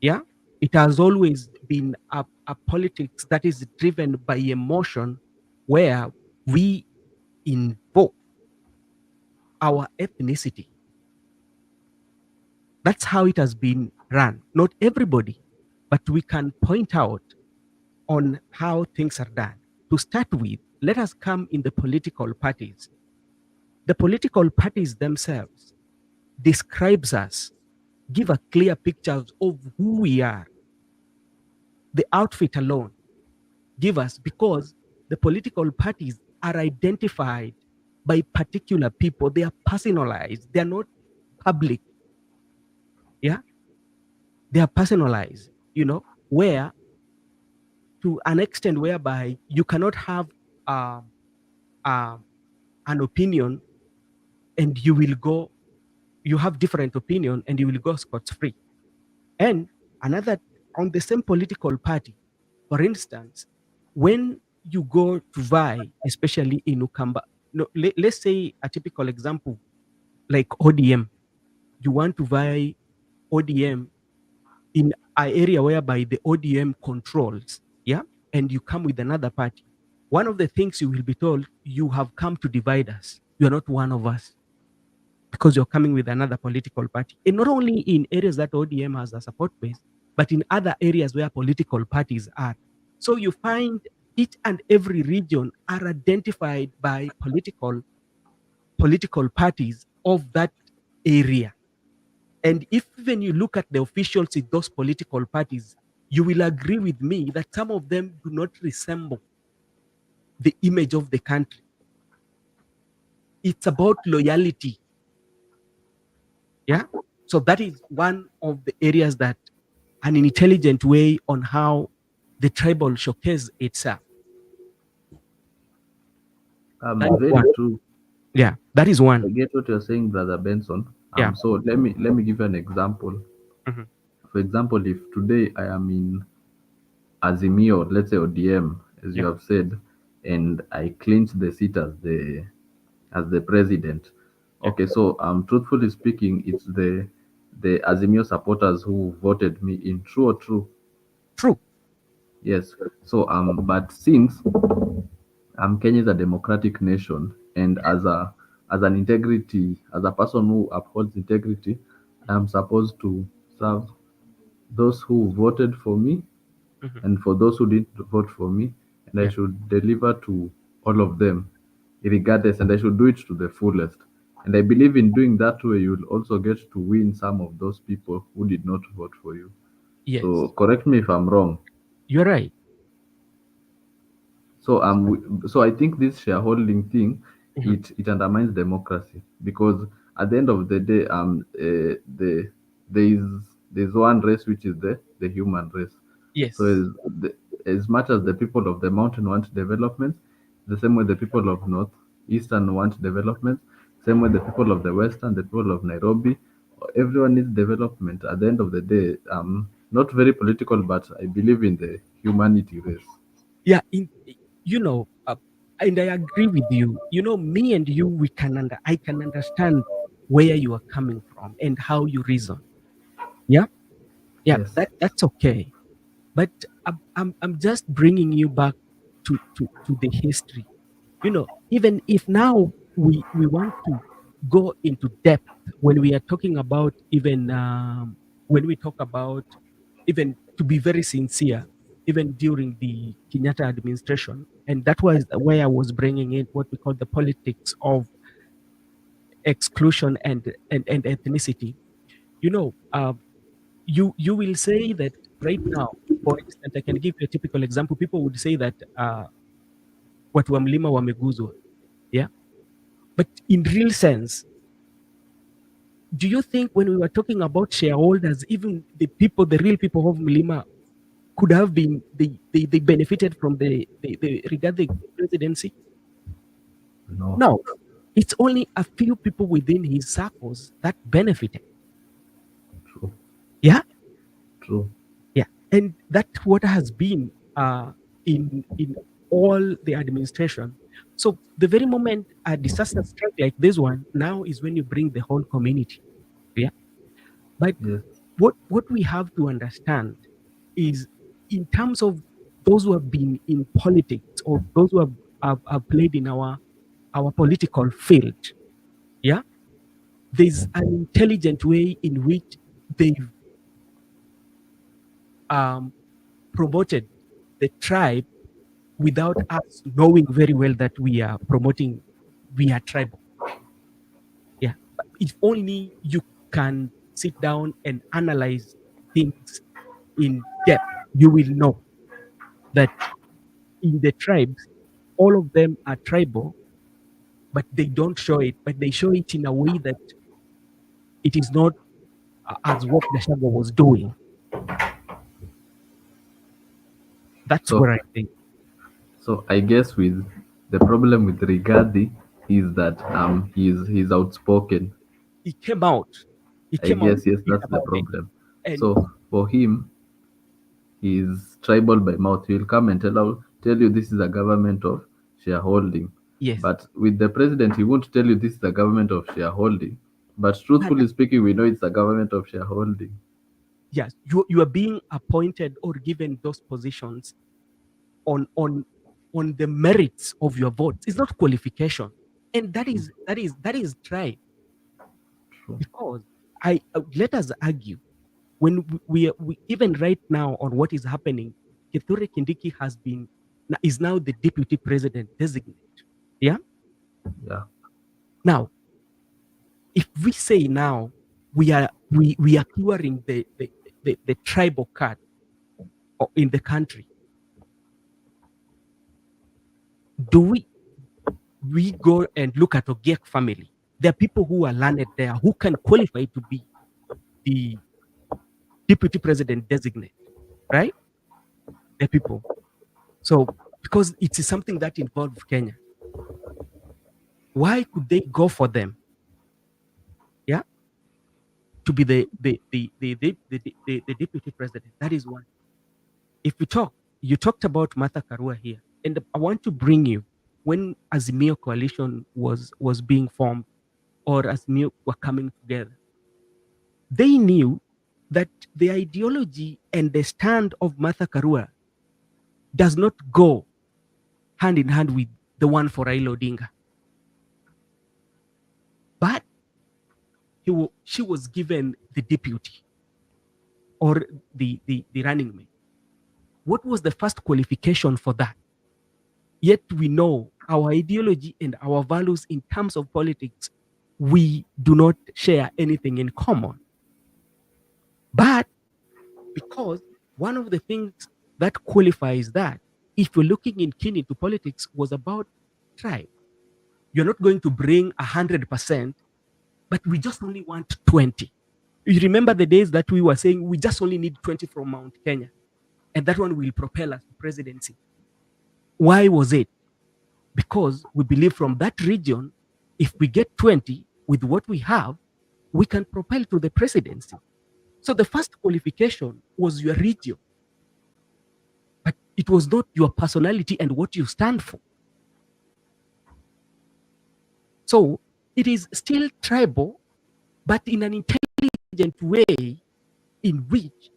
Yeah, it has always been a politics that is driven by emotion, where we invoke our ethnicity. That's how it has been run. Not everybody, but we can point out on how things are done. To start with, let us come in the political parties. The political parties themselves describes us, give a clear picture of who we are. The outfit alone give us, because the political parties are identified by particular people. They are personalized. They are not public. Yeah, they are personalized. Where to an extent whereby you cannot have uh, uh, an opinion and you have different opinion and you will go scot-free. And another, on the same political party, for instance, when you go to vie, especially in Ukamba, no, let's say a typical example, like ODM, you want to vie ODM in an area whereby the ODM controls, yeah, and you come with another party. One of the things you will be told, you have come to divide us. You are not one of us because you're coming with another political party. And not only in areas that ODM has a support base, but in other areas where political parties are. So you find each and every region are identified by political parties of that area. And if even you look at the officials in those political parties, you will agree with me that some of them do not resemble the image of the country. It's about loyalty. Yeah. So that is one of the areas that an intelligent way on how the tribal showcase itself. That is Very one. true. Yeah, that is one. I get what you're saying, Brother Benson. Yeah. So let me give you an example. Mhm. For example, if today I am in Azimio, let's say ODM, as you Yeah. have said, and I clinch the seat as the president. Okay, so truthfully speaking, it's the Azimio supporters who voted me in. True or true? True. Yes. So but since Kenya is a democratic nation, and as a person who upholds integrity, I'm supposed to serve those who voted for me Mhm. and for those who didn't vote for me, and I Yeah. should deliver to all of them, regardless, and I should do it to the fullest. And I believe in doing that way, you'll also get to win some of those people who did not vote for you. Yes. So correct me if I'm wrong. You're right. So I think this shareholding thing, Mhm. it undermines democracy, because at the end of the day, there's one race, which is the human race. Yes. So as much as the people of the mountain want development, the same way the people of northeastern want development, same way the people of the western, the people of Nairobi, everyone needs development. At the end of the day, not very political, but I believe in the humanity race. Yeah. And I agree with you. Me and you, I can understand where you are coming from and how you reason. Yeah. Yeah. Yes. That's okay. But I'm just bringing you back to the history. Even if now we want to go into depth when we are talking about, even when we talk about, even to be very sincere, even during the Kenyatta administration, and that was where I was bringing in what we call the politics of exclusion and ethnicity. You will say that right now, for instance, I can give you a typical example. People would say that watu wa mlima wameguzwa. Yeah. But in real sense, do you think when we were talking about shareholders, even the real people of Mlima could have been, they benefited from the regarding presidency? No. No. It's only a few people within his circles that benefited. True. Yeah. True. Yeah. And that's what has been in all the administration. So the very moment a disaster strike like this one, now is when you bring the whole community. Yeah. But Yes. what we have to understand is, in terms of those who have been in politics, or those who have played in our political field, yeah, there's an intelligent way in which they've promoted the tribe without us knowing very well that we are promoting, we are tribal. Yeah. But if only you can sit down and analyze things in depth, you will know that in the tribes, all of them are tribal, but they don't show it, but they show it in a way that it is not as what Gachagua was doing. That's So, what I think. so I guess with the problem with Rigathi is that he's outspoken. He came out. He I came out guess yes, speak that's the about it. problem. And So for him, he's tribal by mouth. He'll come and tell you this is a government of shareholding. yes, But with the president, he won't tell you this is a government of shareholding. But truthfully speaking, we know it's a government of shareholding. yes, you are being appointed or given those positions on the merits of your votes. It's not qualification, and that is tribe. Because let us argue when we even right now on what is happening. Kithure Kindiki is now the deputy president designate. Yeah. Yeah. Now, if we say now we are curing the tribal card in the country, do we go and look at Ogiek family? There are people who are learned there who can qualify to be the deputy president designate, right? There are people. So because it is something that involves Kenya, why could they go for them? Yeah, to be the deputy president. That is one. If you talked about Martha Karua here, and I want to bring you when Azimio coalition was being formed, or Azimio were coming together. They knew that the ideology and the stand of Martha Karua does not go hand in hand with the one for Raila Odinga. But she was given the deputy or the running mate. What was the first qualification for that? Yet we know our ideology and our values in terms of politics, we do not share anything in common. But because one of the things that qualifies that, if you're looking in keen into politics, was about tribe. You're not going to bring 100%, but we just only want 20. You remember the days that we were saying we just only need 20 from Mount Kenya, and that one will propel us to presidency. Why was it? Because we believe from that region, if we get 20 with what we have, we can propel to the presidency. So the first qualification was your region, but it was not your personality and what you stand for. So it is still tribal, but in an intelligent way in which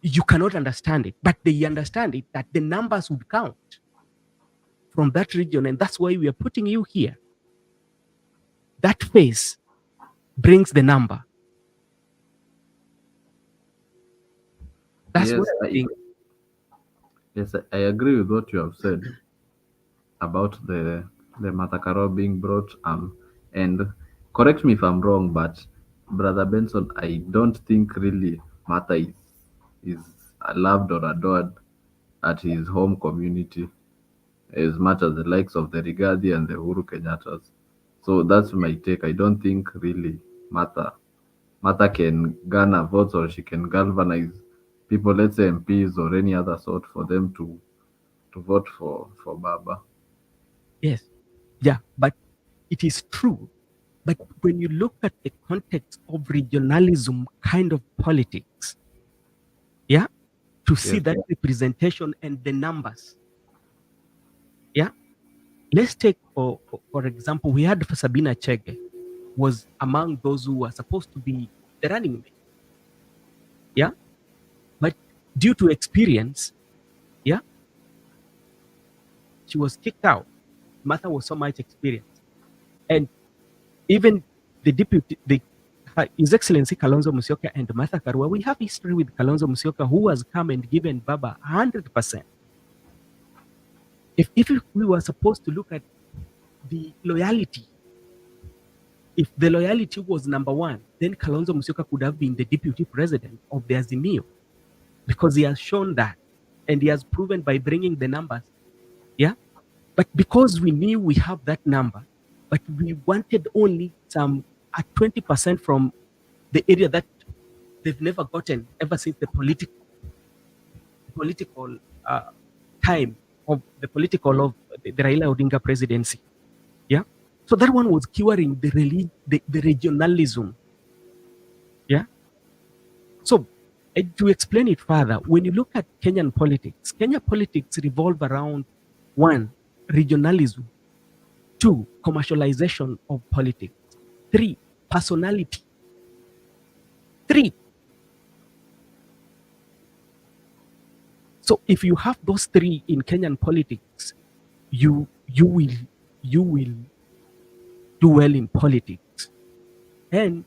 you cannot understand it, but they understand it, that the numbers would count from that region, and that's why we are putting you here. That face brings the number. That's Yes, what I think. Yes, I agree with what you have said about the Martha Karua being brought. And correct me if I'm wrong, but Brother Benson, I don't think really Martha is loved or adored at his home community as much as the likes of the Rigathi and the Uhuru Kenyatas. So that's my take. I don't think really Martha can garner votes, or she can galvanize people, let's say MPs or any other sort, for them to vote for Baba. Yes. Yeah, but it is true. But when you look at the context of regionalism kind of politics, yeah, to see Yes. that representation and the numbers, yeah. Let's take for example, we had Sabina Chege was among those who were supposed to be the running mate, yeah, but due to experience, yeah, she was kicked out. Martha was so much experience, and even the deputy, His Excellency Kalonzo Musyoka and Martha Karua, we have history with Kalonzo Musyoka, who has come and given Baba 100%. If we were supposed to look at the loyalty, if the loyalty was number one, then Kalonzo Musyoka could have been the deputy president of the Azimio, because he has shown that, and he has proven by bringing the numbers. Yeah, but because we knew we have that number, but we wanted only some at 20% from the area that they've never gotten ever since the political time of the political of the Raila Odinga presidency. Yeah. So that one was curing the regionalism. Yeah. So to explain it further, when you look at Kenyan politics revolve around one, regionalism, two, commercialization of politics, three, personality, three. So if you have those three in Kenyan politics, you will do well in politics, and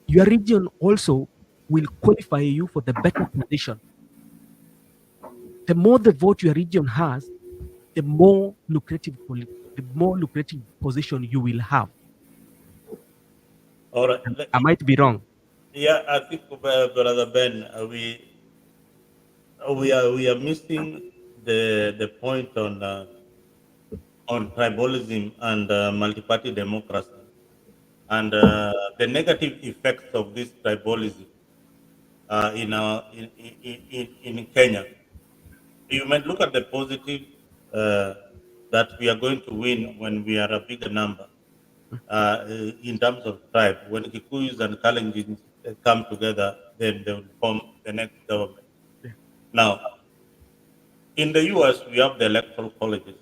your region also will qualify you for the better position. The more the vote your region has, the more lucrative position you will have. All right. I might be wrong. Yeah, I think, Brother Ben, we are missing the point on tribalism and multi-party democracy, and the negative effects of this tribalism in Kenya. You might look at the positive, that we are going to win when we are a bigger number, in terms of tribe. When Kikuyus and Kalenjins come together, then they will form the next government. Yeah. Now, in the US, we have the electoral colleges.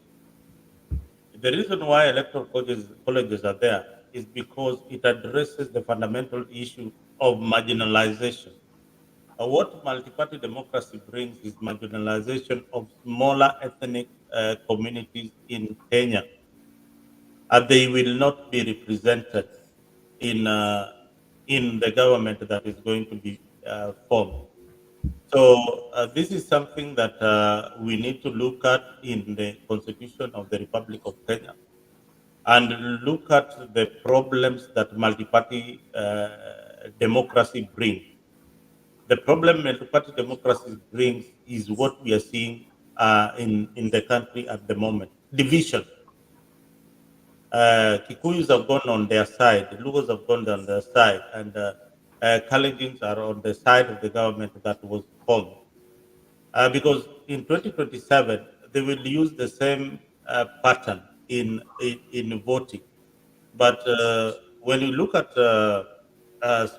The reason why electoral colleges are there is because it addresses the fundamental issue of marginalization. What multi-party democracy brings is marginalization of smaller ethnic communities in Kenya, and they will not be represented in the government that is going to be formed. So this is something that we need to look at in the Constitution of the Republic of Kenya, and look at the problems that multi-party democracy brings. The problem multi-party democracy brings is what we are seeing in the country at the moment: division. Kikuyus have gone on their side, Lugos have gone on their side, and Kalenjins are on the side of the government that was formed. Because in 2027, they will use the same pattern in voting. But when you look at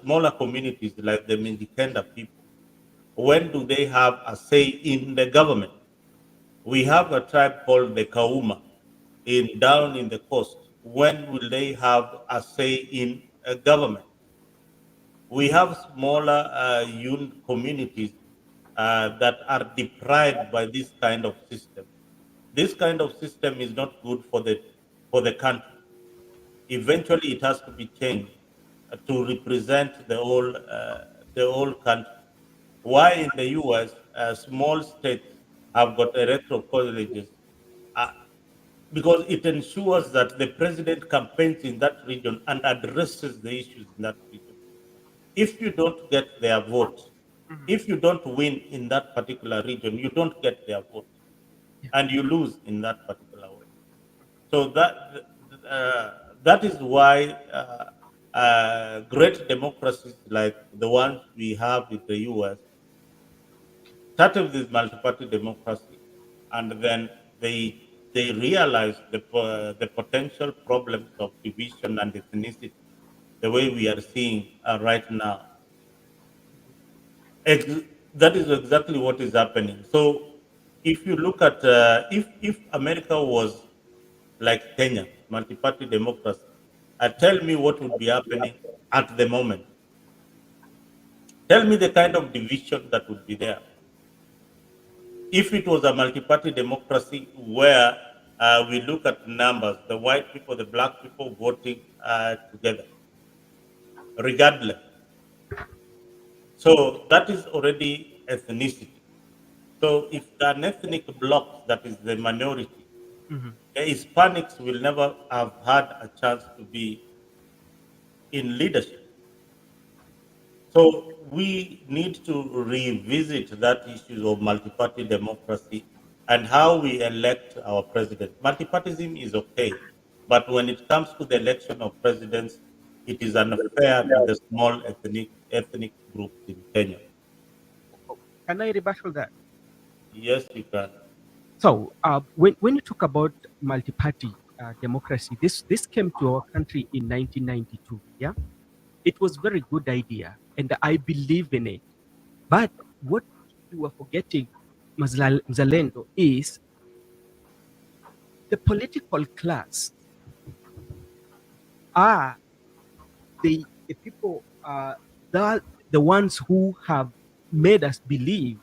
smaller communities like the Mindikenda people, when do they have a say in the government? We have a tribe called the Kauma down in the coast. When will they have a say in a government? We have smaller communities that are deprived by this kind of system. This kind of system is not good for the country. Eventually, it has to be changed to represent the whole country. Why in the U.S. Small states have got electoral colleges? Because it ensures that the president campaigns in that region and addresses the issues in that region. If you don't get their vote, if you don't win in that particular region, you don't get their vote, and you lose in that particular way. So that is why great democracies like the ones we have in the U.S. started with multi-party democracy, and then they realize the potential problems of division and ethnicity, the way we are seeing right now. That is exactly what is happening. So if you look at if America was like Kenya, multi-party democracy, tell me what would be happening at the moment. Tell me the kind of division that would be there. If it was a multi-party democracy where we look at numbers, the white people, the black people voting together, regardless. So that is already ethnicity. So if an ethnic bloc that is the minority, the Hispanics will never have had a chance to be in leadership. So we need to revisit that issue of multi-party democracy and how we elect our president. Multipartyism is okay, but when it comes to the election of presidents, it is unfair to the small ethnic groups in Kenya. Can I rebuttal that? Yes, you can. So when you talk about multi-party democracy, this came to our country in 1992. Yeah, it was very good idea, and I believe in it. But what you are forgetting, Mzalendo, is the political class are the people the ones who have made us believe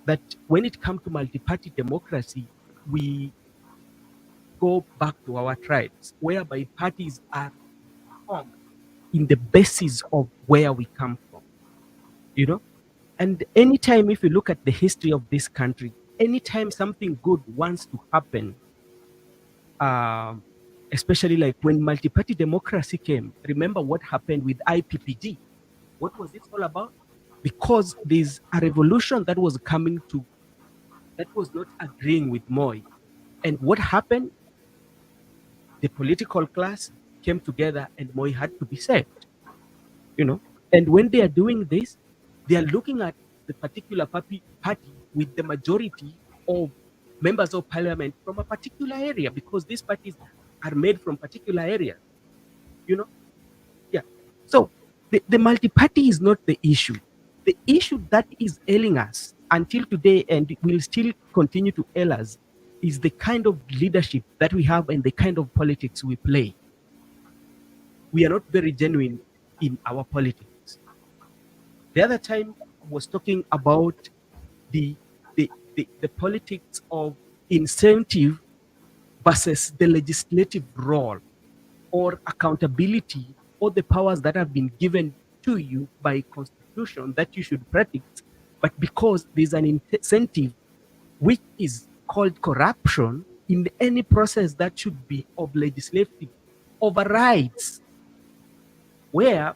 that when it comes to multi-party democracy, we go back to our tribes, whereby parties are formed in the basis of where we come from, you know? And anytime, if you look at the history of this country, anytime something good wants to happen, um, especially like when multi-party democracy came, remember what happened with IPPD? What was it all about? Because there's a revolution that was coming to, that was not agreeing with Moi. And what happened? The political class came together and Moi had to be saved, you know. And when they are doing this, they are looking at the particular party with the majority of members of parliament from a particular area, because these parties are made from particular areas, you know. Yeah. So the multi-party is not the issue. The issue that is ailing us until today and will still continue to ail us is the kind of leadership that we have and the kind of politics we play. We are not very genuine in our politics. The other time I was talking about the politics of incentive versus the legislative role or accountability or the powers that have been given to you by constitution that you should practice, but because there's an incentive which is called corruption in any process that should be of legislative overrides, where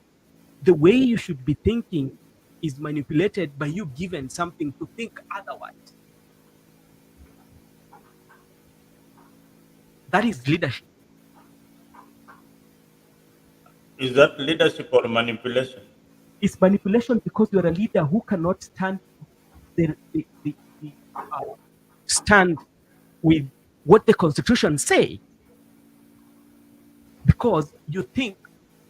the way you should be thinking is manipulated by you given something to think otherwise. That is leadership. Is that leadership or manipulation? It's manipulation because you're a leader who cannot stand stand with what the constitution say, because you think,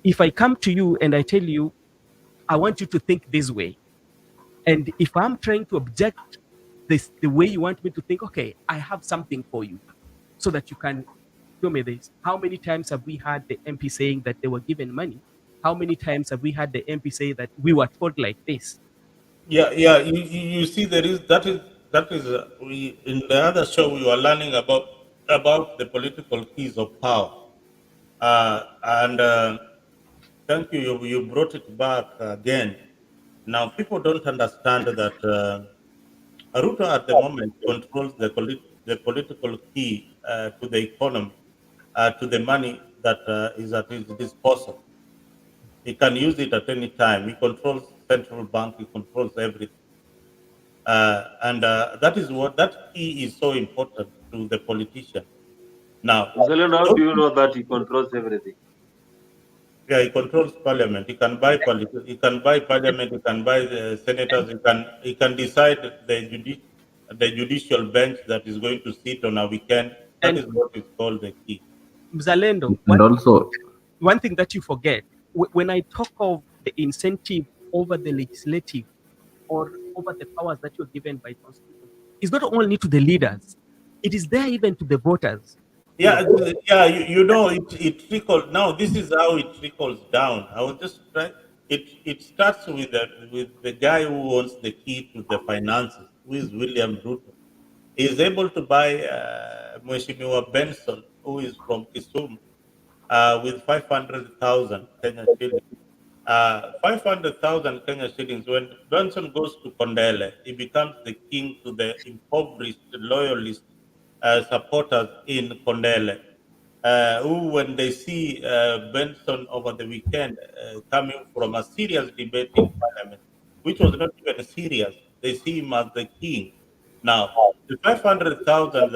if I come to you and I tell you I want you to think this way, and if I'm trying to object this the way you want me to think, okay, I have something for you so that you can show me this. How many times have we had the MP saying that they were given money? How many times have we had the MP say that we were told like this? Yeah, yeah. You see, that is we in the other show we were learning about the political keys of power, and thank you. You brought it back again. Now people don't understand that Ruto at the moment controls the political key to the economy, to the money that is at his disposal. He can use it at any time. He controls central bank. He controls everything. And that is what that key is so important to the politician. Now, Zealand, how do you know that he controls everything? yeah, he controls parliament. He can buy he can buy parliament. He can buy the senators. He can decide the judicial bench that is going to sit on a weekend. That And is what is called the key. Mzalendo, And also, one thing that you forget, when I talk of the incentive over the legislative or over the powers that you're given by constitution, it's not only to the leaders, it is there even to the voters. Yeah, yeah, you know, it trickles. Now, this is how it trickles down. I was just trying. It starts with the guy who owns the key to the finances, who is William Ruto. He is able to buy Mheshimiwa Benson, who is from Kisumu, with 500,000 Kenya shillings. 500,000 Kenya shillings. When Benson goes to Kondele, he becomes the king to the impoverished loyalist supporters in Kondele, who, when they see Benson over the weekend coming from a serious debate in parliament, which was not even serious, they see him as the king. Now, the 500,000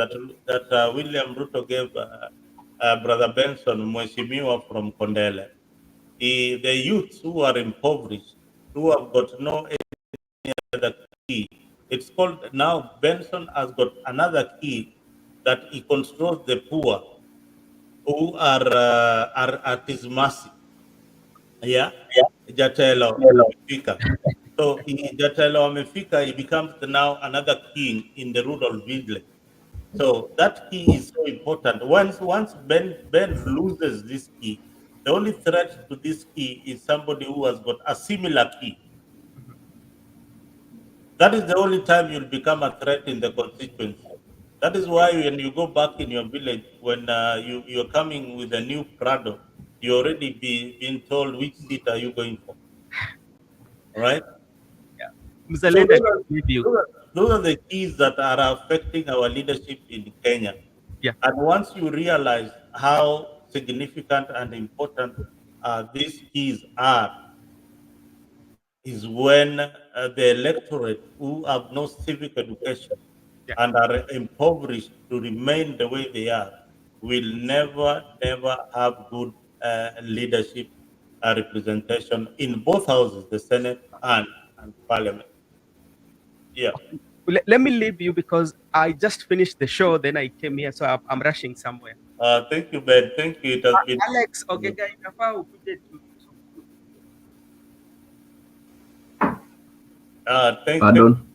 that William Ruto gave Brother Benson, Mheshimiwa from Kondele, the youths who are impoverished, who have got no any other key. It's called now Benson has got another key that he controls the poor who are at his mercy. Yeah, Jatelo amefika. So Jatelo amefika, he becomes now another king in the rural village. So that key is so important. Once Ben loses this key, the only threat to this key is somebody who has got a similar key. That is the only time you'll become a threat in the constituency. That is why when you go back in your village, when you're coming with a new Prado, you already been told which seat are you going for, all right? Mr. So Lenda, you. those are the keys that are affecting our leadership in Kenya. Yeah. And once you realize how significant and important these keys are, is when the electorate who have no civic education and are impoverished to remain the way they are will never have good leadership representation in both houses, the Senate and Parliament. Yeah. Let me leave you because I just finished the show, then I came here, so I'm rushing somewhere. Thank you, Ben. Thank you. It has been Alex, okay, guys, Pardon?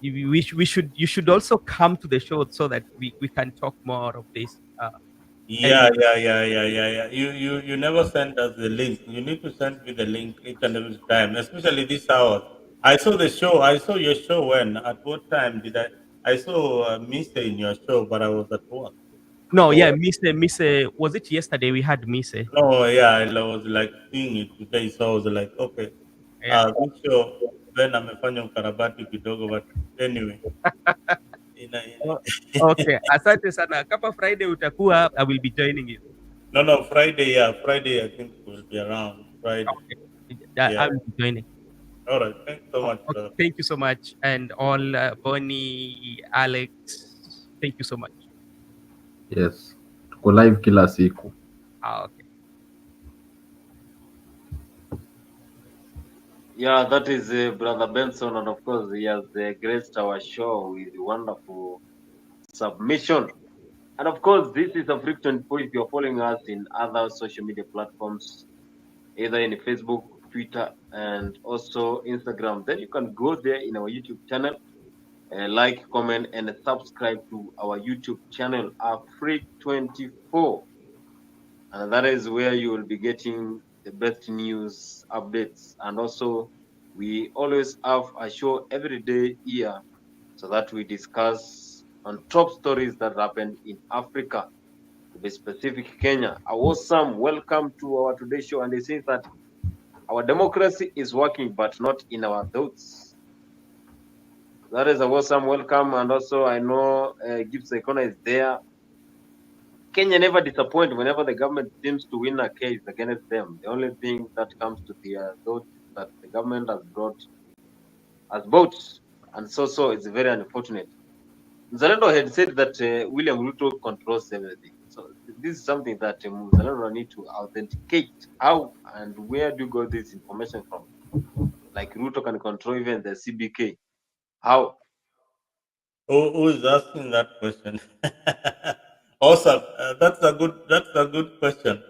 you should also come to the show so that we can talk more of this. Yeah. You never send us the link. You need to send me the link each and every time, especially this hour. I saw the show. I saw your show when? At what time did I? I saw Mr. in your show, but I was at work. No, So, yeah, Miss, was it yesterday we had Miss? no, yeah, I was like seeing it today, so I was like, okay, Yeah. this show then amefanya ukarabati kidogo, but anyway. Oh, okay, asante sana. Kapa Friday utakuwa, I will be joining you. No, Friday, yeah, Friday I think we'll be around Friday. Okay. Yeah. I will be joining. All right, thanks so much, Okay, brother. thank you so much, and all Bonnie, Alex, thank you so much. Yes. Tuko live kila siku. Okay. Yeah, that is Brother Benson, and of course, he has graced our show with wonderful submission. And of course, this is a frequent point. If you're following us in other social media platforms, either in Facebook, Twitter, and also Instagram, then you can go there in our YouTube channel, like, comment, and subscribe to our YouTube channel, Afrique24. And that is where you will be getting the best news updates. And also, we always have a show every day here so that we discuss on top stories that happened in Africa, to be specific, Kenya. Awesome. Welcome to our today's show. And they say that our democracy is working, but not in our thoughts. That is a awesome welcome. And also, I know Gibbs Ekona is there. Kenya never disappoint whenever the government seems to win a case against them. The only thing that comes to their thought is that the government has votes. And so it's very unfortunate. Mzalendo had said that William Ruto controls everything. So this is something that Mzalendo need to authenticate. How and where do you got this information from? Like Ruto can control even the CBK. How? Who is asking that question? Awesome. That's a good question.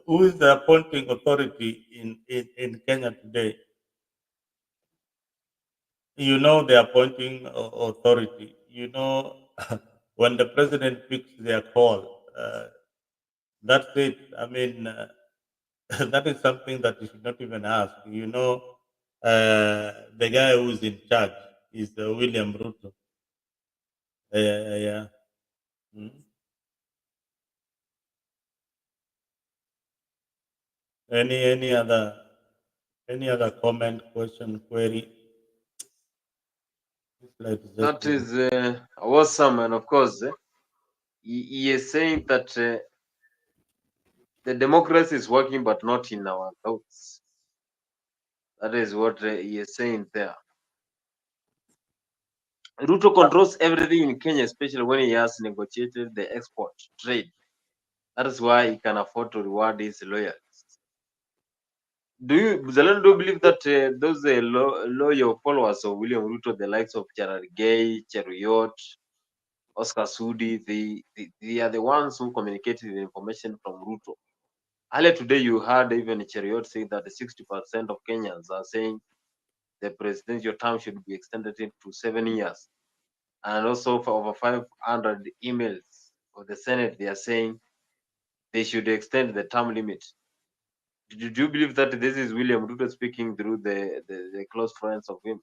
Who is the appointing authority in Kenya today? You know the appointing authority. You know when the president picks their call. That's it. I mean, that is something that you should not even ask. You know, the guy who's in charge is William Ruto. Yeah. Mm. Any other comment, question, query? That is awesome. And of course, he is saying that the democracy is working, but not in our thoughts. That is what he is saying there. Ruto controls everything in Kenya, especially when he has negotiated the export trade. That is why he can afford to reward his lawyers. Do you, Zalendo, do you believe that those loyal followers of William Ruto, the likes of Cherargei, Cheruyot, Oscar Sudi, they are the ones who communicated the information from Ruto? Earlier today, you heard even Cheruyot saying that 60% of Kenyans are saying the presidential term should be extended to 7 years. And also for over 500 emails of the Senate, they are saying they should extend the term limit. Do you believe that this is William Ruto speaking through the close friends of him?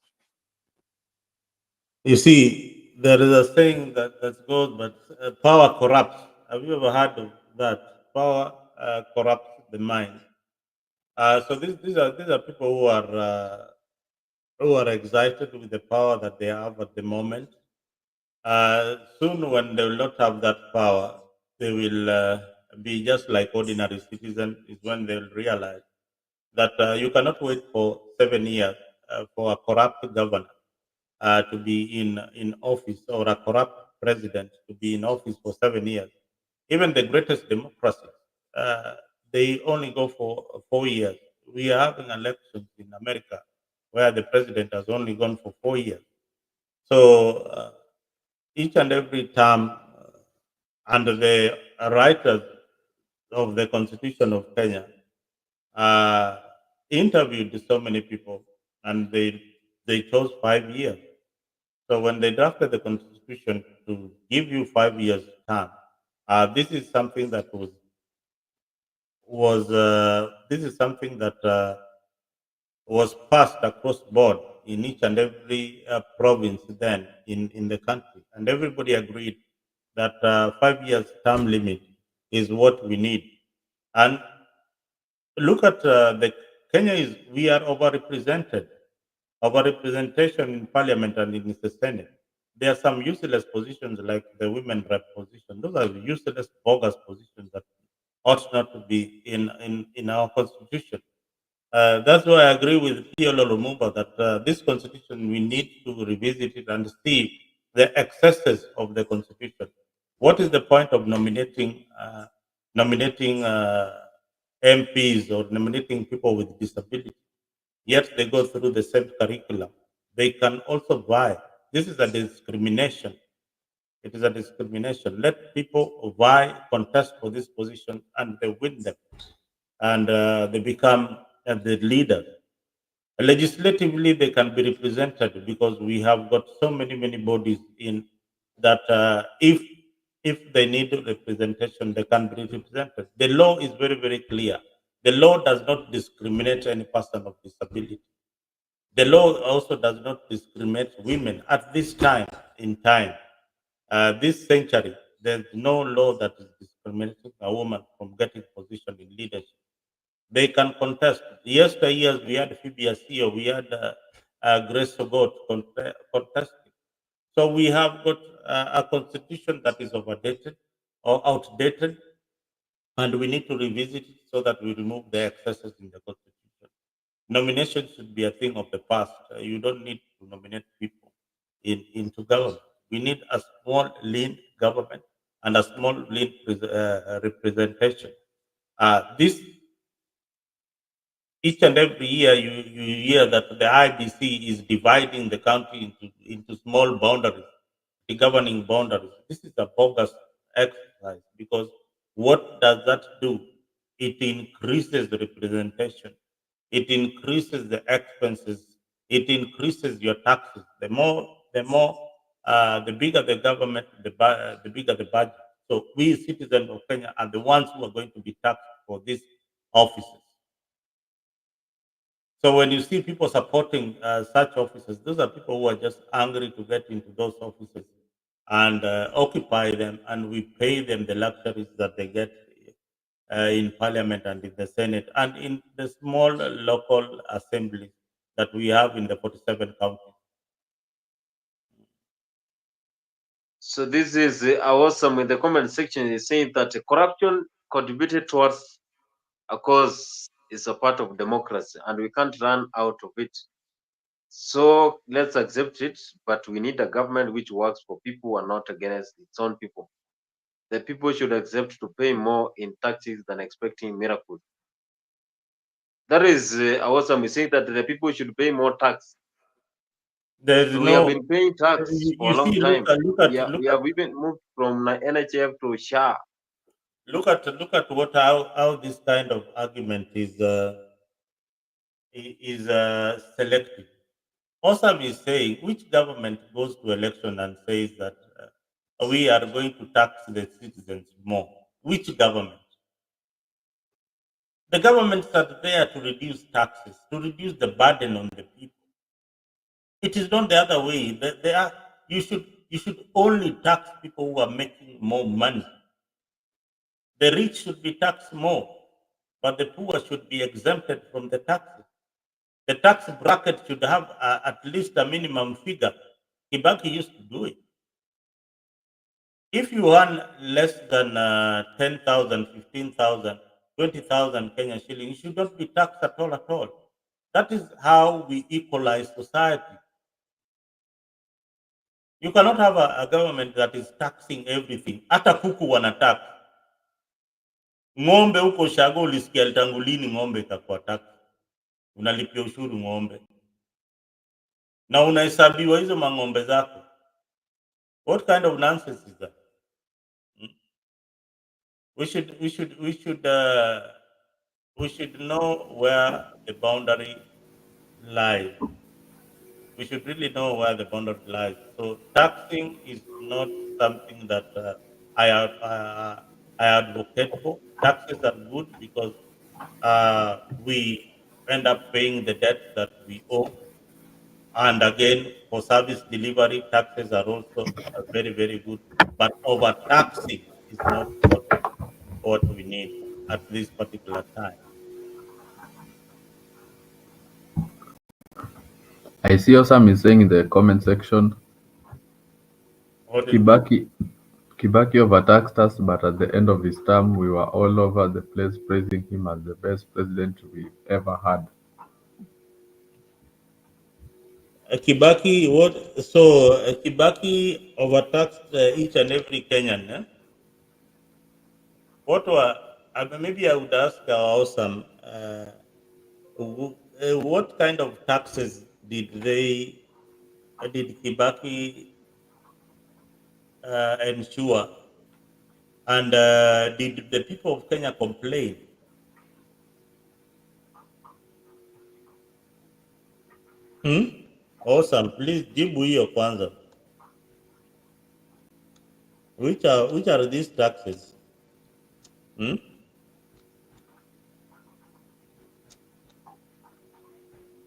You see, there is a saying that goes, but power corrupts. Have you ever heard of that? Power corrupts the mind. So these are people who are excited with the power that they have at the moment. Soon, when they will not have that power, they will be just like ordinary citizens. Is when they will realize that you cannot wait for 7 years for a corrupt governor to be in office, or a corrupt president to be in office for 7 years. Even the greatest democracies, uh, they only go for 4 years. We are having elections in America where the president has only gone for 4 years. So each and every term, under the writers of the Constitution of Kenya, interviewed so many people, and they chose 5 years. So when they drafted the constitution to give you 5 years term, this is something that was this is something that was passed across board in each and every province then in the country, and everybody agreed that 5 years term limit is what we need. And look at the Kenya is we are overrepresented. Overrepresentation in parliament and in the Senate. There are some useless positions like the women rep position. Those are useless, bogus positions that ought not to be in our constitution. That's why I agree with Piolo Lumumba that this constitution, we need to revisit it and see the excesses of the constitution. What is the point of nominating MPs or nominating people with disability? Yet they go through the same curriculum. They can also vie. This is a discrimination. It is a discrimination. Let people vie, contest for this position, and they win them, and they become the leader. Legislatively, they can be represented because we have got so many bodies in that. If they need representation, they can be represented. The law is very clear. The law does not discriminate any person of disability. The law also does not discriminate women at this time in time. This century, there's no law that is discriminating a woman from getting position in leadership. They can contest. Years we had Phoebe Asio, we had Grace Ogot contesting. So we have got a constitution that is overdated or outdated, and we need to revisit it so that we remove the excesses in the constitution. Nomination should be a thing of the past. You don't need to nominate people into government. We need a small, lean government and a small, lean representation. This each and every year you hear that the IBC is dividing the country into small boundaries, the governing boundaries. This is a bogus exercise because what does that do? It increases the representation. It increases the expenses. It increases your taxes. The bigger the government, the bigger the budget. So we citizens of Kenya are the ones who are going to be taxed for these offices. So when you see people supporting such offices, those are people who are just angry to get into those offices and occupy them, and we pay them the luxuries that they get in parliament and in the Senate and in the small local assemblies that we have in the 47 counties. So this is awesome. In the comment section, is saying that corruption contributed towards a cause is a part of democracy, and we can't run out of it. So let's accept it, but we need a government which works for people and not against its own people. the people should accept to pay more in taxes than expecting miracles. That is, Awesome is saying that the people should pay more tax. There is We have no. been paying tax for a long See, time. look We at have even moved from NHF to SHA. look at what how this kind of argument is selected. Osam is saying which government goes to election and says that we are going to tax the citizens more. Which government? The governments are there to reduce taxes, to reduce the burden on the people. It is not the other way. You should only tax people who are making more money. The rich should be taxed more, but the poor should be exempted from the taxes. The tax bracket should have at least a minimum figure. Kibaki used to do it. If you earn less than 10,000, 15,000, 20,000 Kenya shillings, you should not be taxed at all at all. That is how we equalize society. You cannot have a government that is taxing everything. Hata kuku wanatax. Ng'ombe huko shago ulisikia litangulini ng'ombe ikakuwa tax. Unalipia ushuru ng'ombe. Na unahesabiwa hizo mang'ombe zako. What kind of nonsense is that? We should know where the boundary lies. We should really know where the boundary lies. So taxing is not something that I advocate for. Taxes are good because we end up paying the debt that we owe. And again, for service delivery, taxes are also very, very good. But overtaxing is not what we need at this particular time. I see Osam is saying in the comment section, Kibaki overtaxed us, but at the end of his term, we were all over the place praising him as the best president we've ever had. Kibaki, what? So Kibaki overtaxed each and every Kenyan. Eh? What were? Maybe I would ask Awesome, what kind of taxes did Kibaki ensure, and did the people of Kenya complain? Awesome, please jibu hiyo kwanza. Which are these taxes?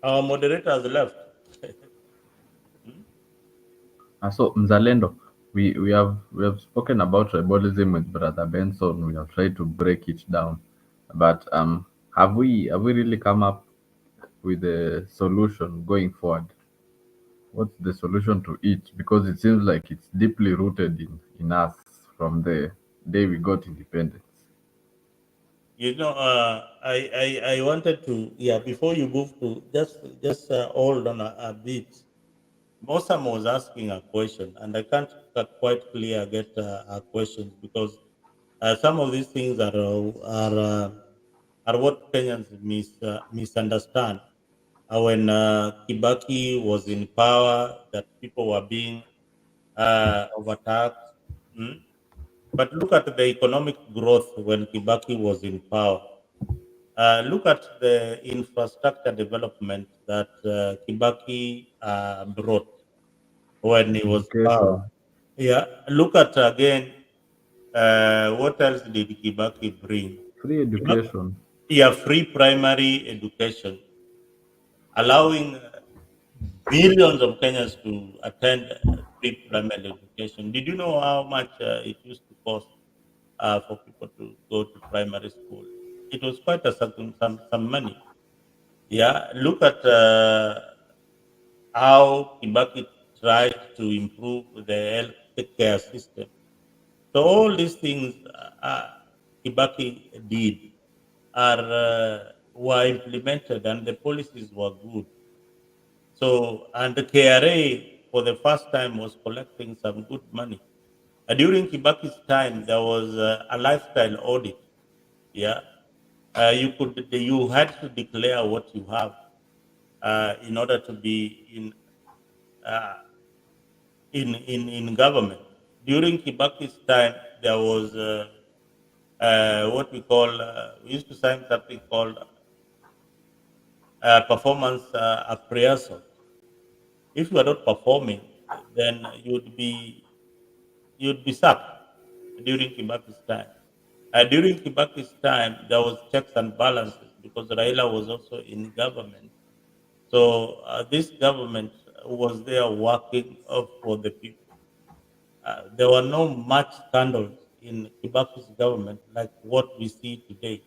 Our moderators left. So Mzalendo, we have spoken about tribalism with Brother Benson. We have tried to break it down, but have we really come up with a solution going forward? What's the solution to it? Because it seems like it's deeply rooted in us from the day we got independence. You know, I wanted to, before you move to, just hold on a bit. Mosam was asking a question, and I can't quite clear get her questions because some of these things are what Kenyans misunderstand. When Kibaki was in power, that people were being overtaxed. But look at the economic growth when Kibaki was in power. Look at the infrastructure development that Kibaki brought when he was power. Education. Yeah, look at again. What else did Kibaki bring? Free Kibaki, education. free primary education, allowing billions of Kenyans to attend free primary education. Did you know how much it used to cost for people to go to primary school? It was quite some money. Yeah, look at how Kibaki tried to improve the health care system. So all these things Kibaki did were implemented, and the policies were good. So, and the KRA for the first time was collecting some good money. During Kibaki's time, there was a lifestyle audit. Yeah, you had to declare what you have in order to be uh, in government. During Kibaki's time, there was what we call we used to sign something called performance appraisal. If you are not performing, then you'd be sacked during Kibaki's time. During Kibaki's time, there was checks and balances because Raila was also in government. So this government was there working for the people. There were no much scandals in Kibaki's government like what we see today.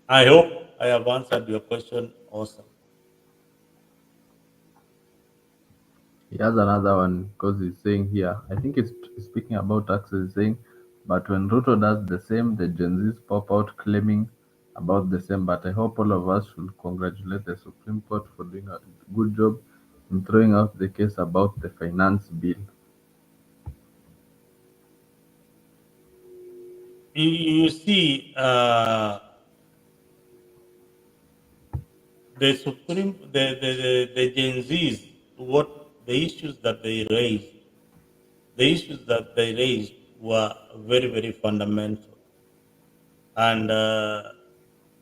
I hope I have answered your question, awesome. He has another one because he's saying here, I think it's speaking about taxes, he's saying, but when Ruto does the same, the Gen Zs pop out claiming about the same. But I hope all of us should congratulate the Supreme Court for doing a good job in throwing out the case about the finance bill. You see, the Supreme, the Gen Zs, what the issues that they raised, were very, very fundamental. And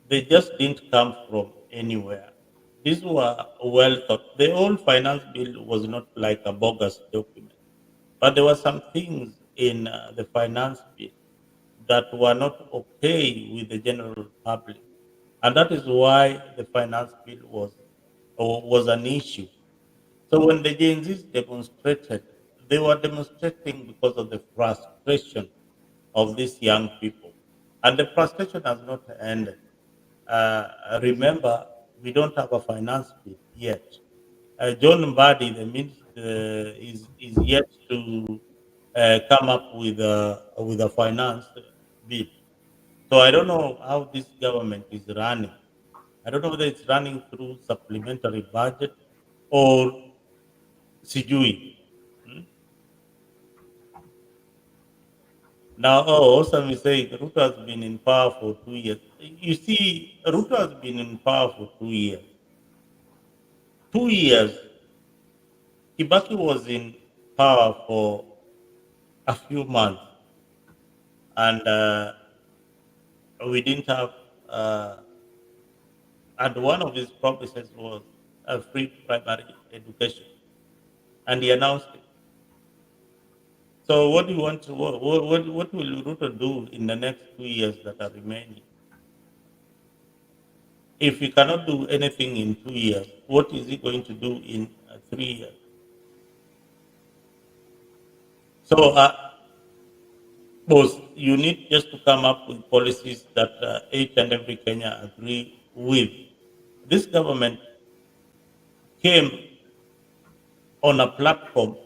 they just didn't come from anywhere. These were well thought. The old finance bill was not like a bogus document, but there were some things in the finance bill that were not okay with the general public, and that is why the finance bill was an issue. So when the Gen Zs demonstrated, they were demonstrating because of the frustration of these young people. And the frustration has not ended. Remember, we don't have a finance bill yet. John Mbadi, the minister, is yet to come up with a finance bill. So I don't know how this government is running. I don't know whether it's running through supplementary budget or sijui. Hmm? Now, Osam is saying Ruto has been in power for 2 years. You see, Ruto has been in power for 2 years. 2 years, Kibaki was in power for a few months, and we didn't have. And one of his promises was a free primary education, and he announced it. So, what do you want to? What will Ruto do in the next 2 years that are remaining? If he cannot do anything in 2 years, what is he going to do in 3 years? So, boss, you need just to come up with policies that each and every Kenya agree with. This government came on a platform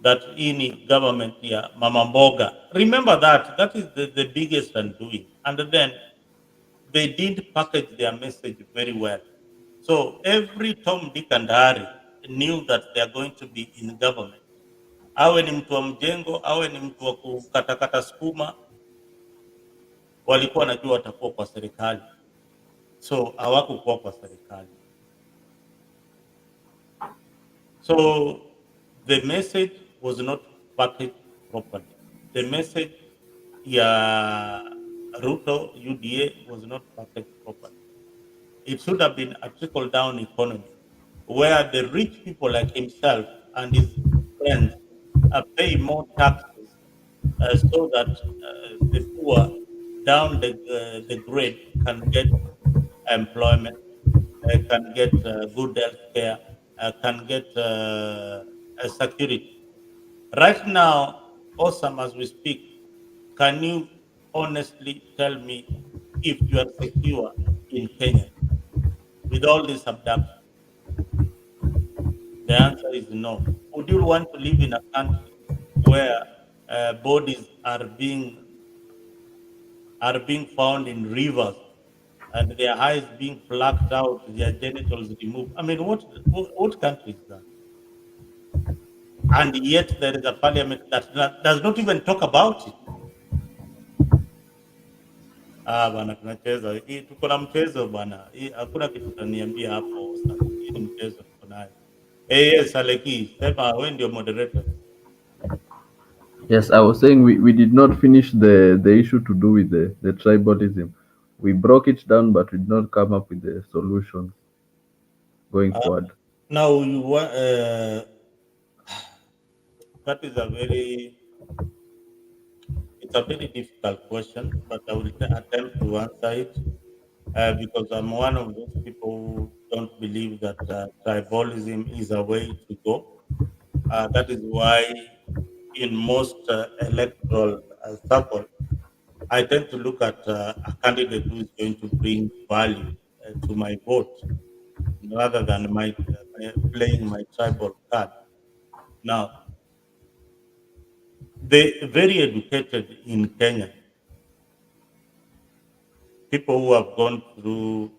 that any government here, Mama Mboga. Remember that. That is the biggest undoing. And then they didn't package their message very well. So every Tom, Dick, and Harry knew that they are going to be in government. Awe ni mtu wa mjengo, awe ni mtu wa kukatakata sukuma, walikuwa wanajua watakuwa kwa serikali. So hawakukuwa kwa serikali. So the message was not packaged properly. The message ya Ruto UDA was not packaged properly. It should have been a trickle-down economy where the rich people like himself and his friends pay more taxes so that the poor down the grade can get employment, can get good health care, can get security. Right now, awesome as we speak, can you honestly tell me if you are secure in Kenya with all this abduction? The answer is no. Would you want to live in a country where bodies are being found in rivers and their eyes being plucked out, their genitals removed? I mean, what country is that? and yet there is a parliament that does not even talk about it. Bwana, tunacheza hii, tuko na mchezo bwana. Hii hakuna kitu utaniambia hapo sasa. Hii ni mchezo tuko nayo. Yes, Aleki, sema wewe ndio moderator. Yes, I was saying we did not finish the issue to do with the tribalism. We broke it down, but we did not come up with the solutions going forward. Now you want that is it's a very difficult question, but I will attempt to answer it because I'm one of those people who don't believe that tribalism is a way to go. That is why in most electoral circles, I tend to look at a candidate who is going to bring value to my vote rather than playing my tribal card. Now, the very educated in Kenya, people who have gone through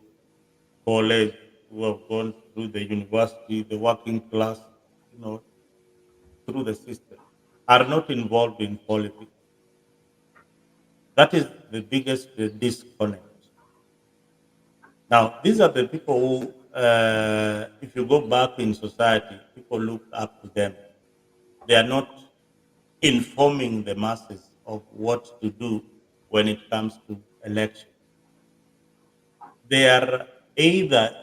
college, who have gone through the university, the working class, through the system, are not involved in politics. That is the biggest disconnect. Now, these are the people who, if you go back in society, people look up to them. They are not informing the masses of what to do when it comes to election. They are either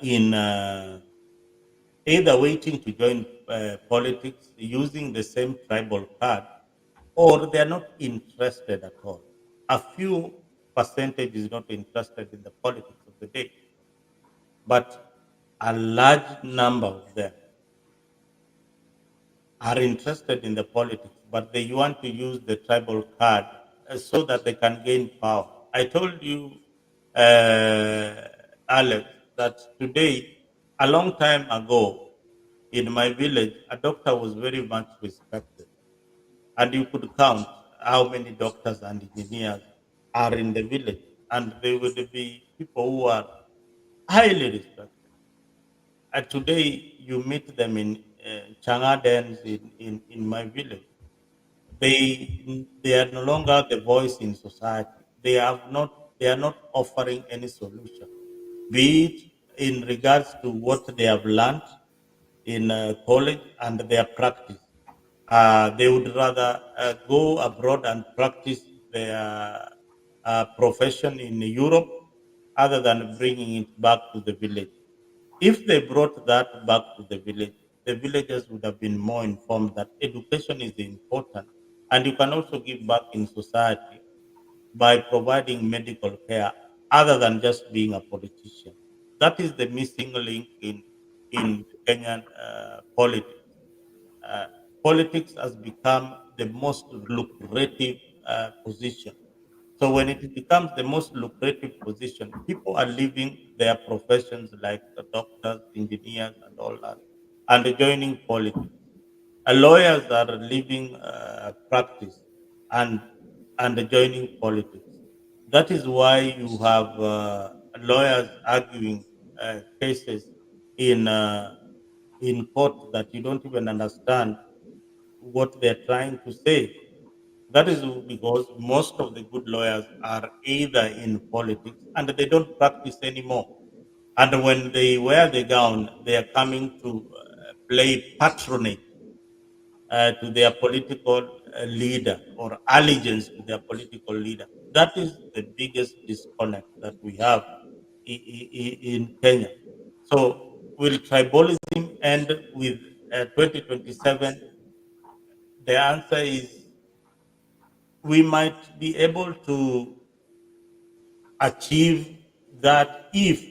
waiting to join politics using the same tribal card, or they are not interested at all. A few percentage is not interested in the politics of the day, but a large number of them are interested in the politics, but they want to use the tribal card so that they can gain power. I told you, Alex, that today, a long time ago, in my village, a doctor was very much respected. And you could count how many doctors and engineers are in the village. And they would be people who are highly respected. And today, you meet them in Changa dens in my village. They are no longer the voice in society. They are not offering any solution, be it in regards to what they have learned in college and their practice. They would rather go abroad and practice their profession in Europe other than bringing it back to the village. If they brought that back to the villagers would have been more informed that education is important and you can also give back in society by providing medical care other than just being a politician. That is the missing link in Kenyan politics. Uh, Politics has become the most lucrative position. So when it becomes the most lucrative position, people are leaving their professions like the doctors, engineers, and all that, and joining politics. Lawyers are leaving practice and joining politics. That is why you have lawyers arguing cases in uh, in court that you don't even understand what they're trying to say. That is because most of the good lawyers are either in politics and they don't practice anymore. And when they wear the gown, they are coming to play patronage to their political leader or allegiance to their political leader. That is the biggest disconnect that we have in Kenya. So, will tribalism end with 2027? The answer is we might be able to achieve that if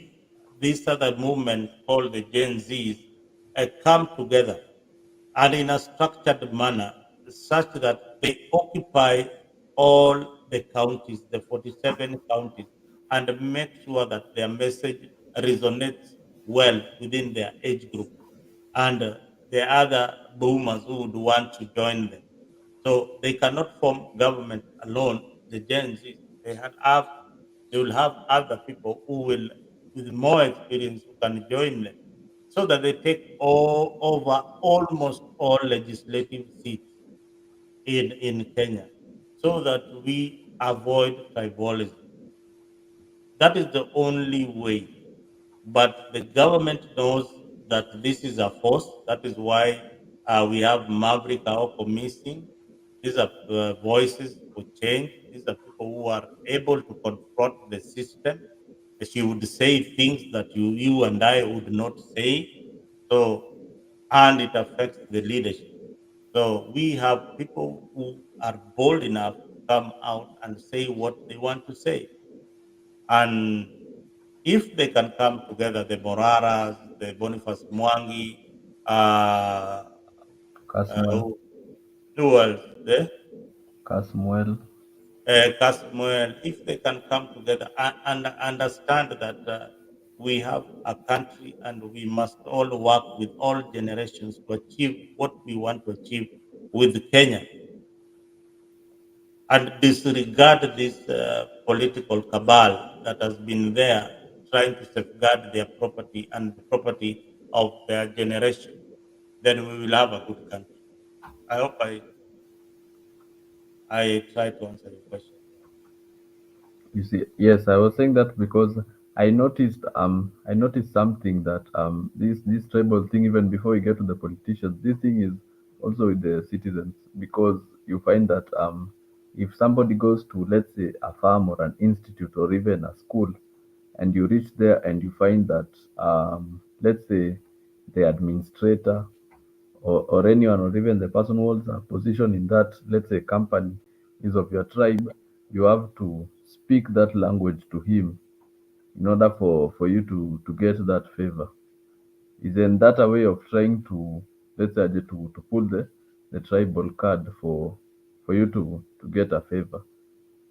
this other movement called the Gen Zs come together and in a structured manner such that they occupy all the counties, the 47 counties, and make sure that their message resonates well within their age group and the other boomers who would want to join them. So they cannot form government alone, the Gen Zs. They will have other people who will, with more experience, who can join them so that they take over almost all legislative seats in Kenya, so that we avoid tribalism. That is the only way. But the government knows that this is a force. That is why we have Maverick Aoko missing. These are voices for change. These are people who are able to confront the system. She would say things that you and I would not say. So, and it affects the leadership. So we have people who are bold enough to come out and say what they want to say. And if they can come together, the Moraras, the Boniface Mwangi, uh, Casmuel, who else? Casmuel. Kasmuel, if they can come together and understand that we have a country and we must all work with all generations to achieve what we want to achieve with Kenya, and disregard this political cabal that has been there trying to safeguard their property and the property of their generation, then we will have a good country. I hope I try to answer your question. You see, yes, I was saying that because I noticed something that this tribal thing, even before we get to the politicians, this thing is also with the citizens, because you find that if somebody goes to, let's say, a farm or an institute or even a school, and you reach there and you find that let's say the administrator or anyone, or even the person who holds a position in that, let's say, company, is of your tribe, you have to speak that language to him in order for you to get that favor. Isn't that a way of trying to, let's say, to pull the tribal card for you to get a favor?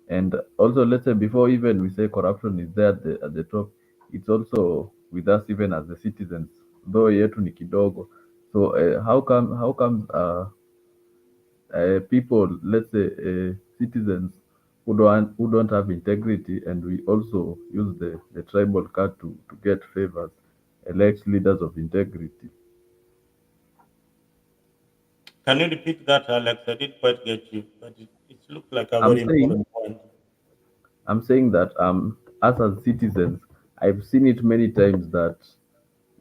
And also, let's say, before even we say corruption is there at the top, it's also with us even as the citizens, though yetu ni kidogo. So how come people, let's say, citizens who don't have integrity, and we also use the tribal card to get favors, elect leaders of integrity? Can you repeat that, Alex? I didn't quite get you, but it looked like a I'm very saying important point. I'm saying that us as citizens, I've seen it many times that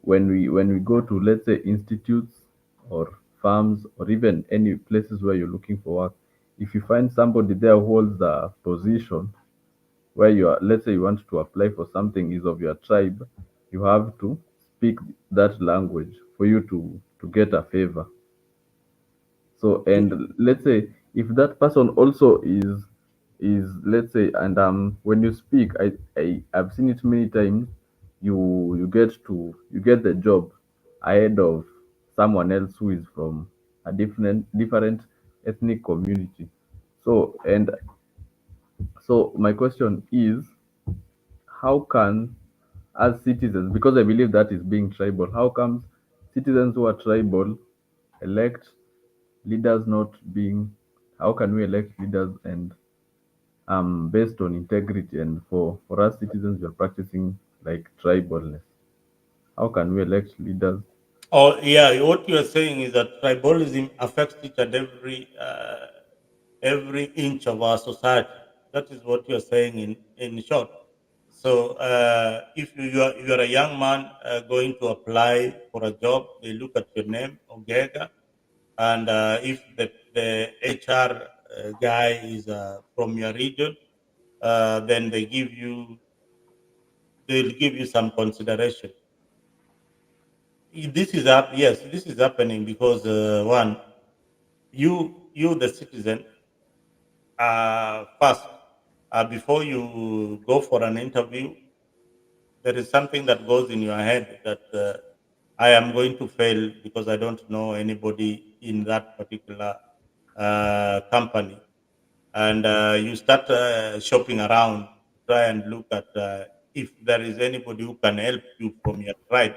when we go to, let's say, institutes or farms or even any places where you're looking for work, if you find somebody there who holds a position where you are, let's say, you want to apply for something, is of your tribe, you have to speak that language for you to get a favor. So, and let's say if that person also is, let's say, and when you speak, I've seen it many times, you get the job ahead of someone else who is from a different ethnic community. So, and so my question is, how can, as citizens, because I believe that is being tribal, how comes citizens who are tribal elect leaders not being, how can we elect leaders and based on integrity, and for us citizens we are practicing like tribalness? How can we elect leaders? Oh, yeah. What you are saying is that tribalism affects each and every inch of our society. That is what you are saying in short. So, if you are a young man going to apply for a job, they look at your name, Ogega, and if the HR guy is from your region, then they'll give you some consideration. This is up. Yes, this is happening because one, you the citizen, first, before you go for an interview, there is something that goes in your head that I am going to fail because I don't know anybody in that particular company, and you start shopping around, try and look at if there is anybody who can help you from your tribe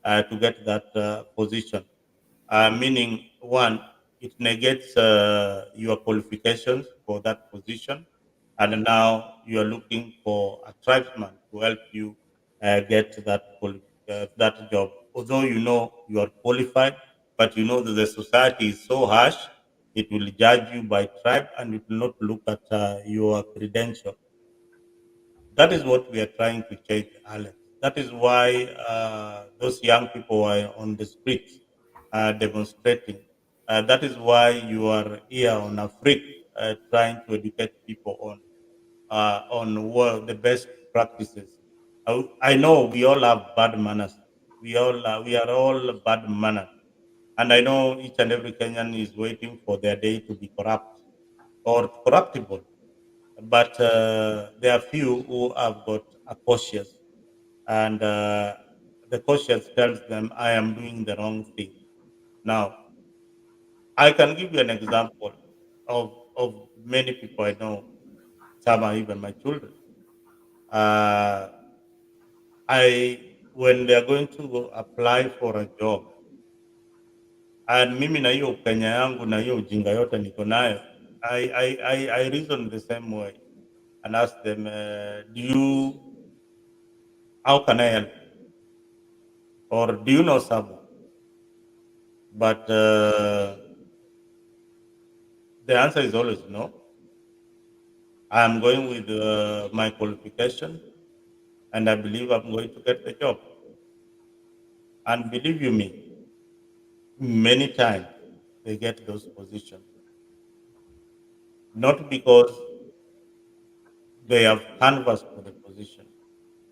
to get that position. Meaning, one, it negates your qualifications for that position, and now you are looking for a tribesman to help you get that that job, although you know you are qualified, but you know that the society is so harsh, it will judge you by tribe and it will not look at your credential. That is what we are trying to change, Alex. That is why those young people are on the streets demonstrating. That is why you are here on Africa trying to educate people on what the best practices. I know we all have bad manners. We are all bad mannered, and I know each and every Kenyan is waiting for their day to be corrupt or corruptible. But there are few who have got a cautious, and the cautious tells them, "I am doing the wrong thing." Now, I can give you an example of many people I know. Some are even my children. Uh, when they are going to go apply for a job, and mimi na hiyo Kenya yangu na hiyo ujinga yote niko nayo, I reason the same way and ask them, how can I help? Or do you know someone? But the answer is always no. I am going with my qualification, and I believe I'm going to get the job. And believe you me, many times they get those positions, not because they have canvassed for the position,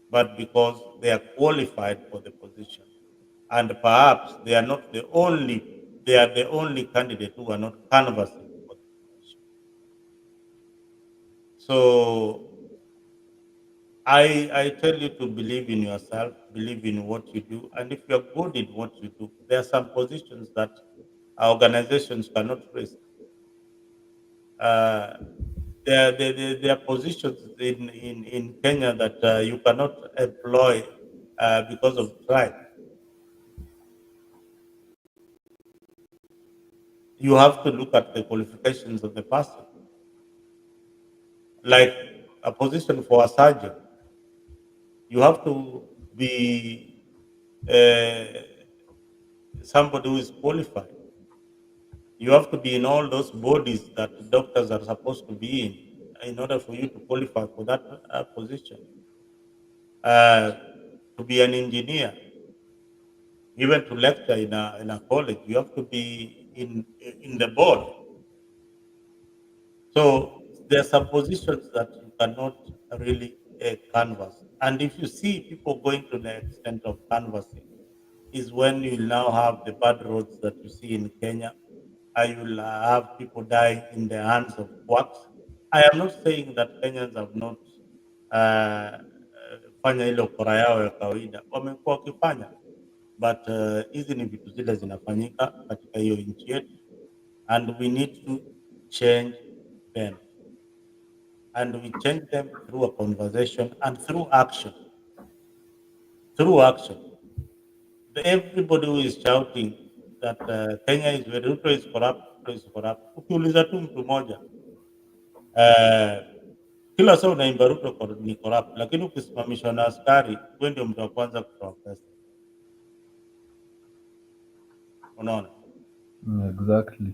but because they are qualified for the position. And perhaps they are not the only, they are the only candidate who are not canvassing for the position. So I tell you to believe in yourself, believe in what you do, and if you're good in what you do, there are some positions that organizations cannot risk. Uh, there are positions in Kenya that you cannot employ because of tribe. You have to look at the qualifications of the person. Like a position for a surgeon, you have to be somebody who is qualified. You have to be in all those bodies that doctors are supposed to be in order for you to qualify for that position. Uh, to be an engineer, even to lecture in a college, you have to be in the board. So there are some positions that you cannot really canvass. And if you see people going to the extent of canvassing, is when you now have the bad roads that you see in Kenya. I will have people dying in the hands of quacks. I am not saying that Kenyans have not uh, fanya ile ukora yao ya kawaida, wamekuwa wakifanya, but hizi ni vitu zile zinafanyika katika hiyo nchi yetu, and we need to change them, and we change them through a conversation and through action. Through action, everybody who is shouting that Kenya is very Ruto is corrupt, Ruto is corrupt. Ukiuliza tu mtu mmoja kila saa unaimba Ruto ni corrupt, lakini ukisimamishwa na askari, wewe ndio mtu wa kwanza kutoa pesa. Unaona? Exactly.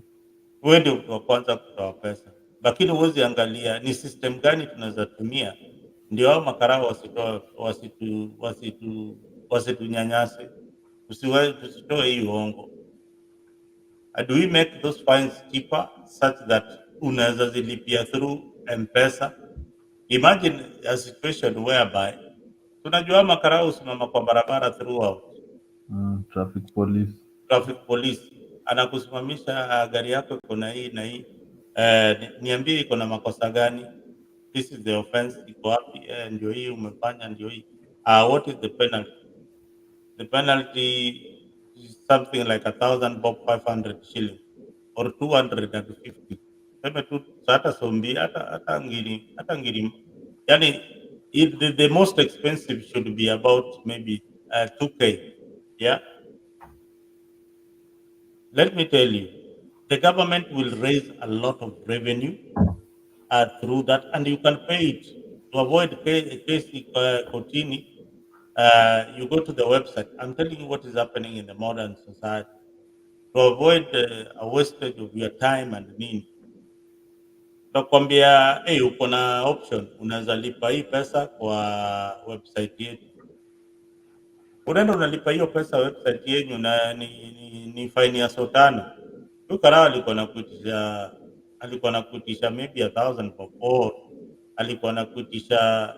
Wewe ndio mtu wa kwanza kutoa pesa, lakini huwezi angalia ni system gani tunaweza tumia ndio hao makarao wasitunyanyase, tusitoe hii uongo. Do we make those fines cheaper such that unaweza zilipia through M-Pesa? Imagine a situation whereby tunajua makarao usimama kwa barabara throughout. Traffic police anakusimamisha, gari yako iko na hii na hii, niambie iko na makosa gani? This is the offense, iko wapi? Ndio hii umefanya, ndio hii. What is the penalty? The penalty is something like 1,000 bob, 500 shillings or 250. Sema tu hata sombi hata ngiri yani the most expensive should be about maybe 2K. Yeah. Let me tell you, the government will raise a lot of revenue through that, and you can pay it to avoid case kotini. You go to the website. I'm telling you what is happening in the modern society. To avoid a wastage of your time and nini, nakwambia hey, uko na option, unaweza lipa hii pesa kwa website yetu. Unaenda unalipa hiyo pesa website yenyu na ni fine ya sotano. Huyu karao alikuwa nakuitisha maybe 1,000 for 4, alikuwa nakuitisha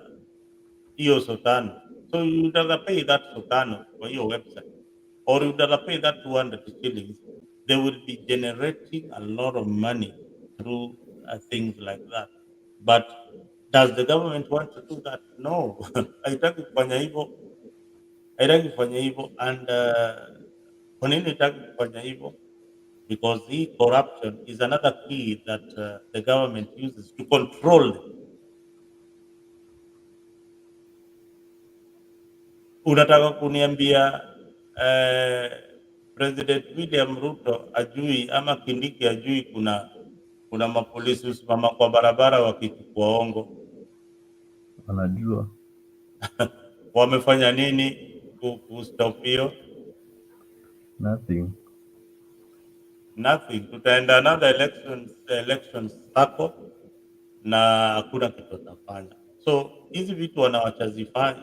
hiyo sotano. So you rather pay that sotano for your website, or you rather pay that 200 shillings. They will be generating a lot of money through things like that. But does the government want to do that? No. Haitaki kufanya hivyo. Haitaki kufanya hivyo. And kwa nini haitaki kufanya hivyo? Because the corruption is another key that the government uses to control them. Unataka kuniambia President William Ruto ajui ama Kindiki ajui kuna mapolisi usimama kwa barabara wakichukua ongo? Anajua. Wamefanya nini kustop hiyo? Nothing. Nothing. Tutaenda another elections cycle na hakuna kitu watafanya. So hizi vitu wanawacha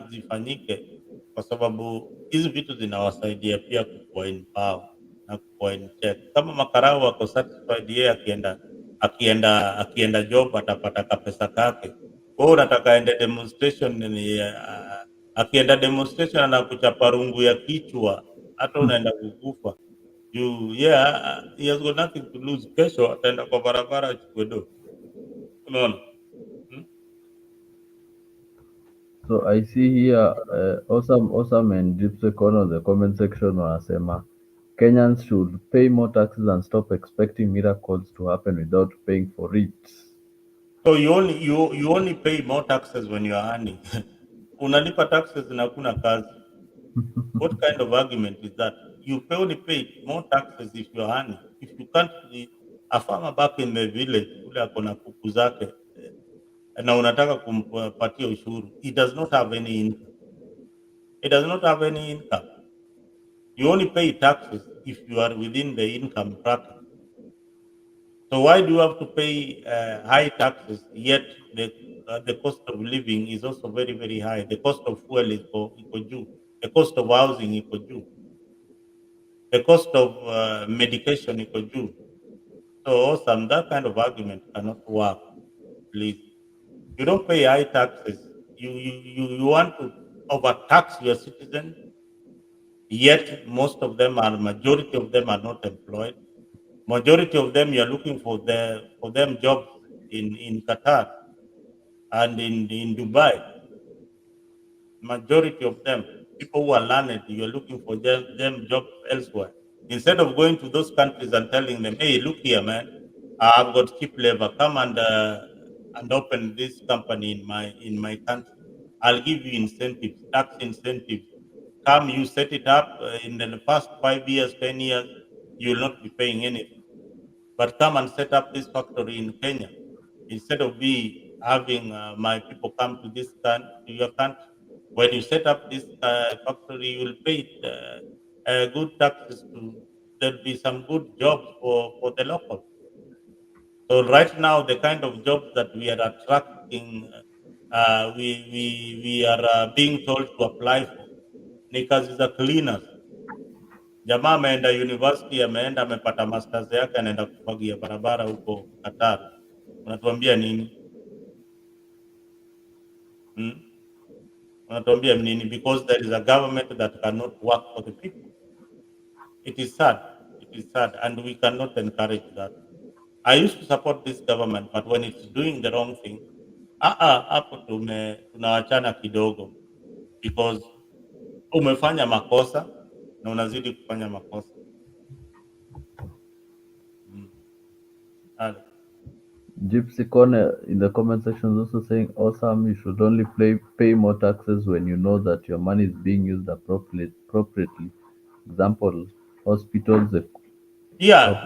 zifanyike kwa sababu hizi vitu zinawasaidia pia kukua in power na kukua in check. Kama makarau wako satisfied, yeye akienda job atapata kapesa kake. Wewe unataka aende demonstration akienda demonstration anakuchapa rungu ya kichwa, hata unaenda kukufa. Yeah, he has got nothing to lose. Kesho ataenda kwa barabara achukue do. Unaona? So I see here Osam and Gypsy on the comment section wanasema Kenyans should pay more taxes and stop expecting miracles to happen without paying for it. So you only pay more taxes when you are earning. Unalipa taxes na hakuna kazi. What kind of argument is that? You only pay more taxes if you are earning. If you can't, a farmer back in the village ule ako na kuku zake na unataka kumpatia ushuru, he does not have any income. He does not have any income. You only pay taxes if you are within the income bracket. So why do you have to pay high taxes, yet the cost of living is also very, very high? The cost of fuel is due. The cost of housing is due. The cost of medication is due. So awesome, that kind of argument cannot work, please. You don't pay high taxes. You want to overtax your citizens, yet majority of them are not employed. Majority of them, you're looking for them jobs in Qatar and in Dubai. Majority of them, people who are learned, you're looking for them jobs elsewhere. Instead of going to those countries and telling them, hey, look here, man, I've got cheap labor, come and open this company in my country. I'll give you incentives, tax incentives. Come, you set it up in the first 5 years, 10 years, you will not be paying anything. But come and set up this factory in Kenya. Instead of having my people come to your country, when you set up this factory, you will pay good taxes. There'll be some good jobs for the locals. So right now, the kind of jobs that we are attracting, we are being told to apply for, ni kazi za cleaners. Jamaa ameenda university, amepata masters yake, anaenda kufagia barabara huko Qatar. Unatuambia nini? Unatuambia nini? Because there is a government that cannot work for the people. It is sad. It is sad, and we cannot encourage that. I used to support this government, but when it's doing the wrong thing, hapo tunawachana kidogo, because umefanya makosa na unazidi kufanya makosa. Gypsy Corner in the comment section is also saying, awesome, you should only pay more taxes when you know that your money is being used appropriately. Example, hospitals. Yeah,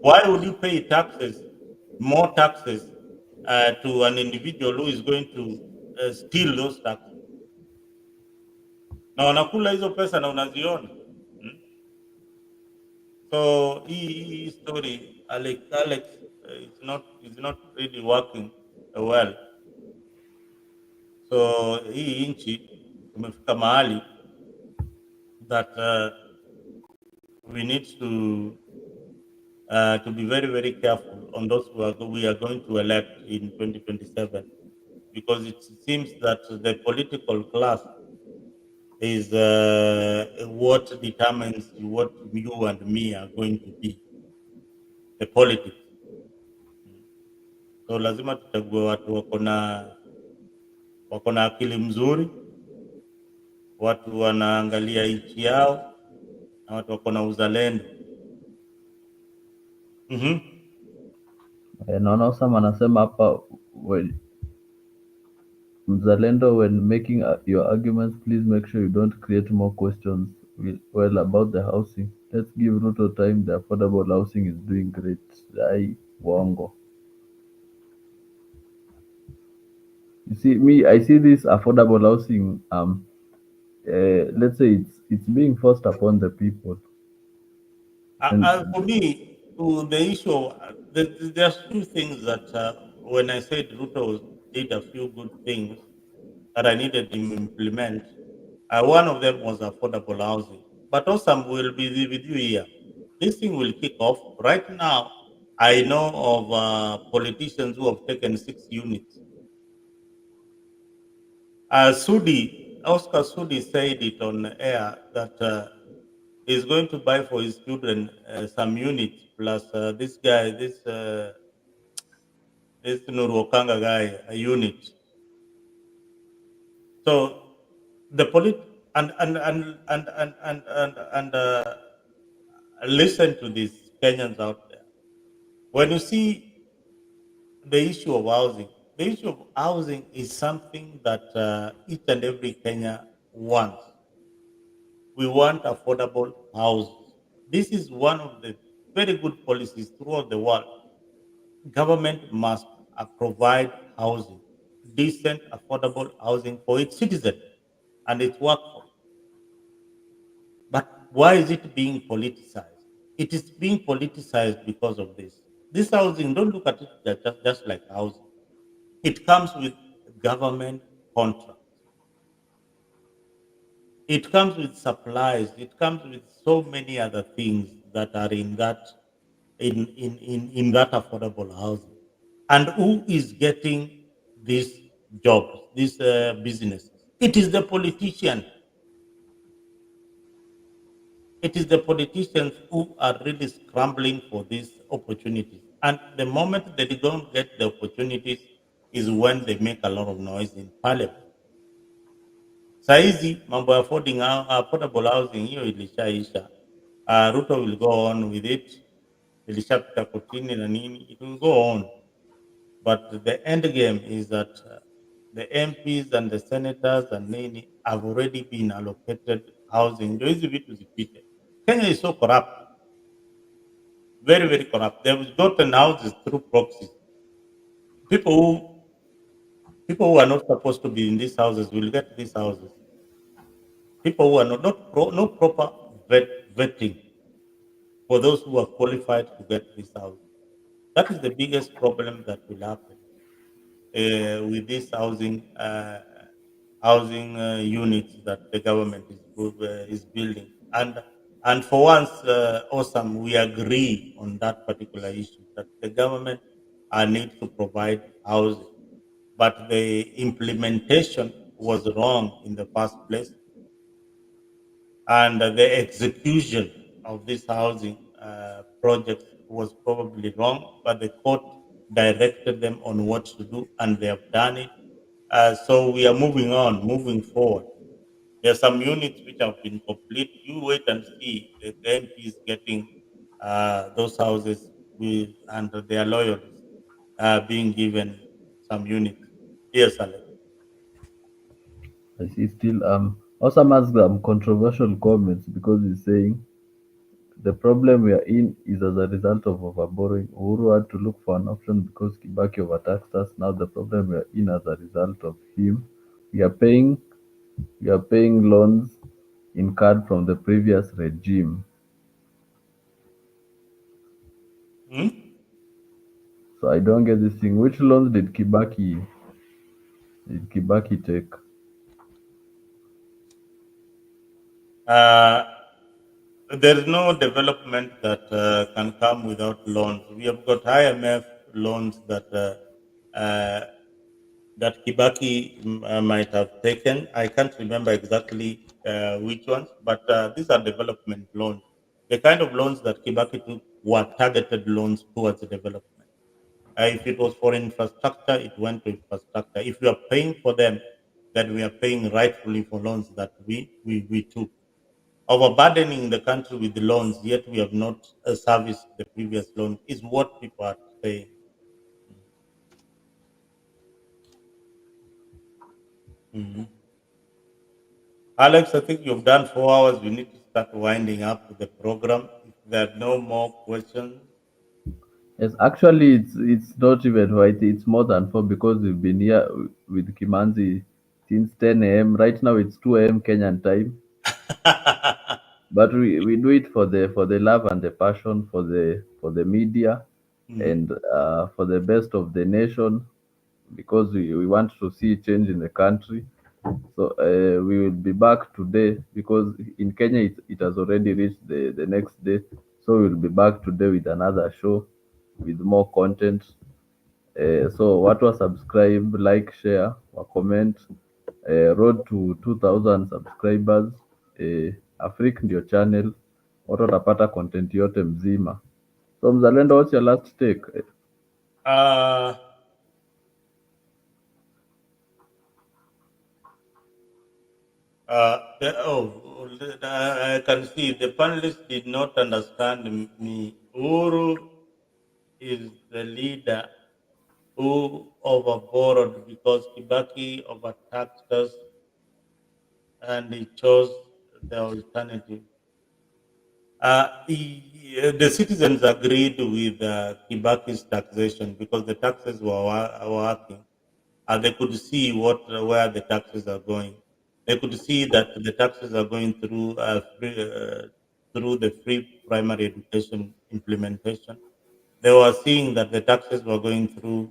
why would you pay more taxes to an individual who is going to steal those taxes, na wanakula hizo pesa na unaziona. So hii story Alex is not really working well. So hii nchi tumefika mahali that we need to be very, very careful on those we are going to elect in 2027, because it seems that the political class is what determines what you and me are going to be, the politics. So lazima tuchague watu wako na akili mzuri, watu wanaangalia nchi yao, na watu wako na uzalendo. Naona Sam anasema hapa, mzalendo, when making your arguments, please make sure you don't create more questions. Well, about the housing, let's give Ruto time. The affordable housing is doing great. Wongo. You see, I see this affordable housing. Let's say it's being forced upon the people. For me, to the issue, there's two things that when I said Ruto did a few good things that I needed to implement, one of them was affordable housing. But also, will be with you here. This thing will kick off. Right now, I know of politicians who have taken 6 units. Oscar Sudi said it on air that he's going to buy for his children some units plus this guy, this Nuru guy, a unit. So the listen to these Kenyans out there. When you see the issue of housing, the issue of housing is something that each and every Kenya wants. We want affordable houses. This is one of the very good policies throughout the world. Government must provide housing, decent, affordable housing for its citizens and its workforce. But why is it being politicized? It is being politicized because of this. This housing, don't look at it just like housing. It comes with government contracts. It comes with supplies. It comes with so many other things that are in that affordable housing. And who is getting these jobs, these businesses? It is the politician. It is the politicians who are really scrambling for these opportunities. And the moment they don't get the opportunities is when they make a lot of noise in parliament. Saizi mambo ya affordable housing hiyo ilishaisha. Ruto will go on with it. Ilishapita kotini na nini, it will go on. But the end game is that the MPs and the senators and nini have already been allocated housing. Ndio hizi vitu zipite. Kenya is so corrupt. Very, very corrupt. They've gotten houses through proxies. People who are not supposed to be in these houses will get these houses. People who are no proper vetting for those who are qualified to get this house. That is the biggest problem that will happen with this housing units that the government is building. And for once, awesome, we agree on that particular issue that the government needs to provide housing, but the implementation was wrong in the first place, and the execution of this housing project was probably wrong, but the court directed them on what to do, and they have done it. So we are moving forward. There are some units which have been complete. You wait and see the MPs getting those houses and their lawyers being given some units. Yes, Alex. I see still also ask controversial comments, because he's saying The problem we are in is as a result of overborrowing. Uhuru had to look for an option because Kibaki overtaxed us. Now the problem we are in as a result of him. We are paying loans incurred from the previous regime. Hmm? So I don't get this thing. Which loans did Kibaki take? Uh, there is no development that can come without loans. We have got IMF loans that Kibaki might have taken. I can't remember exactly which ones, but these are development loans. The kind of loans that Kibaki took were targeted loans towards development. If it was for infrastructure, it went to infrastructure. If we are paying for them, then we are paying rightfully for loans that we took. Overburdening the country with the loans, yet we have not serviced the previous loan, is what people are saying. Mhm. Alex, I think you've done 4 hours. We need to start winding up the program. If there are no more questions. Yes, actually, it's not even right. It's more than four because we've been here with Kimanzi since 10 a.m. Right now it's 2 a.m. Kenyan time. But we do it for the love and the passion for the media and for the best of the nation because we want to see change in the country. So we will be back today because in Kenya it has already reached the next day. So we'll be back today with another show with more content. So watu wa subscribe, like, share, wa comment. Road to 2000 subscribers. Afrik ndio channel, watu watapata content yote mzima. So Mzalendo, what's your last take? Uh, I can see the panelists did not understand me. Uru is the leader who overborrowed because Kibaki overtaxed us and he chose the alternative. The citizens agreed with Kibaki's taxation because the taxes were working. They could see where the taxes are going. They could see that the taxes are going through the free primary education implementation. They were seeing that the taxes were going to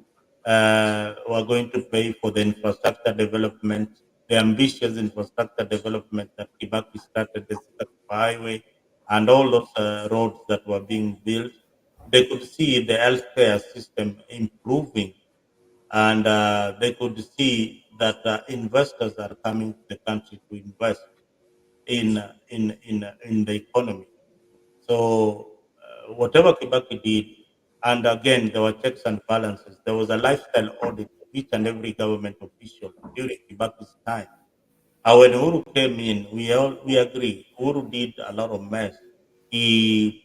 pay for the infrastructure development, the ambitious infrastructure development that Kibaki started, the Sikaku Highway, and all those roads that were being built. They could see the healthcare system improving, and they could see that investors are coming to the country to invest in the economy. So whatever Kibaki did, and again there were checks and balances. There was a lifestyle audit of each and every government official during Kibaki's time. When Uhuru came in, we agree. Uhuru did a lot of mess. He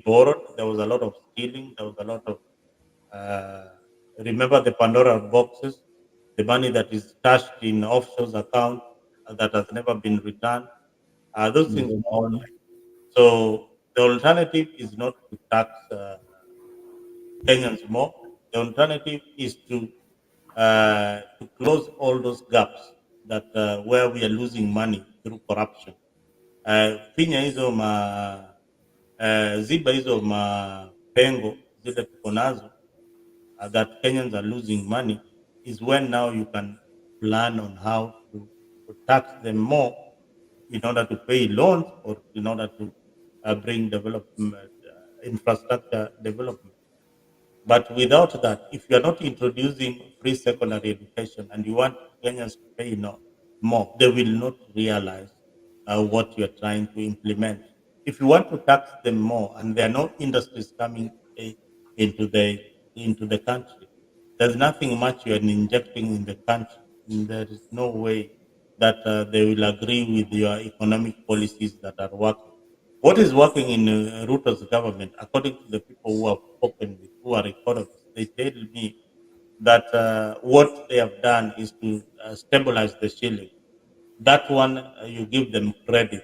borrowed. There was a lot of stealing. There was a lot of uh, remember the Pandora boxes, the money that is stashed in offshore account that has never been returned. Those things were all. So the alternative is not to tax Kenyans more. The alternative is to close all those gaps that where we are losing money through corruption. Finya hizo ziba hizo mapengo zile tuko nazo that Kenyans are losing money is when now you can plan on how to tax them more in order to pay loans or in order to bring development, infrastructure development. But without that, if you are not introducing free secondary education and you want Kenyans to pay more, they will not realize what you are trying to implement. If you want to tax them more and there are no industries coming into the into the country, there's nothing much you are injecting in the country. And there is no way that they will agree with your economic policies that are working. What is working in Ruto's government, according to the people who have spoken with, who are economists, they tell me that what they have done is to stabilize the shilling. That one, you give them credit.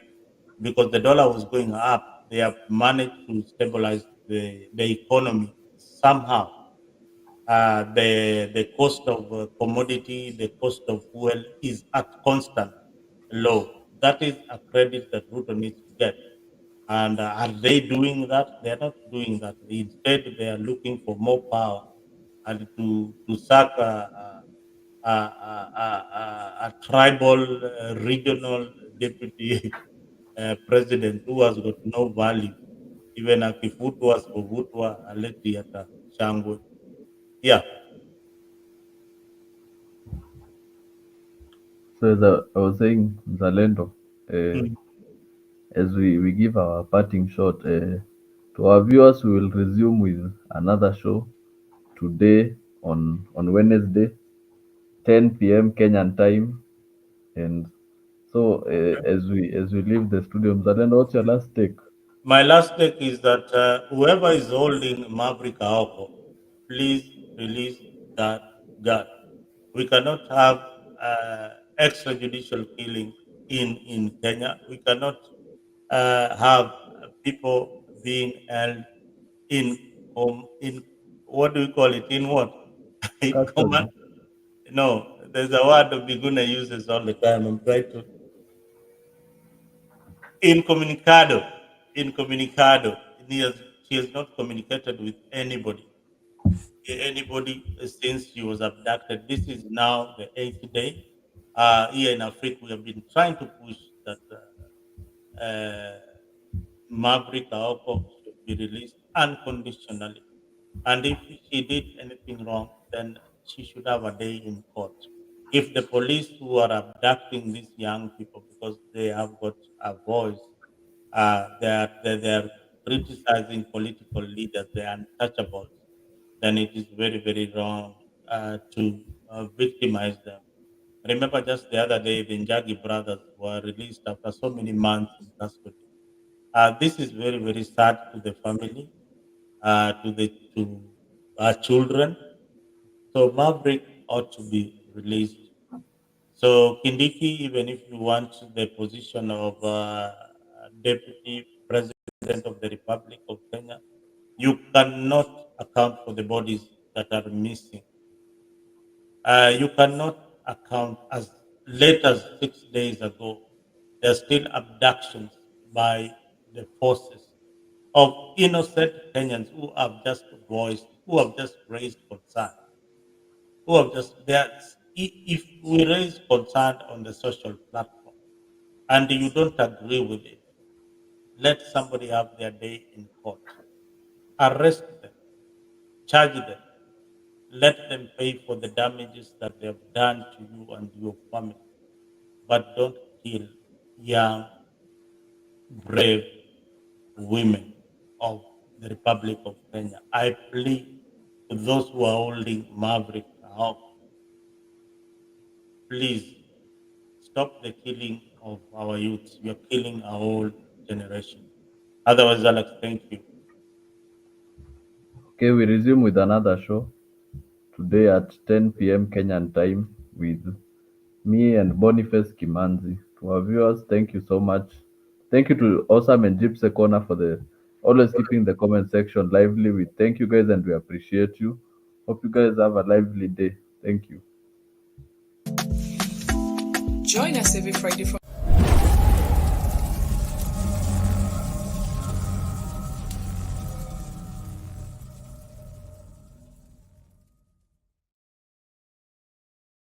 because the dollar was going up. They have managed to stabilize the economy somehow. The cost of commodity, the cost of fuel is at constant low. That is a credit that Ruto needs to get. And are they doing that? They are not doing that. Instead, they are looking for more power and to sack a tribal, regional deputy president who has got no value. Even akifutwa asipofutwa aleti hata shangwe. Yeah. So as I was saying, Zalendo, as we give our parting shot, to our viewers, we will resume with another show today on Wednesday, 10 p.m. Kenyan time. And so as we leave the studio, Zalendo, what's your last take? My last take is that whoever is holding Maverick Aoko, please release that guy. We cannot have extrajudicial killing in Kenya. We cannot have people being held in in what do we call it? In what? In command? Custody. No, there's a word Biguna uses all the time. I'm trying to incommunicado. Incommunicado. She has not communicated with anybody. Since she was abducted. This is now the 8th day. Here in Africa, we have been trying to push that Maverick Aoko should be released unconditionally. And if she did anything wrong, then she should have a day in court. If the police who are abducting these young people because they have got a voice, they are criticizing political leaders, they are untouchables, then it is very, very wrong to victimize them. Remember, just the other day, the Njagi brothers were released after so many months in custody. This is very, very sad to the family, to our children. So Maverick ought to be released. So Kindiki, even if you want the position of Deputy President of the Republic of Kenya, you cannot account for the bodies that are missing. You cannot account as late as 6 days ago. There are still abductions by the forces of innocent Kenyans who have just voiced, who have just raised concern, who have just if we raise concern on the social platform and you don't agree with it, let somebody have their day in court. Arrest them, charge them, let them pay for the damages that they have done to you and your family. But don't kill young, brave women of the Republic of Kenya. I plead to those who are holding Maverick up, please stop the killing of our youths. You're killing our whole generation. Otherwise, Alex, thank you. Okay, we resume with another show today at 10 p.m. Kenyan time with me and Boniface Kimanzi. To our viewers, thank you so much. Thank you to Awesome and Gypsy Corner for the always keeping the comment section lively. We thank you guys and we appreciate you. Hope you guys have a lively day. Thank you. Join us every Friday from